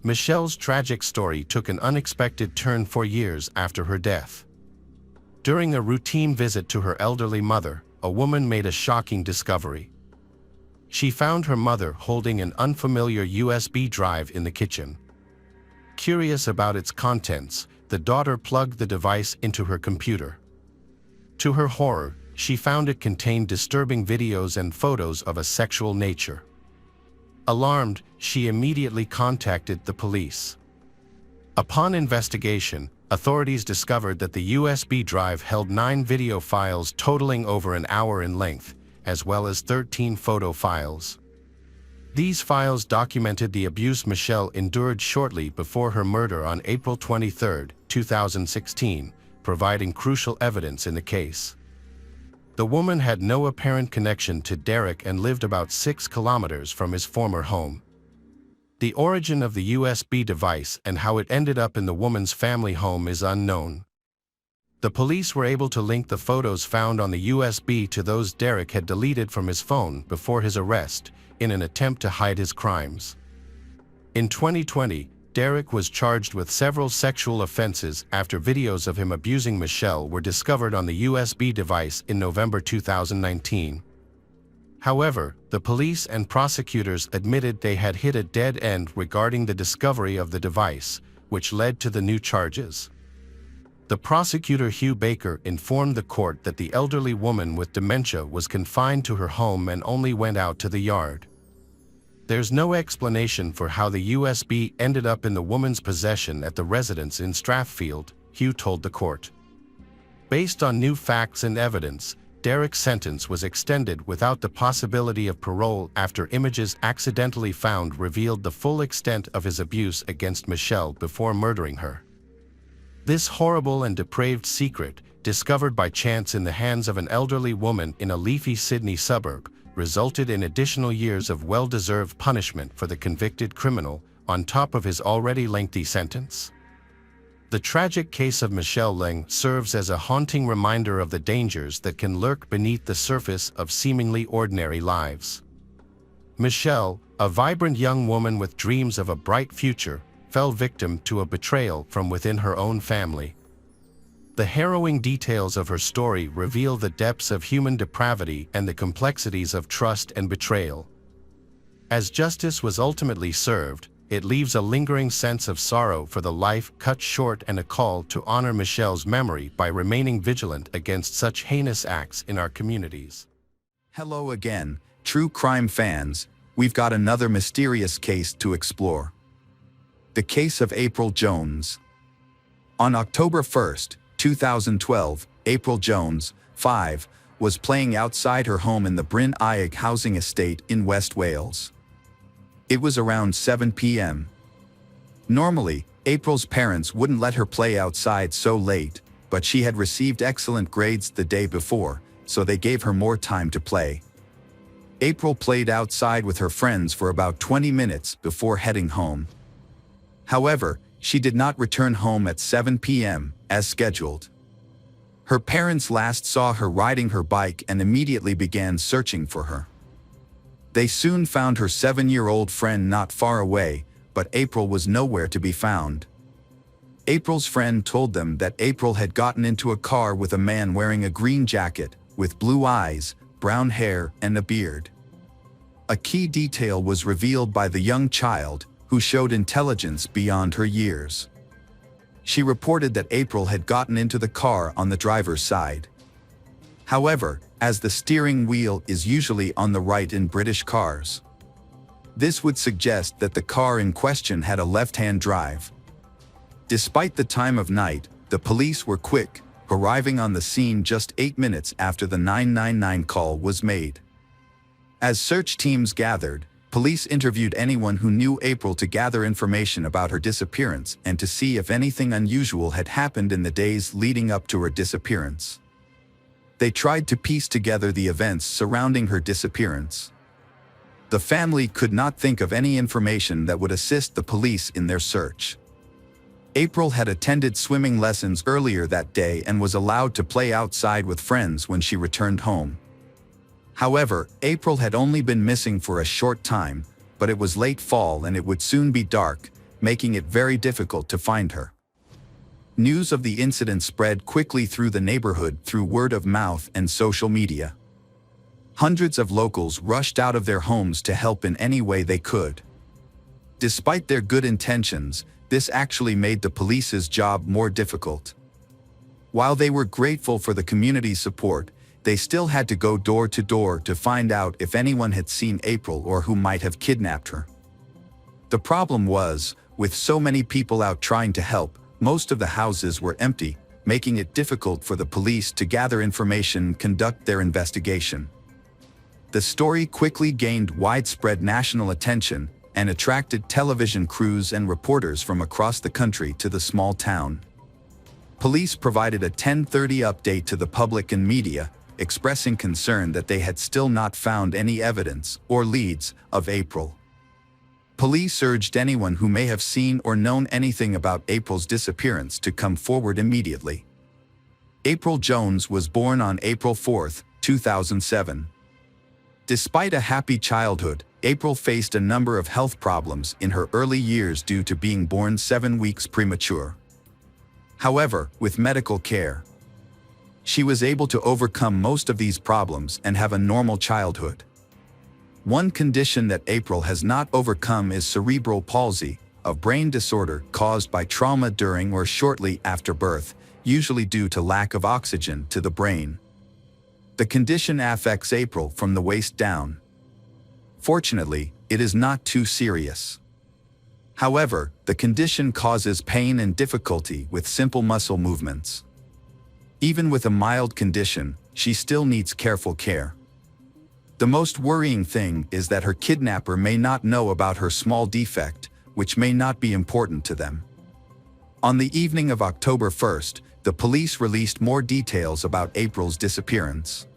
Michelle's tragic story took an unexpected turn 4 years after her death. During a routine visit to her elderly mother, a woman made a shocking discovery. She found her mother holding an unfamiliar USB drive in the kitchen. Curious about its contents, the daughter plugged the device into her computer. To her horror, she found it contained disturbing videos and photos of a sexual nature. Alarmed, she immediately contacted the police. Upon investigation, authorities discovered that the USB drive held 9 video files totaling over an hour in length, as well as 13 photo files. These files documented the abuse Michelle endured shortly before her murder on April 23, 2016, providing crucial evidence in the case. The woman had no apparent connection to Derek and lived about 6 kilometers from his former home. The origin of the USB device and how it ended up in the woman's family home is unknown. The police were able to link the photos found on the USB to those Derek had deleted from his phone before his arrest, in an attempt to hide his crimes. In 2020, Derek was charged with several sexual offenses after videos of him abusing Michelle were discovered on the USB device in November 2019. However, the police and prosecutors admitted they had hit a dead end regarding the discovery of the device, which led to the new charges. The prosecutor Hugh Baker informed the court that the elderly woman with dementia was confined to her home and only went out to the yard. There's no explanation for how the USB ended up in the woman's possession at the residence in Strathfield, Hugh told the court. Based on new facts and evidence, Derek's sentence was extended without the possibility of parole after images accidentally found revealed the full extent of his abuse against Michelle before murdering her. This horrible and depraved secret, discovered by chance in the hands of an elderly woman in a leafy Sydney suburb, resulted in additional years of well-deserved punishment for the convicted criminal, on top of his already lengthy sentence. The tragic case of Michelle Leng serves as a haunting reminder of the dangers that can lurk beneath the surface of seemingly ordinary lives. Michelle, a vibrant young woman with dreams of a bright future, fell victim to a betrayal from within her own family. The harrowing details of her story reveal the depths of human depravity and the complexities of trust and betrayal. As justice was ultimately served, it leaves a lingering sense of sorrow for the life cut short and a call to honor Michelle's memory by remaining vigilant against such heinous acts in our communities. Hello again, true crime fans. We've got another mysterious case to explore. The case of April Jones. On October 1st, 2012, April Jones, 5, was playing outside her home in the Bryn Aeg housing estate in West Wales. It was around 7 p.m. Normally, April's parents wouldn't let her play outside so late, but she had received excellent grades the day before, so they gave her more time to play. April played outside with her friends for about 20 minutes before heading home. However, she did not return home at 7 p.m., as scheduled. Her parents last saw her riding her bike and immediately began searching for her. They soon found her 7-year-old friend not far away, but April was nowhere to be found. April's friend told them that April had gotten into a car with a man wearing a green jacket, with blue eyes, brown hair, and a beard. A key detail was revealed by the young child, who showed intelligence beyond her years. She reported that April had gotten into the car on the driver's side. However, as the steering wheel is usually on the right in British cars, this would suggest that the car in question had a left-hand drive. Despite the time of night, the police were quick, arriving on the scene just 8 minutes after the 999 call was made. As search teams gathered, police interviewed anyone who knew April to gather information about her disappearance and to see if anything unusual had happened in the days leading up to her disappearance. They tried to piece together the events surrounding her disappearance. The family could not think of any information that would assist the police in their search. April had attended swimming lessons earlier that day and was allowed to play outside with friends when she returned home. However, April had only been missing for a short time, but it was late fall and it would soon be dark, making it very difficult to find her. News of the incident spread quickly through the neighborhood through word of mouth and social media. Hundreds of locals rushed out of their homes to help in any way they could. Despite their good intentions, this actually made the police's job more difficult. While they were grateful for the community's support, they still had to go door to door to find out if anyone had seen April or who might have kidnapped her. The problem was, with so many people out trying to help, most of the houses were empty, making it difficult for the police to gather information and conduct their investigation. The story quickly gained widespread national attention and attracted television crews and reporters from across the country to the small town. Police provided a 10:30 update to the public and media, expressing concern that they had still not found any evidence or leads of April. Police urged anyone who may have seen or known anything about April's disappearance to come forward immediately. April Jones was born on April 4, 2007. Despite a happy childhood, April faced a number of health problems in her early years due to being born 7 weeks premature. However, with medical care, she was able to overcome most of these problems and have a normal childhood. One condition that April has not overcome is cerebral palsy, a brain disorder caused by trauma during or shortly after birth, usually due to lack of oxygen to the brain. The condition affects April from the waist down. Fortunately, it is not too serious. However, the condition causes pain and difficulty with simple muscle movements. Even with a mild condition, she still needs careful care. The most worrying thing is that her kidnapper may not know about her small defect, which may not be important to them. On the evening of October 1st, the police released more details about April's disappearance.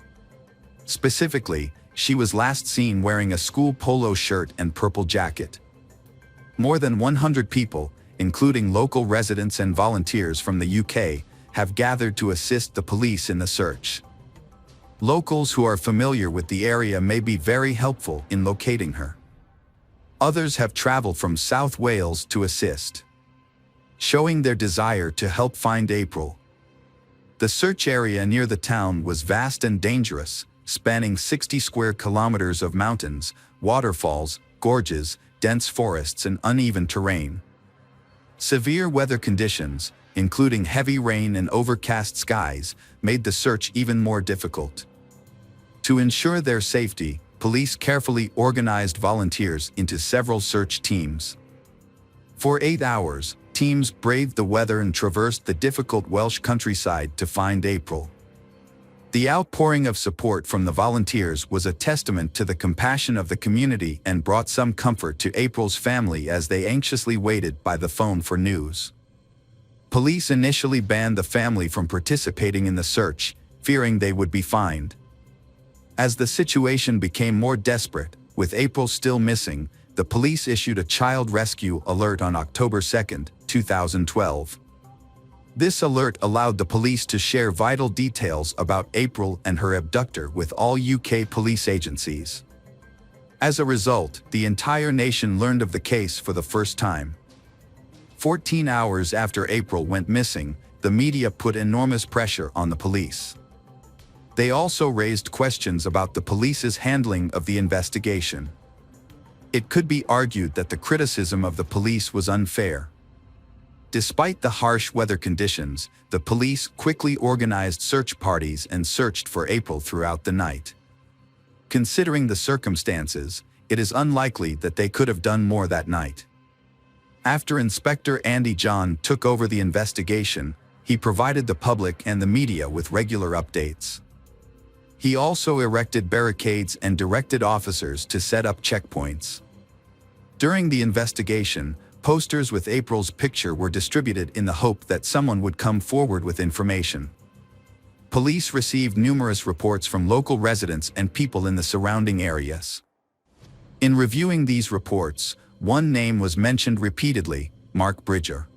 Specifically, she was last seen wearing a school polo shirt and purple jacket. More than 100 people, including local residents and volunteers from the UK, have gathered to assist the police in the search. Locals who are familiar with the area may be very helpful in locating her. Others have traveled from South Wales to assist, showing their desire to help find April. The search area near the town was vast and dangerous, spanning 60 square kilometers of mountains, waterfalls, gorges, dense forests and uneven terrain. Severe weather conditions, including heavy rain and overcast skies, made the search even more difficult. To ensure their safety, police carefully organized volunteers into several search teams. For 8 hours, teams braved the weather and traversed the difficult Welsh countryside to find April. The outpouring of support from the volunteers was a testament to the compassion of the community and brought some comfort to April's family as they anxiously waited by the phone for news. Police initially banned the family from participating in the search, fearing they would be fined. As the situation became more desperate, with April still missing, the police issued a child rescue alert on October 2, 2012. This alert allowed the police to share vital details about April and her abductor with all UK police agencies. As a result, the entire nation learned of the case for the first time. 14 hours after April went missing, the media put enormous pressure on the police. They also raised questions about the police's handling of the investigation. It could be argued that the criticism of the police was unfair. Despite the harsh weather conditions, the police quickly organized search parties and searched for April throughout the night. Considering the circumstances, it is unlikely that they could have done more that night. After Inspector Andy John took over the investigation, he provided the public and the media with regular updates. He also erected barricades and directed officers to set up checkpoints. During the investigation, posters with April's picture were distributed in the hope that someone would come forward with information. Police received numerous reports from local residents and people in the surrounding areas. In reviewing these reports, one name was mentioned repeatedly: Mark Bridger.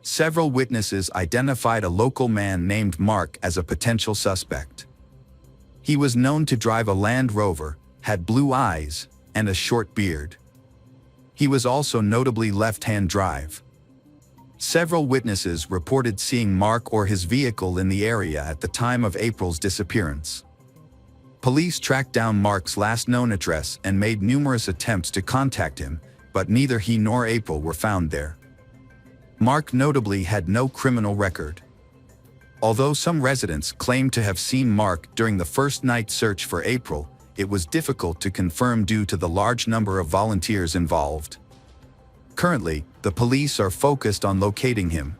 Several witnesses identified a local man named Mark as a potential suspect. He was known to drive a Land Rover, had blue eyes, and a short beard. He was also notably left-hand drive. Several witnesses reported seeing Mark or his vehicle in the area at the time of April's disappearance. Police tracked down Mark's last known address and made numerous attempts to contact him, but neither he nor April were found there. Mark notably had no criminal record. Although some residents claimed to have seen Mark during the first night search for April, it was difficult to confirm due to the large number of volunteers involved. Currently, the police are focused on locating him.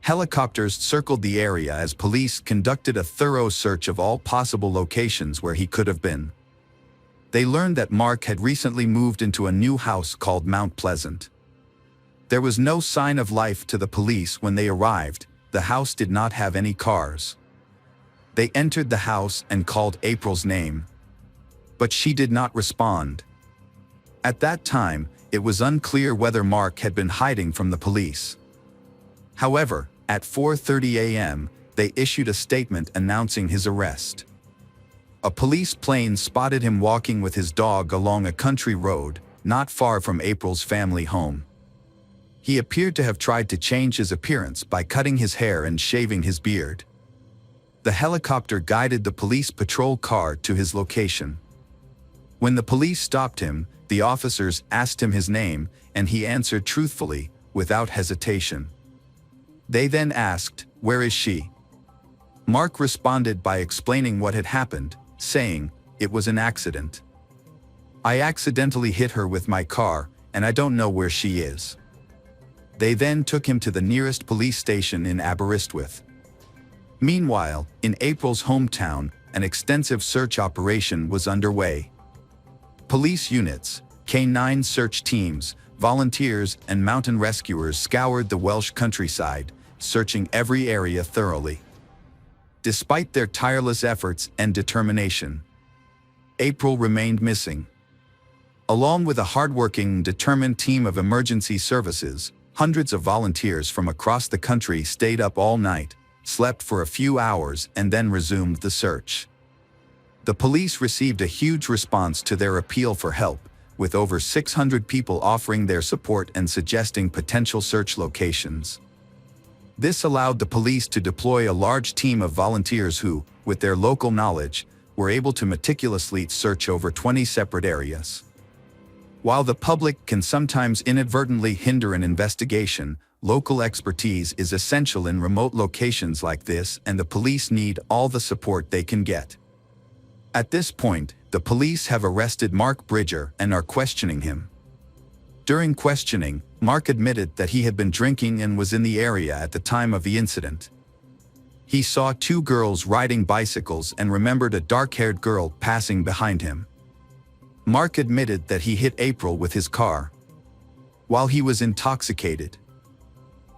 Helicopters circled the area as police conducted a thorough search of all possible locations where he could have been. They learned that Mark had recently moved into a new house called Mount Pleasant. There was no sign of life to the police when they arrived. The house did not have any cars. They entered the house and called April's name, but she did not respond. At that time, it was unclear whether Mark had been hiding from the police. However, at 4:30 a.m., they issued a statement announcing his arrest. A police plane spotted him walking with his dog along a country road, not far from April's family home. He appeared to have tried to change his appearance by cutting his hair and shaving his beard. The helicopter guided the police patrol car to his location. When the police stopped him, the officers asked him his name, and he answered truthfully, without hesitation. They then asked, "Where is she?" Mark responded by explaining what had happened, saying, "It was an accident. I accidentally hit her with my car, and I don't know where she is." They then took him to the nearest police station in Aberystwyth. Meanwhile, in April's hometown, an extensive search operation was underway. Police units, K9 search teams, volunteers, and mountain rescuers scoured the Welsh countryside, searching every area thoroughly. Despite their tireless efforts and determination, April remained missing. Along with a hardworking, determined team of emergency services, hundreds of volunteers from across the country stayed up all night, slept for a few hours, and then resumed the search. The police received a huge response to their appeal for help, with over 600 people offering their support and suggesting potential search locations. This allowed the police to deploy a large team of volunteers who, with their local knowledge, were able to meticulously search over 20 separate areas. While the public can sometimes inadvertently hinder an investigation, local expertise is essential in remote locations like this, and the police need all the support they can get. At this point, the police have arrested Mark Bridger and are questioning him. During questioning, Mark admitted that he had been drinking and was in the area at the time of the incident. He saw two girls riding bicycles and remembered a dark-haired girl passing behind him. Mark admitted that he hit April with his car while he was intoxicated.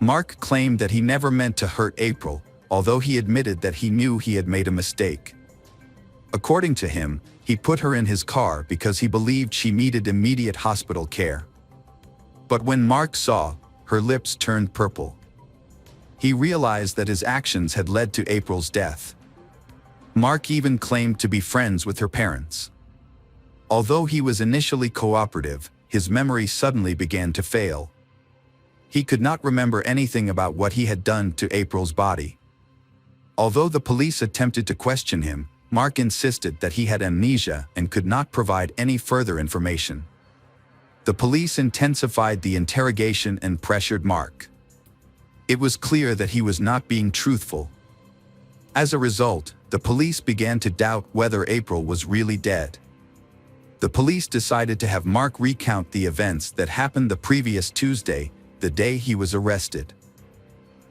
Mark claimed that he never meant to hurt April, although he admitted that he knew he had made a mistake. According to him, he put her in his car because he believed she needed immediate hospital care. But when Mark saw, her lips turned purple. He realized that his actions had led to April's death. Mark even claimed to be friends with her parents. Although he was initially cooperative, his memory suddenly began to fail. He could not remember anything about what he had done to April's body. Although the police attempted to question him, Mark insisted that he had amnesia and could not provide any further information. The police intensified the interrogation and pressured Mark. It was clear that he was not being truthful. As a result, the police began to doubt whether April was really dead. The police decided to have Mark recount the events that happened the previous Tuesday, the day he was arrested.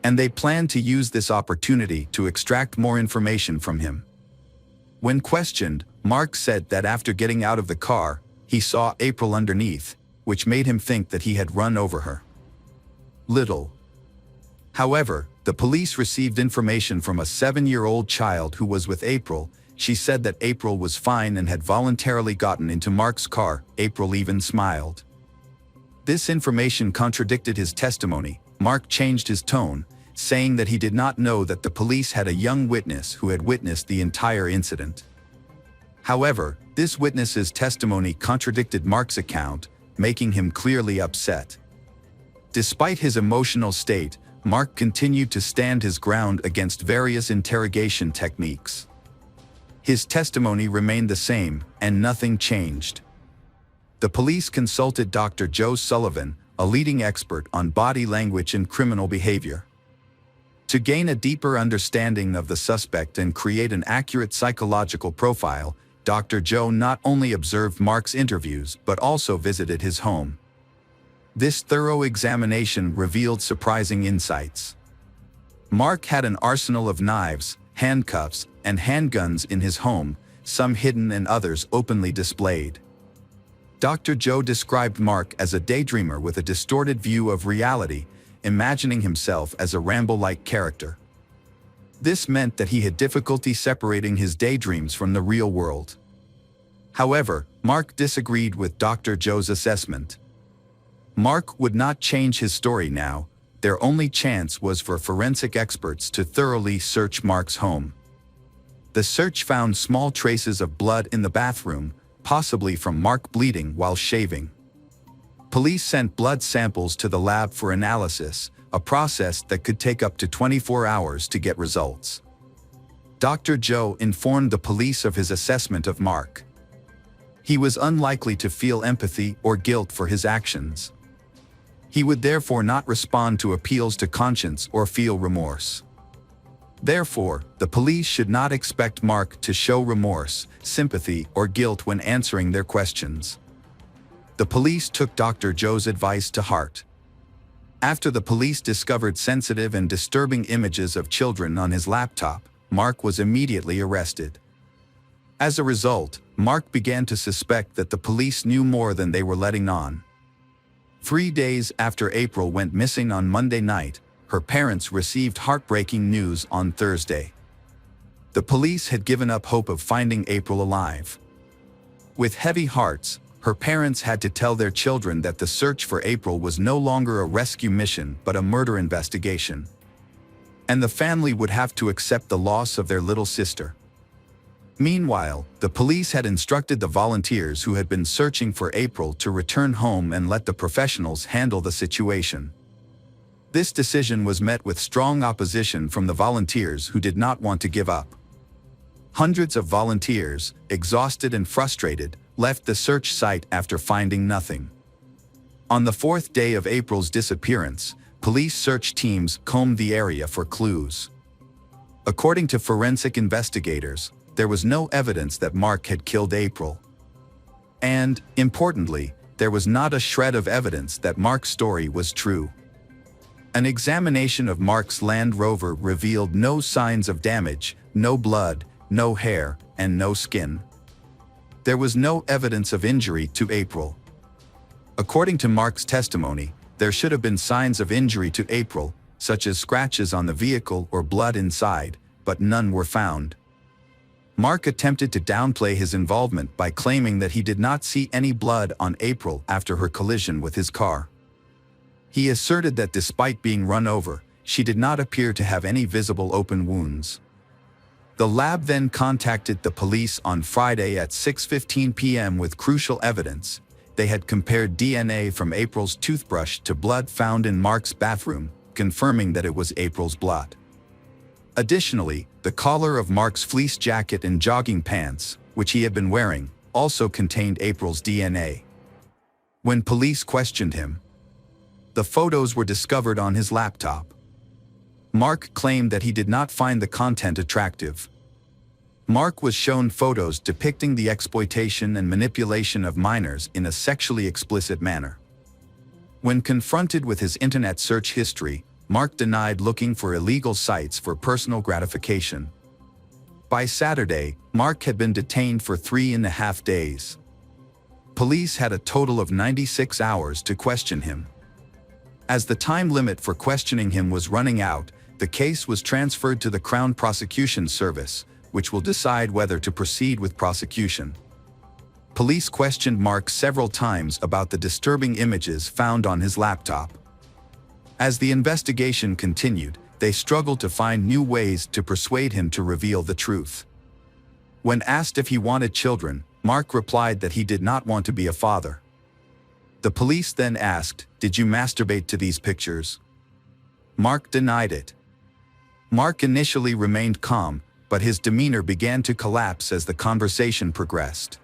And they planned to use this opportunity to extract more information from him. When questioned, Mark said that after getting out of the car, he saw April underneath, which made him think that he had run over her. Little. However, the police received information from a 7-year-old child who was with April. She said that April was fine and had voluntarily gotten into Mark's car. April even smiled. This information contradicted his testimony. Mark changed his tone, saying that he did not know that the police had a young witness who had witnessed the entire incident. However, this witness's testimony contradicted Mark's account, making him clearly upset. Despite his emotional state, Mark continued to stand his ground against various interrogation techniques. His testimony remained the same, and nothing changed. The police consulted Dr. Joe Sullivan, a leading expert on body language and criminal behavior. To gain a deeper understanding of the suspect and create an accurate psychological profile, Dr. Joe not only observed Mark's interviews but also visited his home. This thorough examination revealed surprising insights. Mark had an arsenal of knives, handcuffs, and handguns in his home, some hidden and others openly displayed. Dr. Joe described Mark as a daydreamer with a distorted view of reality, imagining himself as a Rambo-like character. This meant that he had difficulty separating his daydreams from the real world. However, Mark disagreed with Dr. Joe's assessment. Mark would not change his story now. Their only chance was for forensic experts to thoroughly search Mark's home. The search found small traces of blood in the bathroom, possibly from Mark bleeding while shaving. Police sent blood samples to the lab for analysis, a process that could take up to 24 hours to get results. Dr. Joe informed the police of his assessment of Mark. He was unlikely to feel empathy or guilt for his actions. He would therefore not respond to appeals to conscience or feel remorse. Therefore, the police should not expect Mark to show remorse, sympathy, or guilt when answering their questions. The police took Dr. Joe's advice to heart. After the police discovered sensitive and disturbing images of children on his laptop, Mark was immediately arrested. As a result, Mark began to suspect that the police knew more than they were letting on. 3 days after April went missing on Monday night, her parents received heartbreaking news on Thursday. The police had given up hope of finding April alive. With heavy hearts, her parents had to tell their children that the search for April was no longer a rescue mission but a murder investigation. And the family would have to accept the loss of their little sister. Meanwhile, the police had instructed the volunteers who had been searching for April to return home and let the professionals handle the situation. This decision was met with strong opposition from the volunteers who did not want to give up. Hundreds of volunteers, exhausted and frustrated, left the search site after finding nothing. On the 4th day of April's disappearance, police search teams combed the area for clues. According to forensic investigators, there was no evidence that Mark had killed April. And, importantly, there was not a shred of evidence that Mark's story was true. An examination of Mark's Land Rover revealed no signs of damage, no blood, no hair, and no skin. There was no evidence of injury to April. According to Mark's testimony, there should have been signs of injury to April, such as scratches on the vehicle or blood inside, but none were found. Mark attempted to downplay his involvement by claiming that he did not see any blood on April after her collision with his car. He asserted that despite being run over, she did not appear to have any visible open wounds. The lab then contacted the police on Friday at 6:15 p.m. with crucial evidence. They had compared DNA from April's toothbrush to blood found in Mark's bathroom, confirming that it was April's blood. Additionally, the collar of Mark's fleece jacket and jogging pants, which he had been wearing, also contained April's DNA. When police questioned him, the photos were discovered on his laptop. Mark claimed that he did not find the content attractive. Mark was shown photos depicting the exploitation and manipulation of minors in a sexually explicit manner. When confronted with his internet search history, Mark denied looking for illegal sites for personal gratification. By Saturday, Mark had been detained for 3.5 days. Police had a total of 96 hours to question him. As the time limit for questioning him was running out, the case was transferred to the Crown Prosecution Service, which will decide whether to proceed with prosecution. Police questioned Mark several times about the disturbing images found on his laptop. As the investigation continued, they struggled to find new ways to persuade him to reveal the truth. When asked if he wanted children, Mark replied that he did not want to be a father. The police then asked, "Did you masturbate to these pictures?" Mark denied it. Mark initially remained calm, but his demeanor began to collapse as the conversation progressed.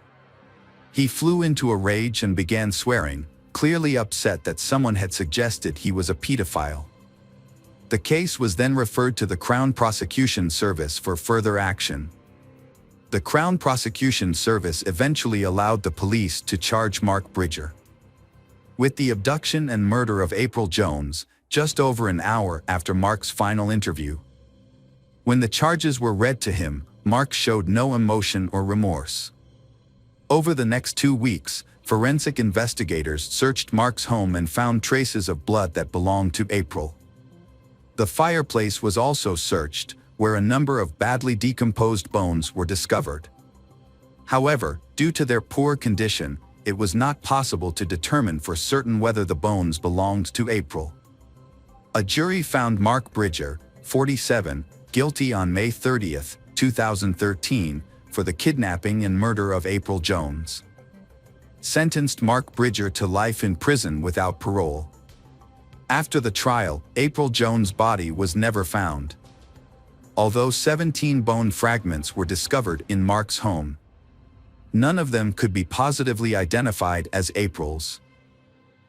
He flew into a rage and began swearing, clearly upset that someone had suggested he was a pedophile. The case was then referred to the Crown Prosecution Service for further action. The Crown Prosecution Service eventually allowed the police to charge Mark Bridger with the abduction and murder of April Jones, just over an hour after Mark's final interview. When the charges were read to him, Mark showed no emotion or remorse. Over the next 2 weeks, forensic investigators searched Mark's home and found traces of blood that belonged to April. The fireplace was also searched, where a number of badly decomposed bones were discovered. However, due to their poor condition, it was not possible to determine for certain whether the bones belonged to April. A jury found Mark Bridger, 47, guilty on May 30, 2013, for the kidnapping and murder of April Jones. Sentenced Mark Bridger to life in prison without parole. After the trial, April Jones' body was never found. Although 17 bone fragments were discovered in Mark's home, none of them could be positively identified as April's.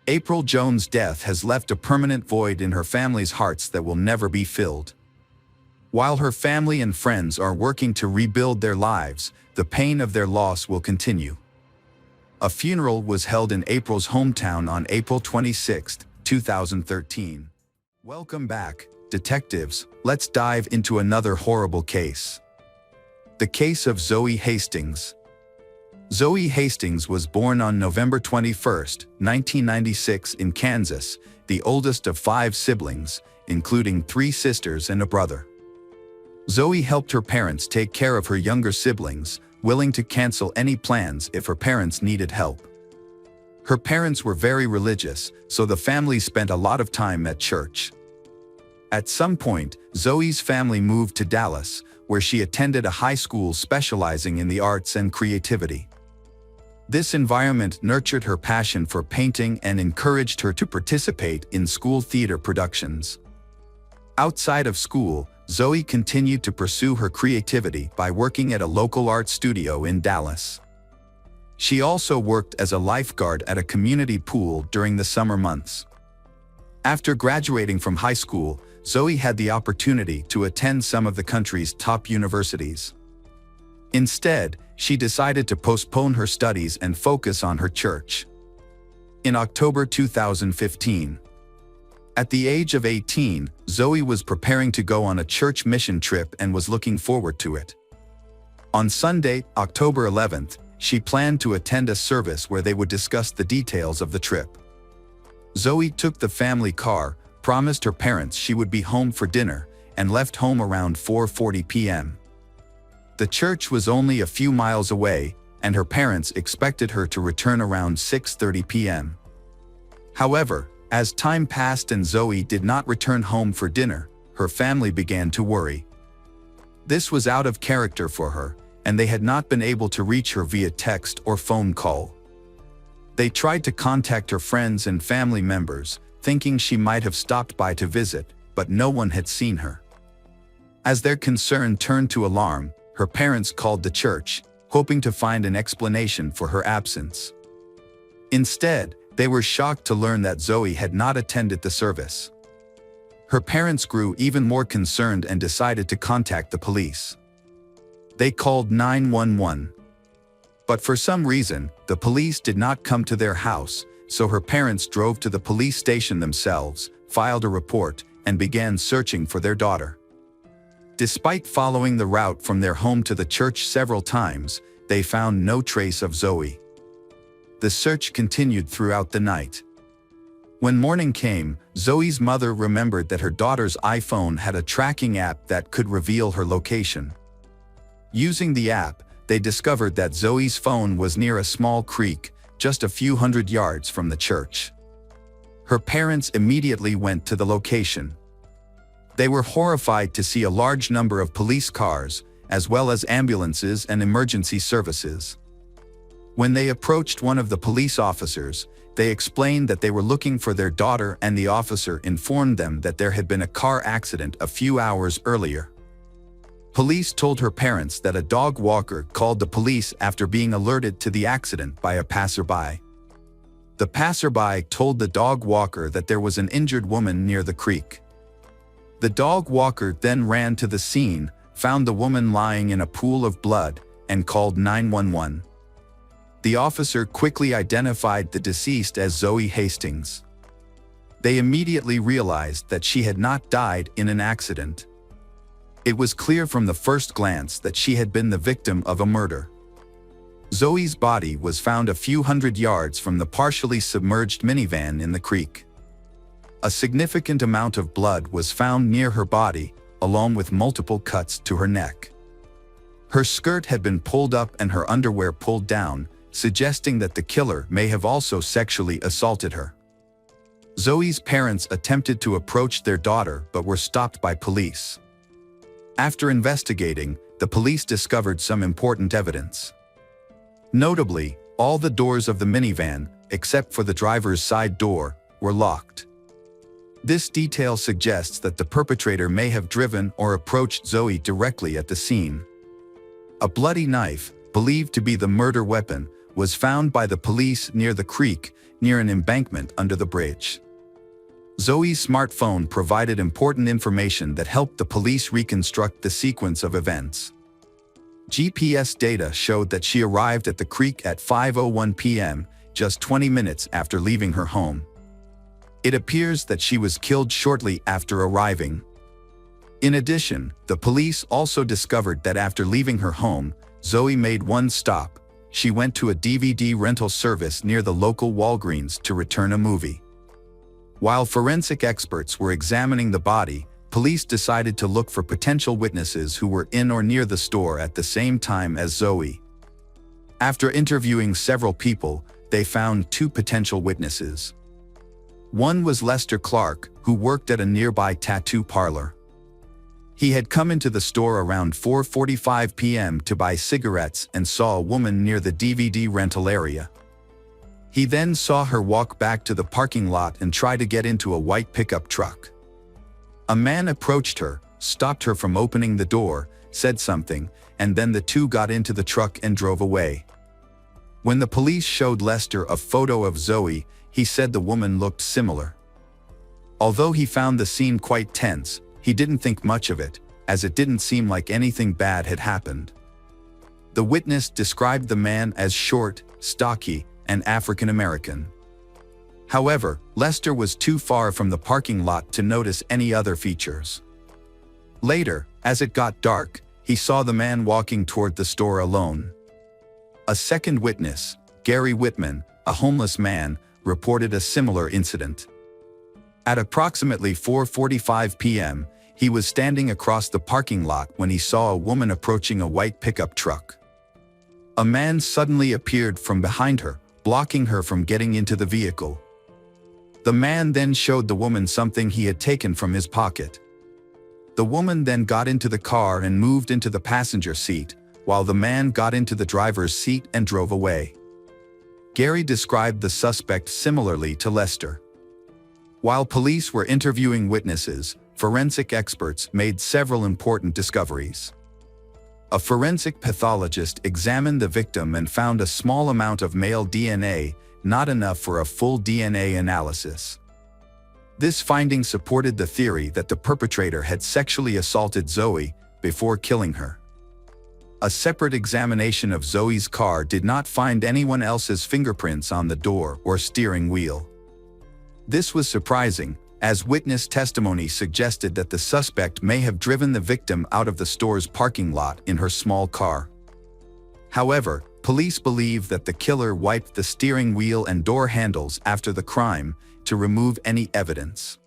April Jones' death has left a permanent void in her family's hearts that will never be filled. While her family and friends are working to rebuild their lives, the pain of their loss will continue. A funeral was held in April's hometown on April 26, 2013. Welcome back, detectives. Let's dive into another horrible case. The case of Zoe Hastings. Zoe Hastings was born on November 21, 1996 in Kansas, the oldest of 5 siblings, including 3 sisters and a brother. Zoe helped her parents take care of her younger siblings, willing to cancel any plans if her parents needed help. Her parents were very religious, so the family spent a lot of time at church. At some point, Zoe's family moved to Dallas, where she attended a high school specializing in the arts and creativity. This environment nurtured her passion for painting and encouraged her to participate in school theater productions. Outside of school, Zoe continued to pursue her creativity by working at a local art studio in Dallas. She also worked as a lifeguard at a community pool during the summer months. After graduating from high school, Zoe had the opportunity to attend some of the country's top universities. Instead, she decided to postpone her studies and focus on her church. In October 2015, at the age of 18, Zoe was preparing to go on a church mission trip and was looking forward to it. On Sunday, October 11th, she planned to attend a service where they would discuss the details of the trip. Zoe took the family car, promised her parents she would be home for dinner, and left home around 4:40 p.m. The church was only a few miles away, and her parents expected her to return around 6:30 p.m. However, as time passed and Zoe did not return home for dinner, her family began to worry. This was out of character for her, and they had not been able to reach her via text or phone call. They tried to contact her friends and family members, thinking she might have stopped by to visit, but no one had seen her. As their concern turned to alarm, her parents called the church, hoping to find an explanation for her absence. Instead, they were shocked to learn that Zoe had not attended the service. Her parents grew even more concerned and decided to contact the police. They called 911. But for some reason, the police did not come to their house, so her parents drove to the police station themselves, filed a report, and began searching for their daughter. Despite following the route from their home to the church several times, they found no trace of Zoe. The search continued throughout the night. When morning came, Zoe's mother remembered that her daughter's iPhone had a tracking app that could reveal her location. Using the app, they discovered that Zoe's phone was near a small creek, just a few hundred yards from the church. Her parents immediately went to the location. They were horrified to see a large number of police cars, as well as ambulances and emergency services. When they approached one of the police officers, they explained that they were looking for their daughter, and the officer informed them that there had been a car accident a few hours earlier. Police told her parents that a dog walker called the police after being alerted to the accident by a passerby. The passerby told the dog walker that there was an injured woman near the creek. The dog walker then ran to the scene, found the woman lying in a pool of blood, and called 911. The officer quickly identified the deceased as Zoe Hastings. They immediately realized that she had not died in an accident. It was clear from the first glance that she had been the victim of a murder. Zoe's body was found a few hundred yards from the partially submerged minivan in the creek. A significant amount of blood was found near her body, along with multiple cuts to her neck. Her skirt had been pulled up and her underwear pulled down, suggesting that the killer may have also sexually assaulted her. Zoe's parents attempted to approach their daughter but were stopped by police. After investigating, the police discovered some important evidence. Notably, all the doors of the minivan, except for the driver's side door, were locked. This detail suggests that the perpetrator may have driven or approached Zoe directly at the scene. A bloody knife, believed to be the murder weapon, was found by the police near the creek, near an embankment under the bridge. Zoe's smartphone provided important information that helped the police reconstruct the sequence of events. GPS data showed that she arrived at the creek at 5:01 p.m., just 20 minutes after leaving her home. It appears that she was killed shortly after arriving. In addition, the police also discovered that after leaving her home, Zoe made one stop. She went to a DVD rental service near the local Walgreens to return a movie. While forensic experts were examining the body, police decided to look for potential witnesses who were in or near the store at the same time as Zoe. After interviewing several people, they found two potential witnesses. One was Lester Clark, who worked at a nearby tattoo parlor. He had come into the store around 4:45 p.m. to buy cigarettes and saw a woman near the DVD rental area. He then saw her walk back to the parking lot and try to get into a white pickup truck. A man approached her, stopped her from opening the door, said something, and then the two got into the truck and drove away. When the police showed Lester a photo of Zoe, he said the woman looked similar. Although he found the scene quite tense, he didn't think much of it, as it didn't seem like anything bad had happened. The witness described the man as short, stocky, and African American. However, Lester was too far from the parking lot to notice any other features. Later, as it got dark, he saw the man walking toward the store alone. A second witness, Gary Whitman, a homeless man, reported a similar incident. At approximately 4:45 p.m., he was standing across the parking lot when he saw a woman approaching a white pickup truck. A man suddenly appeared from behind her, blocking her from getting into the vehicle. The man then showed the woman something he had taken from his pocket. The woman then got into the car and moved into the passenger seat, while the man got into the driver's seat and drove away. Gary described the suspect similarly to Lester. While police were interviewing witnesses, forensic experts made several important discoveries. A forensic pathologist examined the victim and found a small amount of male DNA, not enough for a full DNA analysis. This finding supported the theory that the perpetrator had sexually assaulted Zoe before killing her. A separate examination of Zoe's car did not find anyone else's fingerprints on the door or steering wheel. This was surprising, as witness testimony suggested that the suspect may have driven the victim out of the store's parking lot in her small car. However, police believe that the killer wiped the steering wheel and door handles after the crime to remove any evidence.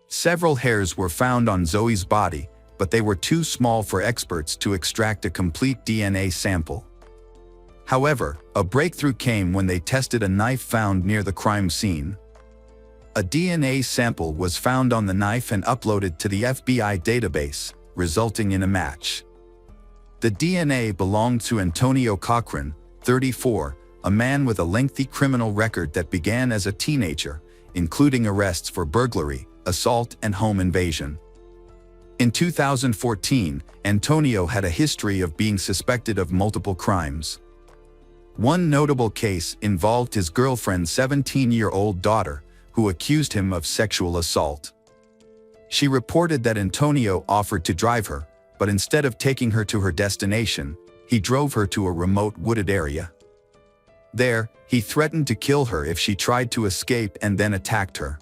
Several hairs were found on Zoe's body, but they were too small for experts to extract a complete DNA sample. However, a breakthrough came when they tested a knife found near the crime scene. A DNA sample was found on the knife and uploaded to the FBI database, resulting in a match. The DNA belonged to Antonio Cochran, 34, a man with a lengthy criminal record that began as a teenager, including arrests for burglary, assault, and home invasion. In 2014, Antonio had a history of being suspected of multiple crimes. One notable case involved his girlfriend's 17-year-old daughter, who accused him of sexual assault. She reported that Antonio offered to drive her, but instead of taking her to her destination, he drove her to a remote wooded area. There, he threatened to kill her if she tried to escape and then attacked her.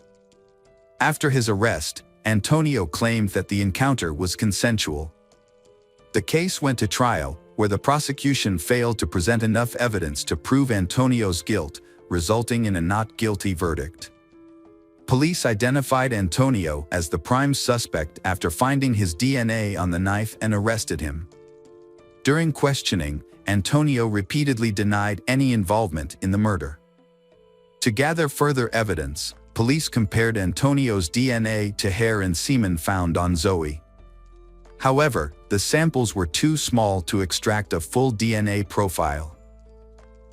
After his arrest, Antonio claimed that the encounter was consensual. The case went to trial, where the prosecution failed to present enough evidence to prove Antonio's guilt, resulting in a not guilty verdict. Police identified Antonio as the prime suspect after finding his DNA on the knife and arrested him. During questioning, Antonio repeatedly denied any involvement in the murder. To gather further evidence, police compared Antonio's DNA to hair and semen found on Zoe. However, the samples were too small to extract a full DNA profile.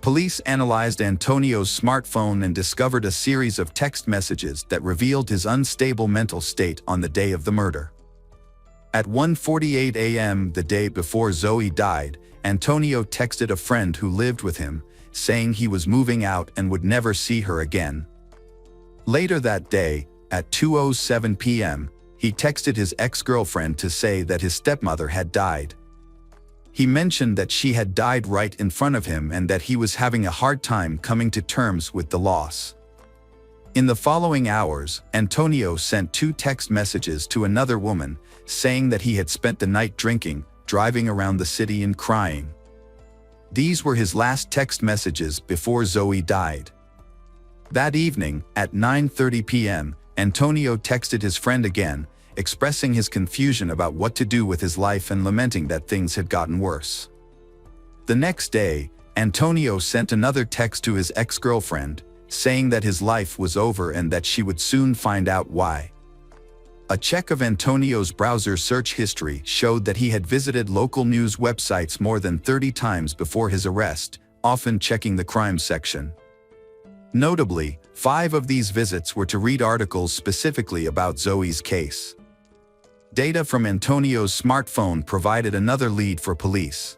Police analyzed Antonio's smartphone and discovered a series of text messages that revealed his unstable mental state on the day of the murder. At 1:48 a.m. the day before Zoe died, Antonio texted a friend who lived with him, saying he was moving out and would never see her again. Later that day, at 2:07 p.m., he texted his ex-girlfriend to say that his stepmother had died. He mentioned that she had died right in front of him and that he was having a hard time coming to terms with the loss. In the following hours, Antonio sent 2 text messages to another woman, saying that he had spent the night drinking, driving around the city and crying. These were his last text messages before Zoe died. That evening, at 9:30 p.m., Antonio texted his friend again, expressing his confusion about what to do with his life and lamenting that things had gotten worse. The next day, Antonio sent another text to his ex-girlfriend, saying that his life was over and that she would soon find out why. A check of Antonio's browser search history showed that he had visited local news websites more than 30 times before his arrest, often checking the crime section. Notably, 5 of these visits were to read articles specifically about Zoe's case. Data from Antonio's smartphone provided another lead for police.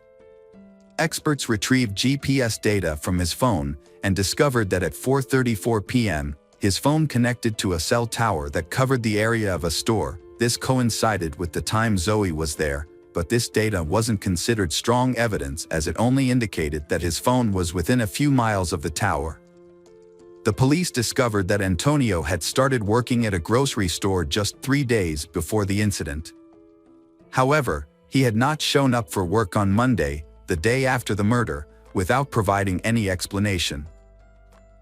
Experts retrieved GPS data from his phone and discovered that at 4:34 p.m., his phone connected to a cell tower that covered the area of a store. This coincided with the time Zoe was there, but this data wasn't considered strong evidence as it only indicated that his phone was within a few miles of the tower. The police discovered that Antonio had started working at a grocery store just 3 days before the incident. However, he had not shown up for work on Monday, the day after the murder, without providing any explanation.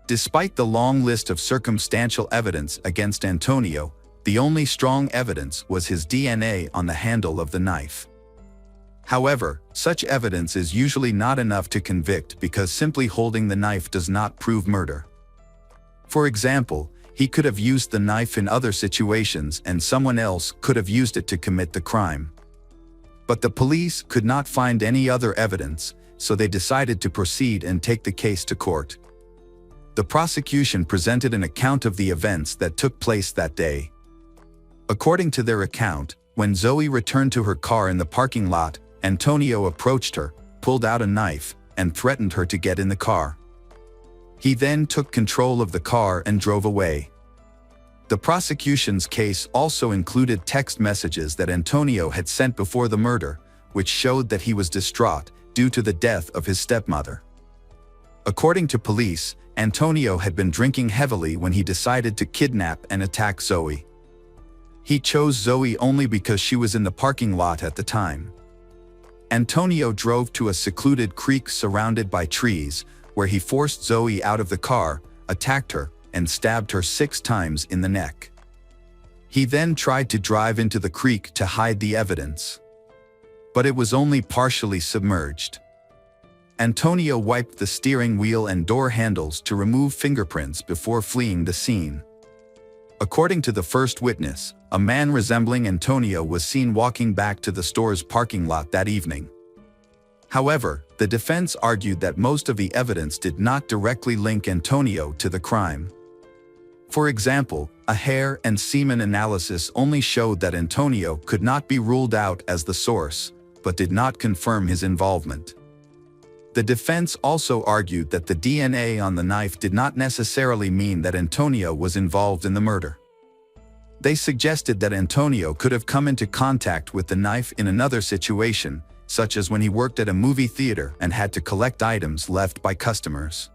Despite the long list of circumstantial evidence against Antonio, the only strong evidence was his DNA on the handle of the knife. However, such evidence is usually not enough to convict because simply holding the knife does not prove murder. For example, he could have used the knife in other situations and someone else could have used it to commit the crime. But the police could not find any other evidence, so they decided to proceed and take the case to court. The prosecution presented an account of the events that took place that day. According to their account, when Zoe returned to her car in the parking lot, Antonio approached her, pulled out a knife, and threatened her to get in the car. He then took control of the car and drove away. The prosecution's case also included text messages that Antonio had sent before the murder, which showed that he was distraught due to the death of his stepmother. According to police, Antonio had been drinking heavily when he decided to kidnap and attack Zoe. He chose Zoe only because she was in the parking lot at the time. Antonio drove to a secluded creek surrounded by trees, where he forced Zoe out of the car, attacked her, and stabbed her 6 times in the neck. He then tried to drive into the creek to hide the evidence. But it was only partially submerged. Antonio wiped the steering wheel and door handles to remove fingerprints before fleeing the scene. According to the first witness, a man resembling Antonio was seen walking back to the store's parking lot that evening. However, the defense argued that most of the evidence did not directly link Antonio to the crime. For example, a hair and semen analysis only showed that Antonio could not be ruled out as the source, but did not confirm his involvement. The defense also argued that the DNA on the knife did not necessarily mean that Antonio was involved in the murder. They suggested that Antonio could have come into contact with the knife in another situation, such as when he worked at a movie theater and had to collect items left by customers.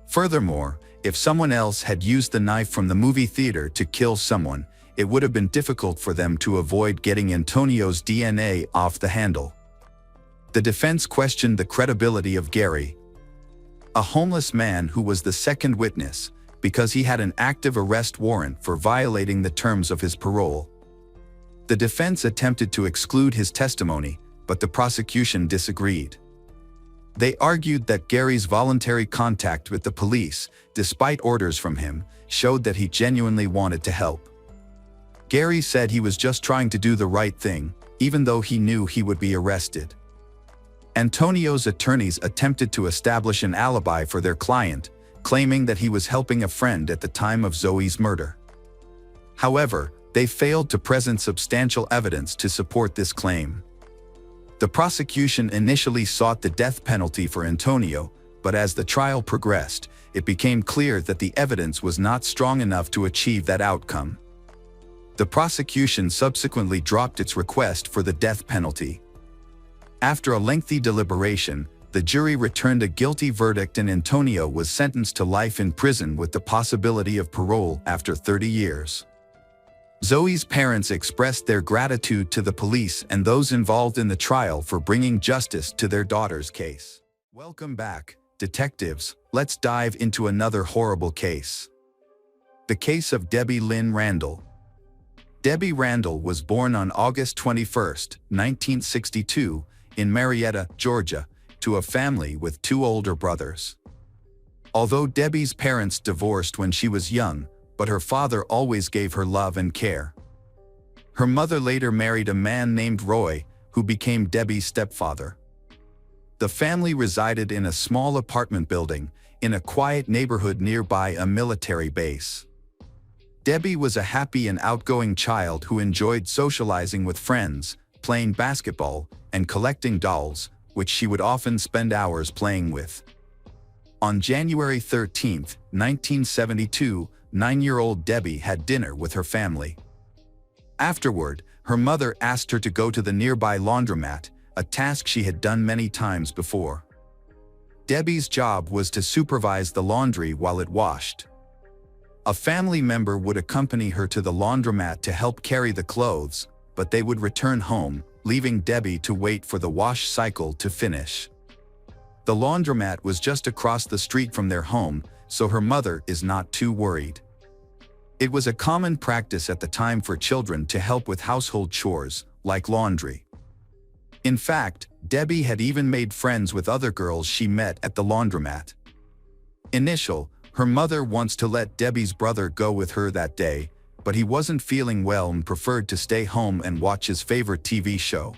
Furthermore, if someone else had used the knife from the movie theater to kill someone, it would have been difficult for them to avoid getting Antonio's DNA off the handle. The defense questioned the credibility of Gary, a homeless man who was the second witness, because he had an active arrest warrant for violating the terms of his parole. The defense attempted to exclude his testimony, but the prosecution disagreed. They argued that Gary's voluntary contact with the police, despite orders from him, showed that he genuinely wanted to help. Gary said he was just trying to do the right thing, even though he knew he would be arrested. Antonio's attorneys attempted to establish an alibi for their client, claiming that he was helping a friend at the time of Zoe's murder. However, they failed to present substantial evidence to support this claim. The prosecution initially sought the death penalty for Antonio, but as the trial progressed, it became clear that the evidence was not strong enough to achieve that outcome. The prosecution subsequently dropped its request for the death penalty. After a lengthy deliberation, the jury returned a guilty verdict and Antonio was sentenced to life in prison with the possibility of parole after 30 years. Zoe's parents expressed their gratitude to the police and those involved in the trial for bringing justice to their daughter's case. Welcome back, detectives. Let's dive into another horrible case. The case of Debbie Lynn Randall. Debbie Randall was born on August 21, 1962, in Marietta, Georgia, to a family with two older brothers. Although Debbie's parents divorced when she was young, but her father always gave her love and care. Her mother later married a man named Roy, who became Debbie's stepfather. The family resided in a small apartment building, in a quiet neighborhood nearby a military base. Debbie was a happy and outgoing child who enjoyed socializing with friends, playing basketball, and collecting dolls, which she would often spend hours playing with. On January 13, 1972, 9-year-old Debbie had dinner with her family. Afterward, her mother asked her to go to the nearby laundromat, a task she had done many times before. Debbie's job was to supervise the laundry while it washed. A family member would accompany her to the laundromat to help carry the clothes, but they would return home, leaving Debbie to wait for the wash cycle to finish. The laundromat was just across the street from their home, so her mother is not too worried. It was a common practice at the time for children to help with household chores, like laundry. In fact, Debbie had even made friends with other girls she met at the laundromat. Her mother wants to let Debbie's brother go with her that day, but he wasn't feeling well and preferred to stay home and watch his favorite TV show.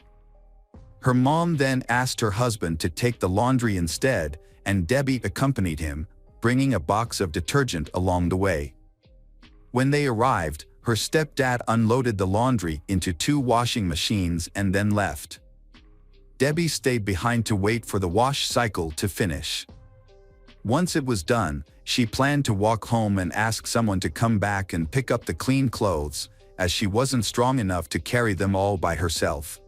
Her mom then asked her husband to take the laundry instead, and Debbie accompanied him, bringing a box of detergent along the way. When they arrived, her stepdad unloaded the laundry into 2 washing machines and then left. Debbie stayed behind to wait for the wash cycle to finish. Once it was done, she planned to walk home and ask someone to come back and pick up the clean clothes, as she wasn't strong enough to carry them all by herself.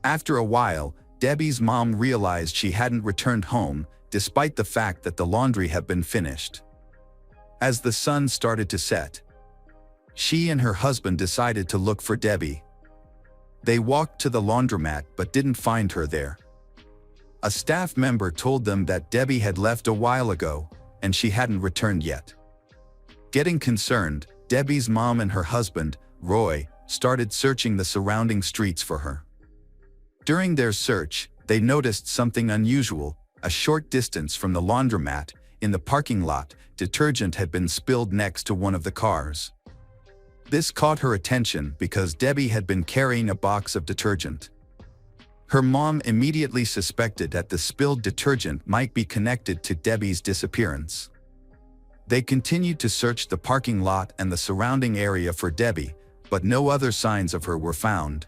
After a while, Debbie's mom realized she hadn't returned home, despite the fact that the laundry had been finished. As the sun started to set, she and her husband decided to look for Debbie. They walked to the laundromat but didn't find her there. A staff member told them that Debbie had left a while ago, and she hadn't returned yet. Getting concerned, Debbie's mom and her husband, Roy, started searching the surrounding streets for her. During their search, they noticed something unusual. A short distance from the laundromat, in the parking lot, detergent had been spilled next to one of the cars. This caught her attention because Debbie had been carrying a box of detergent. Her mom immediately suspected that the spilled detergent might be connected to Debbie's disappearance. They continued to search the parking lot and the surrounding area for Debbie, but no other signs of her were found.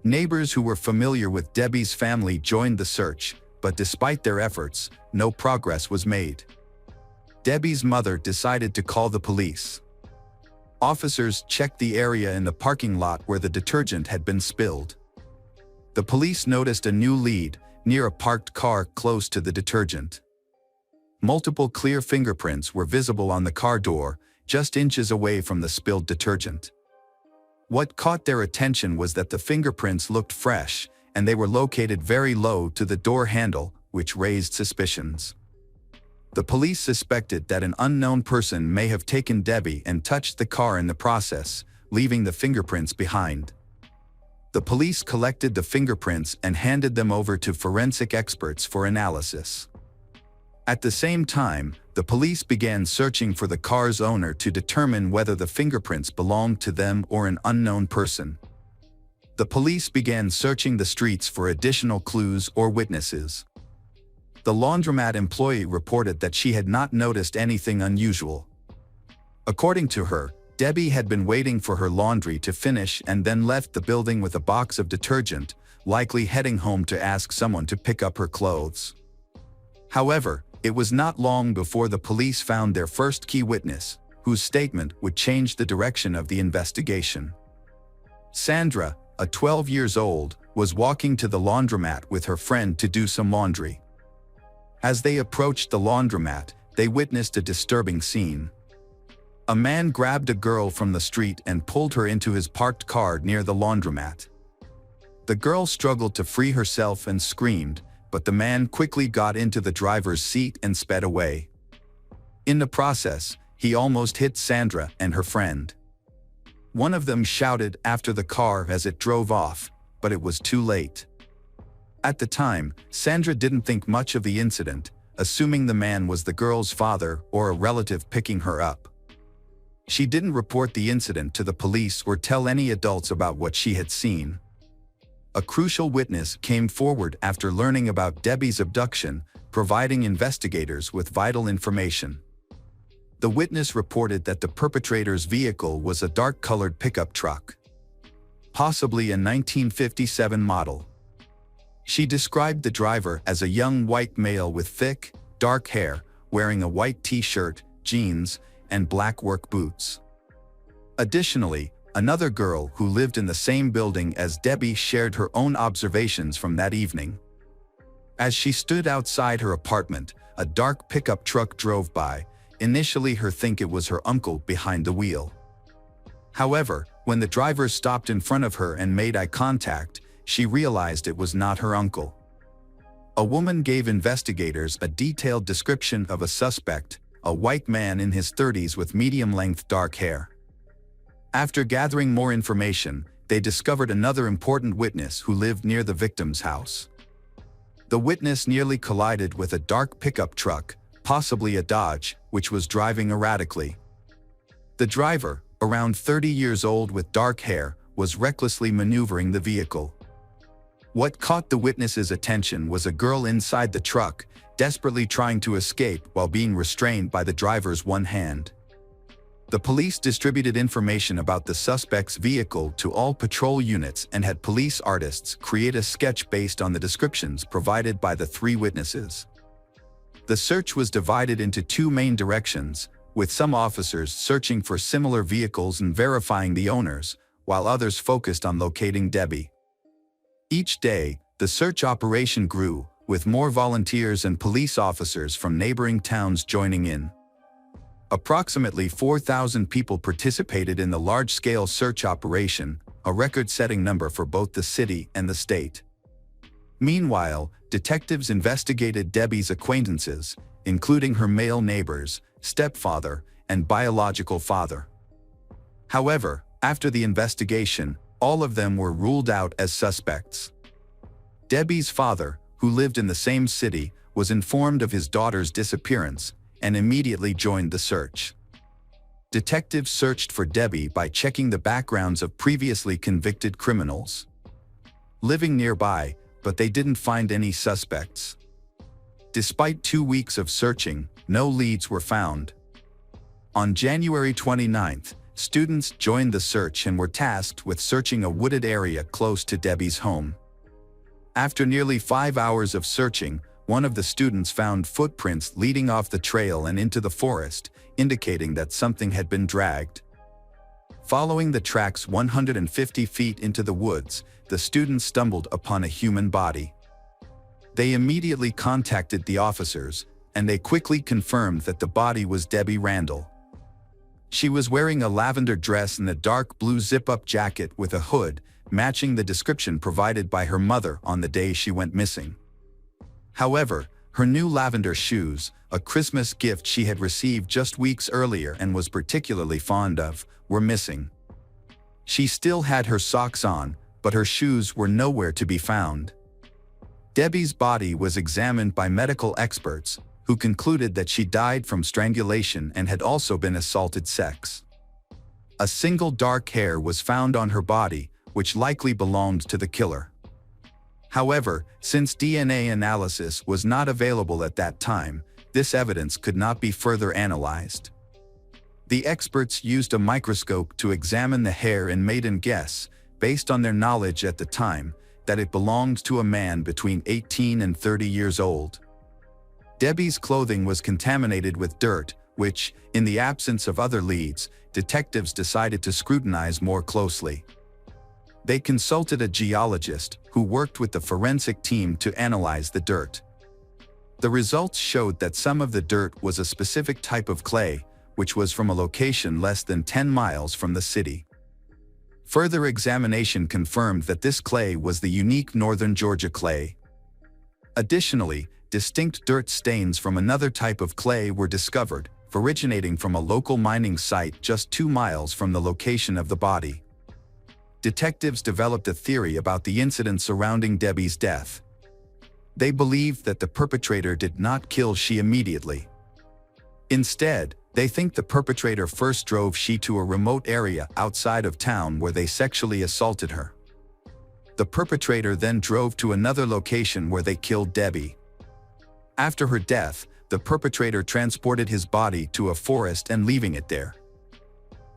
Neighbors who were familiar with Debbie's family joined the search, but despite their efforts, no progress was made. Debbie's mother decided to call the police. Officers checked the area in the parking lot where the detergent had been spilled. The police noticed a new lead, near a parked car close to the detergent. Multiple clear fingerprints were visible on the car door, just inches away from the spilled detergent. What caught their attention was that the fingerprints looked fresh, and they were located very low to the door handle, which raised suspicions. The police suspected that an unknown person may have taken Debbie and touched the car in the process, leaving the fingerprints behind. The police collected the fingerprints and handed them over to forensic experts for analysis. At the same time, the police began searching for the car's owner to determine whether the fingerprints belonged to them or an unknown person. The police began searching the streets for additional clues or witnesses. The laundromat employee reported that she had not noticed anything unusual. According to her, Debbie had been waiting for her laundry to finish and then left the building with a box of detergent, likely heading home to ask someone to pick up her clothes. However, it was not long before the police found their first key witness, whose statement would change the direction of the investigation. Sandra, a 12 years old, was walking to the laundromat with her friend to do some laundry. As they approached the laundromat, they witnessed a disturbing scene. A man grabbed a girl from the street and pulled her into his parked car near the laundromat. The girl struggled to free herself and screamed, but the man quickly got into the driver's seat and sped away. In the process, he almost hit Sandra and her friend. One of them shouted after the car as it drove off, but it was too late. At the time, Sandra didn't think much of the incident, assuming the man was the girl's father or a relative picking her up. She didn't report the incident to the police or tell any adults about what she had seen. A crucial witness came forward after learning about Debbie's abduction, providing investigators with vital information. The witness reported that the perpetrator's vehicle was a dark-colored pickup truck, possibly a 1957 model. She described the driver as a young white male with thick, dark hair, wearing a white t-shirt, jeans, and black work boots. Additionally, another girl who lived in the same building as Debbie shared her own observations from that evening. As she stood outside her apartment, a dark pickup truck drove by, initially her think it was her uncle behind the wheel. However, when the driver stopped in front of her and made eye contact, she realized it was not her uncle. A woman gave investigators a detailed description of a suspect, a white man in his 30s with medium-length dark hair. After gathering more information, they discovered another important witness who lived near the victim's house. The witness nearly collided with a dark pickup truck, possibly a Dodge, which was driving erratically. The driver, around 30 years old with dark hair, was recklessly maneuvering the vehicle. What caught the witness's attention was a girl inside the truck, desperately trying to escape while being restrained by the driver's one hand. The police distributed information about the suspect's vehicle to all patrol units and had police artists create a sketch based on the descriptions provided by the three witnesses. The search was divided into two main directions, with some officers searching for similar vehicles and verifying the owners, while others focused on locating Debbie. Each day, the search operation grew, with more volunteers and police officers from neighboring towns joining in. Approximately 4,000 people participated in the large-scale search operation, a record-setting number for both the city and the state. Meanwhile, detectives investigated Debbie's acquaintances, including her male neighbors, stepfather, and biological father. However, after the investigation, all of them were ruled out as suspects. Debbie's father, who lived in the same city, was informed of his daughter's disappearance and immediately joined the search. Detectives searched for Debbie by checking the backgrounds of previously convicted criminals living nearby, but they didn't find any suspects. Despite 2 weeks of searching, no leads were found. On January 29th, students joined the search and were tasked with searching a wooded area close to Debbie's home. After nearly 5 hours of searching, one of the students found footprints leading off the trail and into the forest, indicating that something had been dragged. Following the tracks 150 feet into the woods, the students stumbled upon a human body. They immediately contacted the officers, and they quickly confirmed that the body was Debbie Randall. She was wearing a lavender dress and a dark blue zip-up jacket with a hood, matching the description provided by her mother on the day she went missing. However, her new lavender shoes, a Christmas gift she had received just weeks earlier and was particularly fond of, were missing. She still had her socks on, but her shoes were nowhere to be found. Debbie's body was examined by medical experts, who concluded that she died from strangulation and had also been assaulted sex. A single dark hair was found on her body, which likely belonged to the killer. However, since DNA analysis was not available at that time, this evidence could not be further analyzed. The experts used a microscope to examine the hair and made a guess, based on their knowledge at the time, that it belonged to a man between 18 and 30 years old. Debbie's clothing was contaminated with dirt, which, in the absence of other leads, detectives decided to scrutinize more closely. They consulted a geologist, who worked with the forensic team to analyze the dirt. The results showed that some of the dirt was a specific type of clay, which was from a location less than 10 miles from the city. Further examination confirmed that this clay was the unique Northern Georgia clay. Additionally, distinct dirt stains from another type of clay were discovered, originating from a local mining site just 2 miles from the location of the body. Detectives developed a theory about the incident surrounding Debbie's death. They believed that the perpetrator did not kill she immediately. Instead, they think the perpetrator first drove she to a remote area outside of town where they sexually assaulted her. The perpetrator then drove to another location where they killed Debbie. After her death, the perpetrator transported his body to a forest and leaving it there.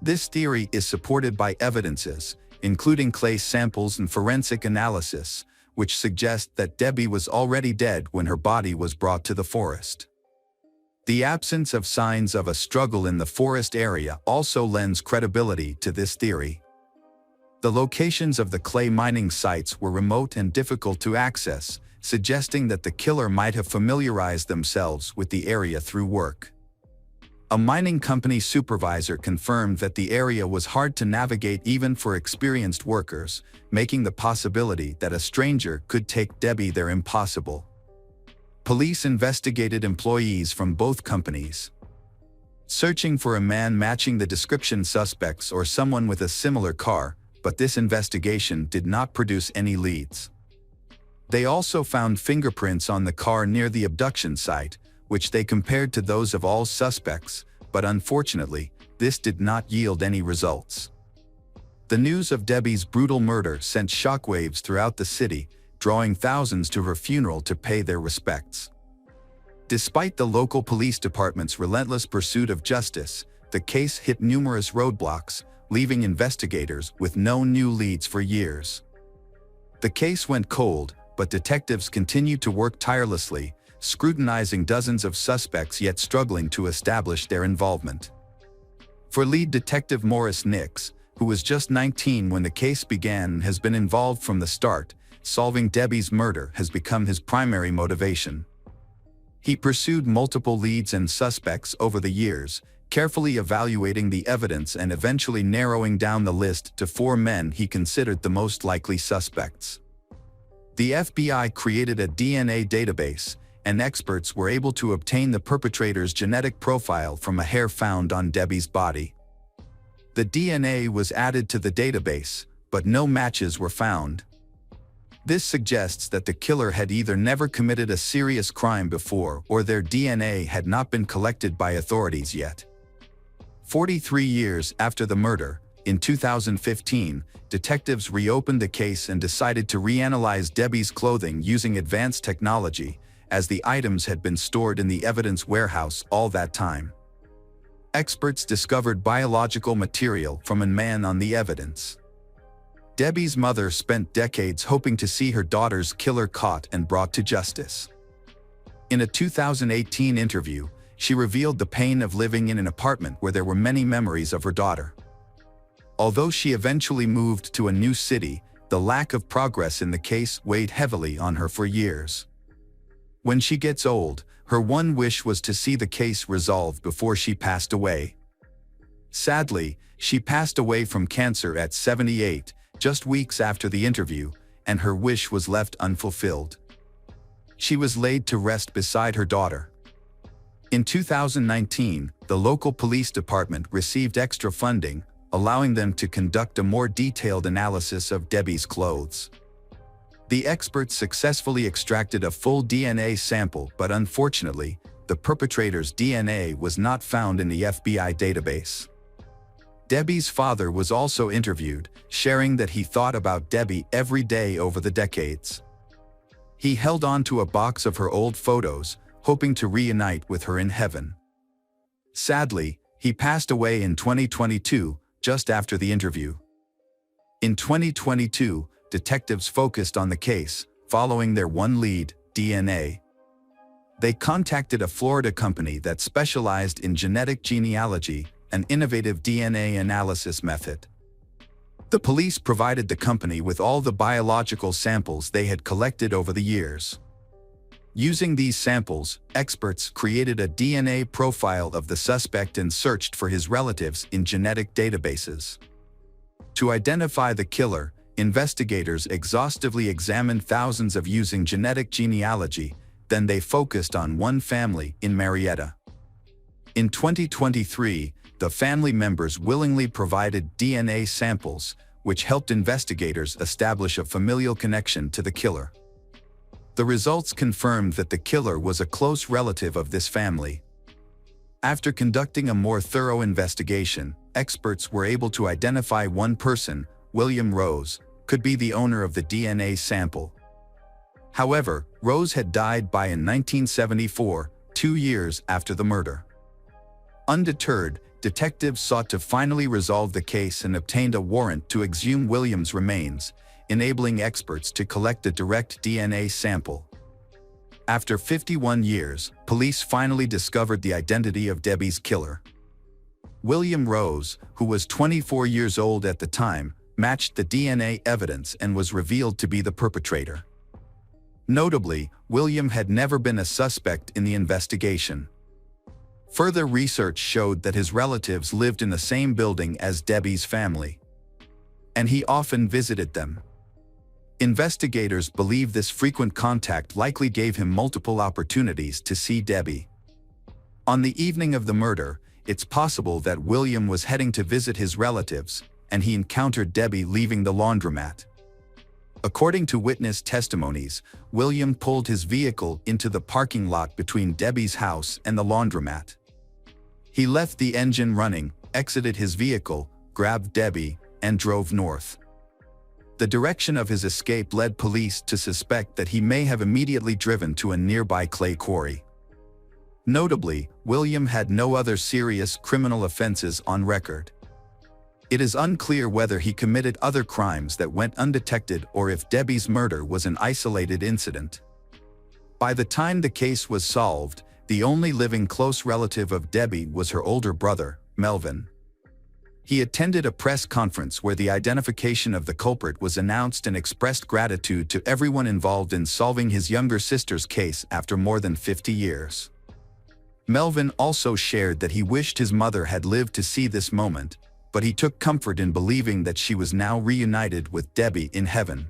This theory is supported by evidences, including clay samples and forensic analysis, which suggest that Debbie was already dead when her body was brought to the forest. The absence of signs of a struggle in the forest area also lends credibility to this theory. The locations of the clay mining sites were remote and difficult to access, suggesting that the killer might have familiarized themselves with the area through work. A mining company supervisor confirmed that the area was hard to navigate even for experienced workers, making the possibility that a stranger could take Debbie there impossible. Police investigated employees from both companies, searching for a man matching the description suspects or someone with a similar car, but this investigation did not produce any leads. They also found fingerprints on the car near the abduction site, which they compared to those of all suspects, but unfortunately, this did not yield any results. The news of Debbie's brutal murder sent shockwaves throughout the city, drawing thousands to her funeral to pay their respects. Despite the local police department's relentless pursuit of justice, the case hit numerous roadblocks, leaving investigators with no new leads for years. The case went cold, but detectives continued to work tirelessly, scrutinizing dozens of suspects yet struggling to establish their involvement. For lead detective Morris Nix, who was just 19 when the case began and has been involved from the start, solving Debbie's murder has become his primary motivation. He pursued multiple leads and suspects over the years, carefully evaluating the evidence and eventually narrowing down the list to 4 men he considered the most likely suspects. The FBI created a DNA database, and experts were able to obtain the perpetrator's genetic profile from a hair found on Debbie's body. The DNA was added to the database, but no matches were found. This suggests that the killer had either never committed a serious crime before or their DNA had not been collected by authorities yet. 43 years after the murder, in 2015, detectives reopened the case and decided to reanalyze Debbie's clothing using advanced technology, as the items had been stored in the evidence warehouse all that time. Experts discovered biological material from a man on the evidence. Debbie's mother spent decades hoping to see her daughter's killer caught and brought to justice. In a 2018 interview, she revealed the pain of living in an apartment where there were many memories of her daughter. Although she eventually moved to a new city, the lack of progress in the case weighed heavily on her for years. When she gets old, her one wish was to see the case resolved before she passed away. Sadly, she passed away from cancer at 78, just weeks after the interview, and her wish was left unfulfilled. She was laid to rest beside her daughter. In 2019, the local police department received extra funding, allowing them to conduct a more detailed analysis of Debbie's clothes. The experts successfully extracted a full DNA sample, but unfortunately, the perpetrator's DNA was not found in the FBI database. Debbie's father was also interviewed, sharing that he thought about Debbie every day over the decades. He held on to a box of her old photos, hoping to reunite with her in heaven. Sadly, he passed away in 2022, just after the interview. In 2022, detectives focused on the case, following their one lead, DNA. They contacted a Florida company that specialized in genetic genealogy, an innovative DNA analysis method. The police provided the company with all the biological samples they had collected over the years. Using these samples, experts created a DNA profile of the suspect and searched for his relatives in genetic databases. To identify the killer, investigators exhaustively examined thousands of using genetic genealogy, then they focused on one family in Marietta. In 2023, the family members willingly provided DNA samples, which helped investigators establish a familial connection to the killer. The results confirmed that the killer was a close relative of this family. After conducting a more thorough investigation, experts were able to identify one person, William Rose, could be the owner of the DNA sample. However, Rose had died in 1974, 2 years after the murder. Undeterred, detectives sought to finally resolve the case and obtained a warrant to exhume William's remains, enabling experts to collect a direct DNA sample. After 51 years, police finally discovered the identity of Debbie's killer. William Rose, who was 24 years old at the time, matched the DNA evidence and was revealed to be the perpetrator. Notably, William had never been a suspect in the investigation. Further research showed that his relatives lived in the same building as Debbie's family, and he often visited them. Investigators believe this frequent contact likely gave him multiple opportunities to see Debbie. On the evening of the murder, it's possible that William was heading to visit his relatives, and he encountered Debbie leaving the laundromat. According to witness testimonies, William pulled his vehicle into the parking lot between Debbie's house and the laundromat. He left the engine running, exited his vehicle, grabbed Debbie, and drove north. The direction of his escape led police to suspect that he may have immediately driven to a nearby clay quarry. Notably, William had no other serious criminal offenses on record. It is unclear whether he committed other crimes that went undetected or if Debbie's murder was an isolated incident. By the time the case was solved, the only living close relative of Debbie was her older brother, Melvin. He attended a press conference where the identification of the culprit was announced and expressed gratitude to everyone involved in solving his younger sister's case after more than 50 years. Melvin also shared that he wished his mother had lived to see this moment, but he took comfort in believing that she was now reunited with Debbie in heaven.